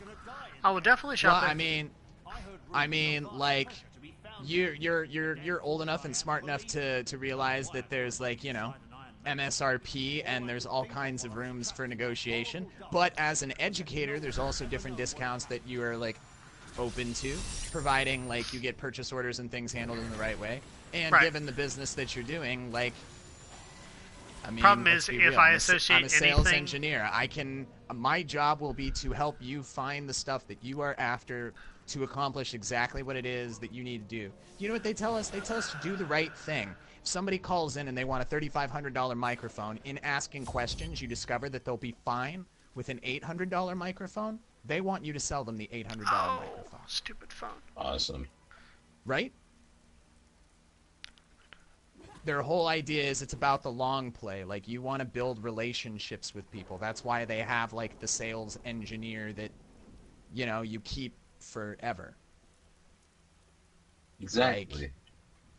I would definitely shop Well, there. I mean, like, you're old enough and smart enough to realize that there's like, MSRP and there's all kinds of rooms for negotiation. But as an educator, there's also different discounts that you are like open to, providing like you get purchase orders and things handled in the right way. And given the business that you're doing, like, I mean, problem is if I associate I'm a sales anything... engineer. My job will be to help you find the stuff that you are after to accomplish exactly what it is that you need to do. You know what they tell us? They tell us to do the right thing. If somebody calls in and they want a $3,500 microphone, in asking questions, you discover that they'll be fine with an $800 microphone. They want you to sell them the $800 microphone. Stupid phone. Awesome. Right? Their whole idea is it's about the long play. Like, you want to build relationships with people. That's why they have, like, the sales engineer that, you keep forever. Exactly. Like,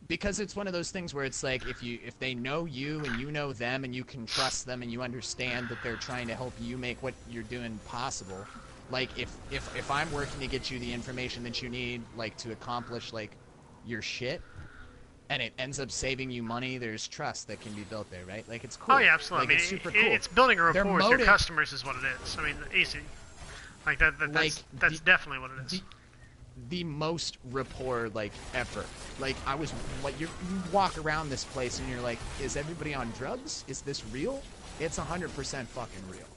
because it's one of those things where it's like, if they know you and you know them and you can trust them and you understand that they're trying to help you make what you're doing possible. Like, if I'm working to get you the information that you need, like, to accomplish, like, your shit, and it ends up saving you money, there's trust that can be built there, right? Like, it's cool. Oh, yeah, absolutely. Like, I mean, it's super cool. It's building a rapport with your motive... customers is what it is. I mean, easy. Like, that's definitely what it is. The most rapport, like, ever. Like, you walk around this place and you're like, is everybody on drugs? Is this real? It's 100% fucking real.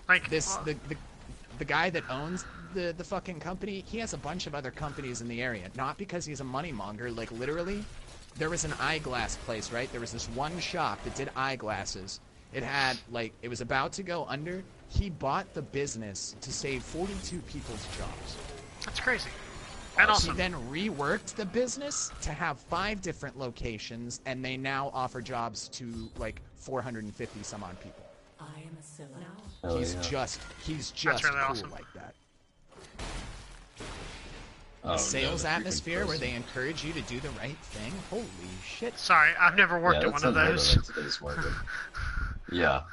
Like, the guy that owns the fucking company, he has a bunch of other companies in the area. Not because he's a moneymonger, like, literally, there was an eyeglass place, right? There was this one shop that did eyeglasses. It had, like, it was about to go under. He bought the business to save 42 people's jobs. That's crazy. And awesome. He then reworked the business to have 5 different locations, and they now offer jobs to, like, 450 some odd people. I am a Scylla. Oh, he's yeah. just really cool awesome. like that. Oh, A sales no, atmosphere where they encourage you to do the right thing. Holy shit! Sorry, I've never worked at one of those. Yeah.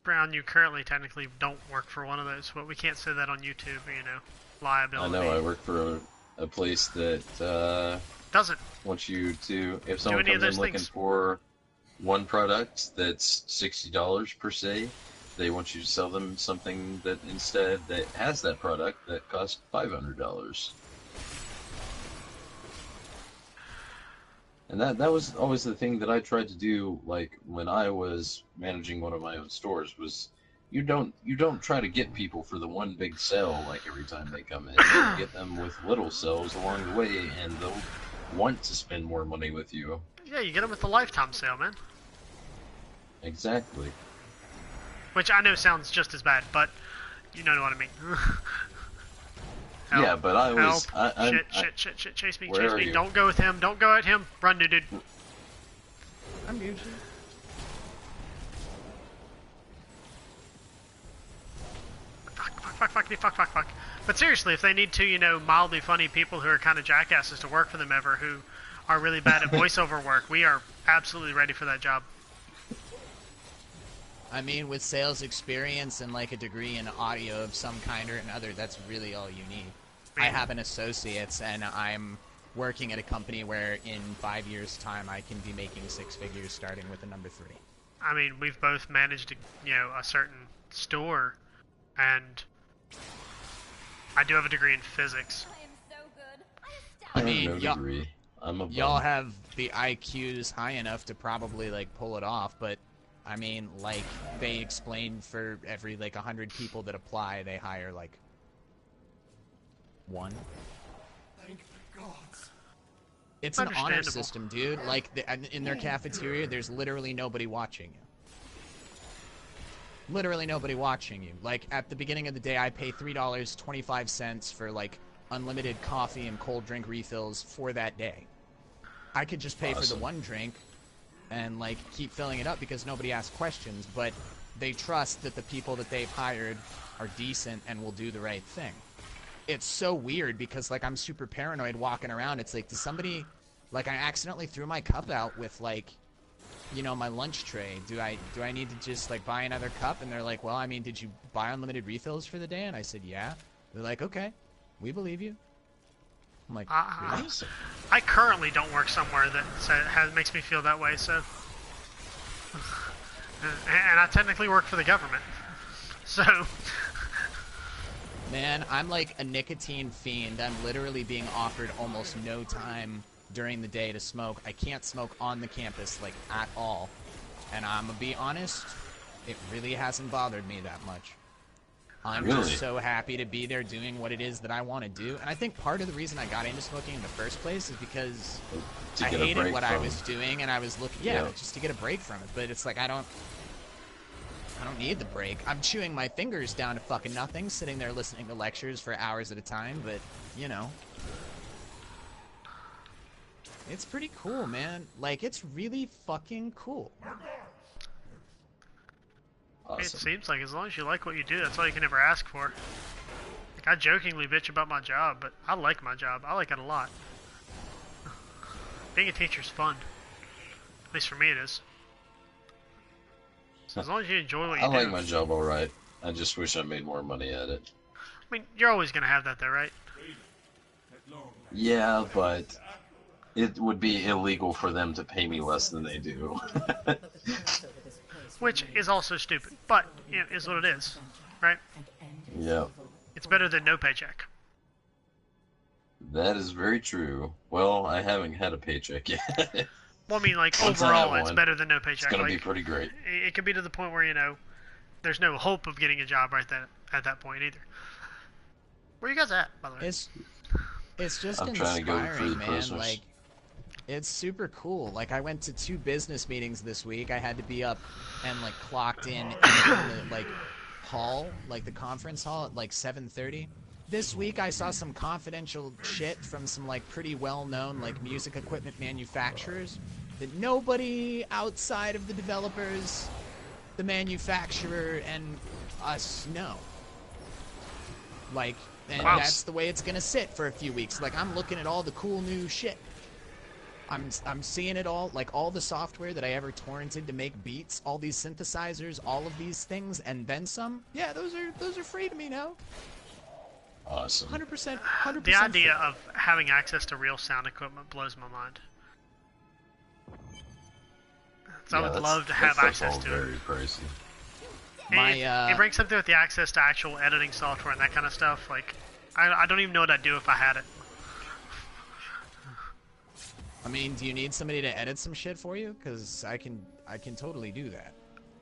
Brown, you currently technically don't work for one of those, but we can't say that on YouTube, liability. I know, I work for a place that doesn't want you to, if someone comes in looking for one product that's $60 per se, they want you to sell them something that instead that has that product that costs $500. And that was always the thing that I tried to do, like when I was managing one of my own stores, was you don't try to get people for the one big sale like every time they come in. You get them with little sales along the way, and they'll want to spend more money with you. Yeah, you get them with the lifetime sale, man. Exactly. Which I know sounds just as bad, but you know what I mean. Help, yeah, but I was... Shit, chase me, Where chase me. you? Don't go with him, don't go at him. Run, dude. I'm usually... Fuck. But seriously, if they need two, mildly funny people who are kind of jackasses to work for them ever, who are really bad at voiceover work, we are absolutely ready for that job. I mean, with sales experience and like a degree in audio of some kind or another, that's really all you need. I have an associate's, and I'm working at a company where in 5 years' time I can be making 6 figures starting with a number 3. I mean, we've both managed, a certain store, and I do have a degree in physics. I mean, no degree. I'm a bum. y'all have the IQs high enough to probably, like, pull it off, but, I mean, like, they explain for every, like, 100 people that apply, they hire, like, 1. Thank the gods. It's an honor system, dude. Like, in their cafeteria, there's literally nobody watching you. Literally nobody watching you. Like, at the beginning of the day, I pay $3.25 for, like, unlimited coffee and cold drink refills for that day. I could just pay for the one drink and, like, keep filling it up because nobody asks questions, but they trust that the people that they've hired are decent and will do the right thing. It's so weird because, like, I'm super paranoid walking around. It's like, does somebody... Like, I accidentally threw my cup out with, like, my lunch tray. Do I need to just, like, buy another cup? And they're like, well, I mean, did you buy unlimited refills for the day? And I said, yeah. They're like, okay, we believe you. I'm like, really? I currently don't work somewhere that makes me feel that way, so... And I technically work for the government. So... Man, I'm like a nicotine fiend. I'm literally being offered almost no time during the day to smoke. I can't smoke on the campus, like, at all. And I'm gonna be honest, it really hasn't bothered me that much. I'm just so happy to be there doing what it is that I want to do. And I think part of the reason I got into smoking in the first place is because I hated what I was doing, and I was looking, just to get a break from it. But it's like, I don't need the break. I'm chewing my fingers down to fucking nothing, sitting there listening to lectures for hours at a time, but, it's pretty cool, man. Like, it's really fucking cool. Awesome. It seems like as long as you like what you do, that's all you can ever ask for. Like, I jokingly bitch about my job, but I like my job. I like it a lot. Being a teacher's fun. At least for me it is. So as long as you enjoy what you do. I like my job alright. I just wish I made more money at it. I mean, you're always going to have that though, right? Yeah, but it would be illegal for them to pay me less than they do. Which is also stupid, but is what it is, right? Yeah. It's better than no paycheck. That is very true. Well, I haven't had a paycheck yet. Well, I mean, like, overall, it's better than no paycheck. It's gonna like, be pretty great. It could be to the point where, there's no hope of getting a job at that point either. Where are you guys at, by the way? It's just I'm trying to go through the man. Christmas. Like, it's super cool. Like, I went to 2 business meetings this week. I had to be up and, like, clocked in the, like, hall, like, the conference hall at, like, 7:30. This week I saw some confidential shit from some, like, pretty well-known, like, music equipment manufacturers that nobody outside of the developers, the manufacturer, and us know. Like, and that's the way it's gonna sit for a few weeks. Like, I'm looking at all the cool new shit. I'm seeing it all, like, all the software that I ever torrented to make beats, all these synthesizers, all of these things, and then some. Yeah, those are free to me now. Awesome. 100%. The idea of having access to real sound equipment blows my mind. So I would love to have access to it. Very pricey. It brings something with the access to actual editing software and that kind of stuff. Like, I don't even know what I'd do if I had it. I mean, do you need somebody to edit some shit for you? Because I can totally do that.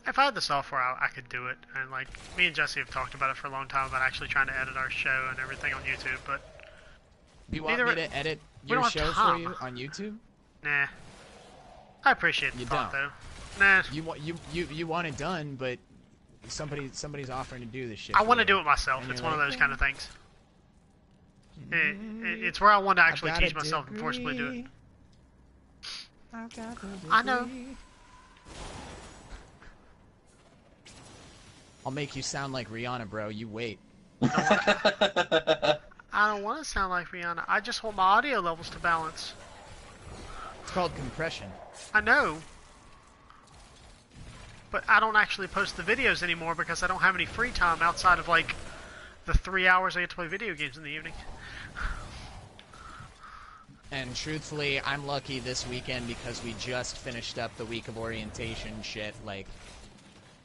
If I had the software, I could do it. And, like, me and Jesse have talked about it for a long time about actually trying to edit our show and everything on YouTube, but... You want me to edit your show for you on YouTube? Nah. I appreciate the thought, though. Nah. You want it done, but somebody's offering to do this shit. I want to do it myself. It's one of those kind of things. It's where I want to actually teach myself and forcibly do it. I know. I'll make you sound like Rihanna, bro. You wait. I don't want to sound like Rihanna. I just want my audio levels to balance. It's called compression. I know. But I don't actually post the videos anymore because I don't have any free time outside of, like, the 3 hours I get to play video games in the evening. And truthfully, I'm lucky this weekend because we just finished up the week of orientation shit. Like,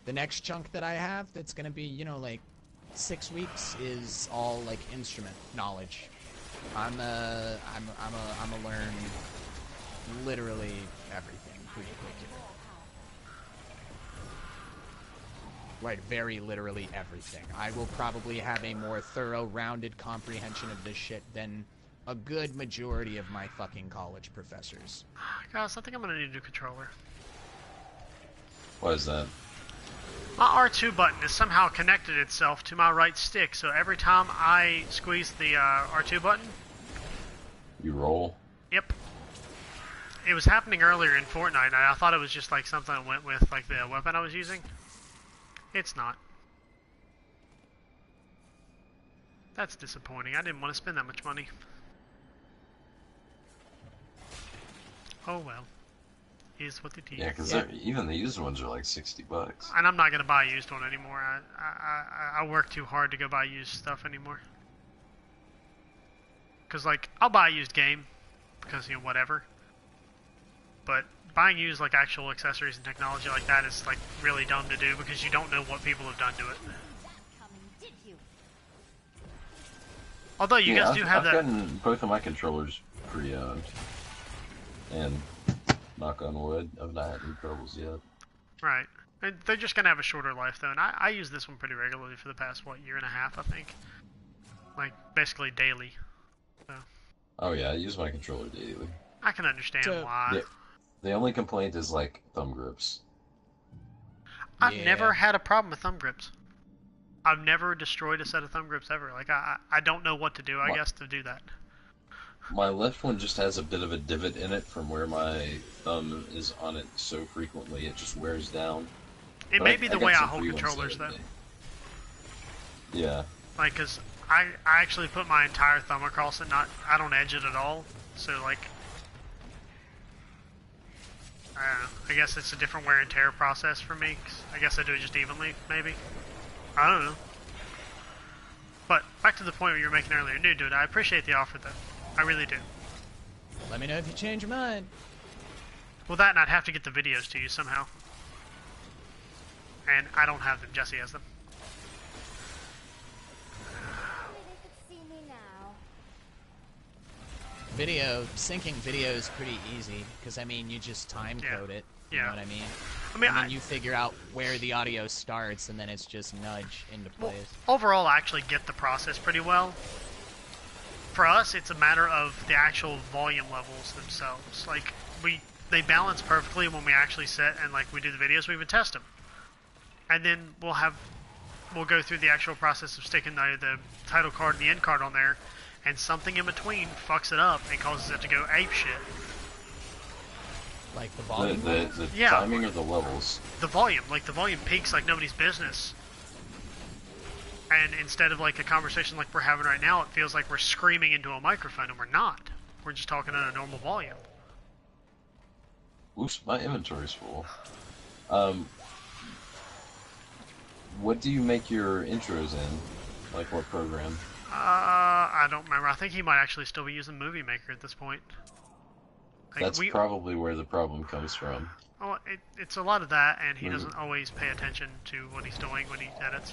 the next chunk that I have that's gonna be, you know, like 6 weeks is all like instrument knowledge. I'm a learn literally everything pretty quick here. Like, very literally everything. I will probably have a more thorough, rounded comprehension of this shit than a good majority of my fucking college professors. Guys, I think I'm gonna need a new controller. Why is that? My R2 button has somehow connected itself to my right stick, so every time I squeeze the R2 button... You roll? Yep. It was happening earlier in Fortnite, and I thought it was just like something that went with like the weapon I was using. It's not. That's disappointing. I didn't want to spend that much money. Oh well. Is what it is. Yeah, because even the used ones are like $60. And I'm not going to buy a used one anymore. I work too hard to go buy used stuff anymore. Because, like, I'll buy a used game. Because, you know, whatever. But buying used, like, actual accessories and technology like that is, like, really dumb to do. Because you don't know what people have done to it. Although you guys do have I've that... gotten both of my controllers pre-owned. And... knock on wood, I've not had any troubles yet. Right. They're just going to have a shorter life, though. And I use this one pretty regularly for the past, what, year and a half, I think? Like, basically daily. So. Oh yeah, I use my controller daily. I can understand why. The only complaint is, like, thumb grips. I've never had a problem with thumb grips. I've never destroyed a set of thumb grips ever. Like, I don't know what to do, I guess, to do that. My left one just has a bit of a divot in it from where my thumb is on it so frequently it just wears down. It may be the way I hold controllers, though. Yeah. Like, because I actually put my entire thumb across it, I don't edge it at all. So, like, I don't know. I guess it's a different wear and tear process for me. 'Cause I guess I do it just evenly, maybe. I don't know. But, back to the point you were making earlier. No, dude, I appreciate the offer, though. I really do. Let me know if you change your mind. Well, that and I'd have to get the videos to you somehow. And I don't have them. Jesse has them. Syncing video is pretty easy, because, I mean, you just time code it. You know what I mean? I mean, and then you figure out where the audio starts, and then it's just nudge into place. Well, overall, I actually get the process pretty well. For us, it's a matter of the actual volume levels themselves. Like, they balance perfectly when we actually sit and, like, we do the videos, we even test them. And then we'll go through the actual process of sticking the title card and the end card on there, and something in between fucks it up and causes it to go apeshit. Like the volume? The timing or the levels? The volume. Like, the volume peaks like nobody's business. And instead of, like, a conversation like we're having right now, it feels like we're screaming into a microphone, and we're not. We're just talking at a normal volume. Oops, my inventory's full. What do you make your intros in? Like, what program? I don't remember. I think he might actually still be using Movie Maker at this point. Like, That's probably where the problem comes from. Oh, it's a lot of that, and he doesn't always pay attention to what he's doing when he edits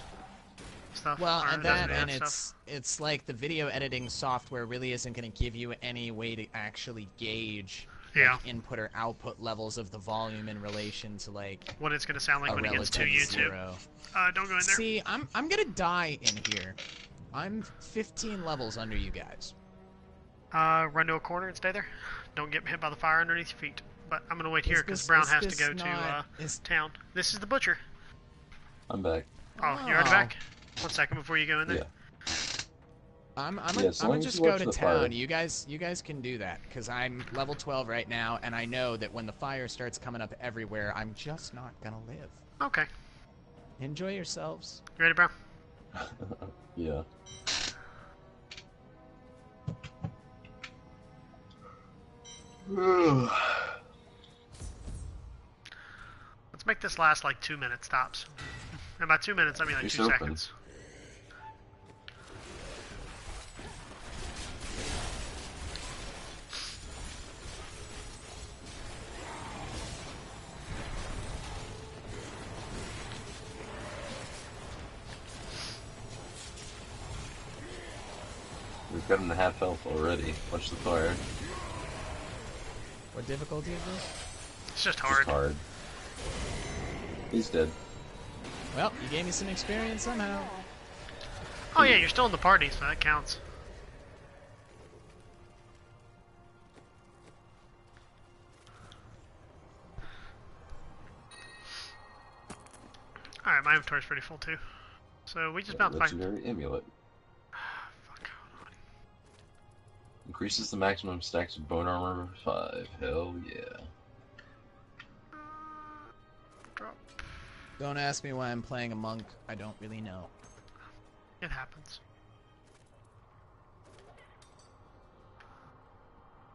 stuff. Well, and that, and it's like the video editing software really isn't going to give you any way to actually gauge like, input or output levels of the volume in relation to like what it's going to sound like when it gets to YouTube. Zero. Don't go in there. See, I'm gonna die in here. I'm 15 levels under you guys. Run to a corner and stay there. Don't get hit by the fire underneath your feet. But I'm gonna wait here because Brown has to go to town. This is the butcher. I'm back. Oh, you're already back? 1 second before you go in there. Yeah. I'm gonna just go to town. You guys can do that because I'm level 12 right now, and I know that when the fire starts coming up everywhere, I'm just not gonna live. Okay. Enjoy yourselves. You ready, Brown? Yeah. Let's make this last like 2 minute stops. And by 2 minutes, I mean like 2 seconds. We've got him to half health already. Watch the fire. What difficulty is this? It's just hard. Just hard. He's dead. Well, you gave me some experience somehow. Oh yeah, you're still in the party, so that counts. Alright, my inventory's pretty full too. So we just bounced back. Legendary amulet. Fuck, hold on. Increases the maximum stacks of bone armor by 5. Hell yeah. Drop. Don't ask me why I'm playing a monk. I don't really know. It happens.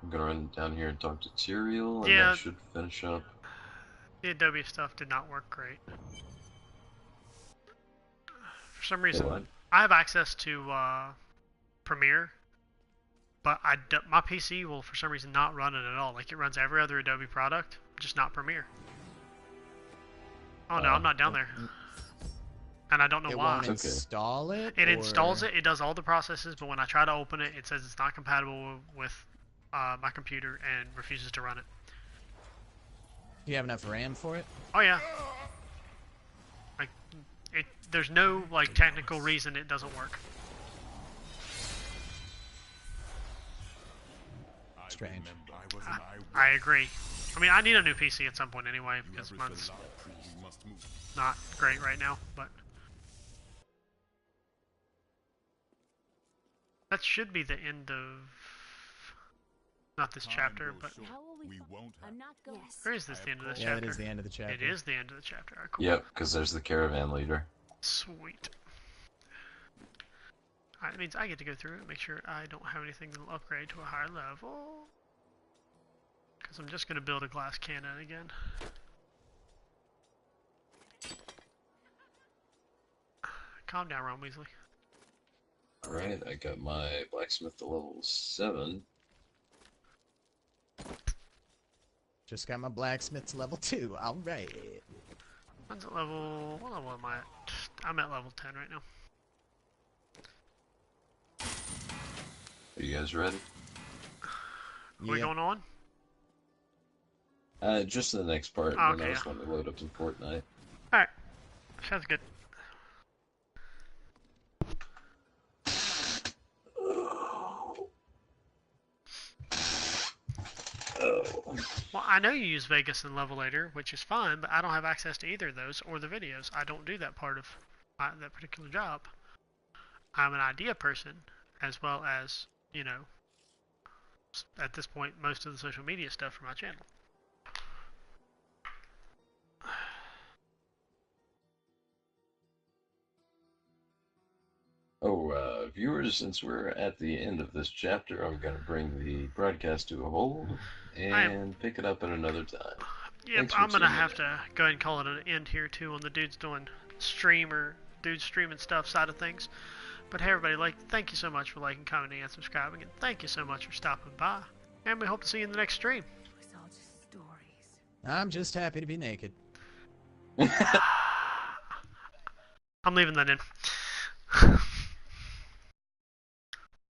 I'm gonna run down here and talk to Tyrael, and Yeah. that should finish up. The Adobe stuff did not work great. For some reason, I have access to Premiere, but my PC will for some reason not run it at all. Like it runs every other Adobe product, just not Premiere. Oh no, I'm not down there. And I don't know why. It won't install it? It installs it, it does all the processes, but when I try to open it, it says it's not compatible with my computer and refuses to run it. Do you have enough RAM for it? Oh yeah. Like, there's no like technical reason it doesn't work. Strange. I agree. I mean, I need a new PC at some point anyway, because mine's not great right now, but... That should be the end of... Not this chapter, but... Or is this the end of this chapter? Yeah, it is the end of the chapter. It is the end of the chapter. Alright, cool. Yep, because there's the caravan leader. Sweet. Alright, that means I get to go through it and make sure I don't have anything that'll upgrade to a higher level. Because I'm just going to build a glass cannon again. Calm down, Ron Weasley. Alright, I got my blacksmith to level 7. Just got my blacksmith to level 2. Alright. Mine's at level... What level am I at? I'm at level 10 right now. Are you guys ready? Are we going on? Just the next part, Oh, and then okay, I just want to load up some Fortnite. Alright. Sounds good. Well, I know you use Vegas and Levelator, which is fine, but I don't have access to either of those or the videos. I don't do that part of that particular job. I'm an idea person, as well as, you know, at this point, most of the social media stuff for my channel. Oh, viewers, since we're at the end of this chapter, I'm going to bring the broadcast to a hold and pick it up at another time. Yep, I'm going to have to go ahead and call it an end here, too, on the dudes doing dudes streaming stuff side of things. But hey, everybody, thank you so much for liking, commenting, and subscribing, and thank you so much for stopping by. And we hope to see you in the next stream. I'm just happy to be naked. I'm leaving that in.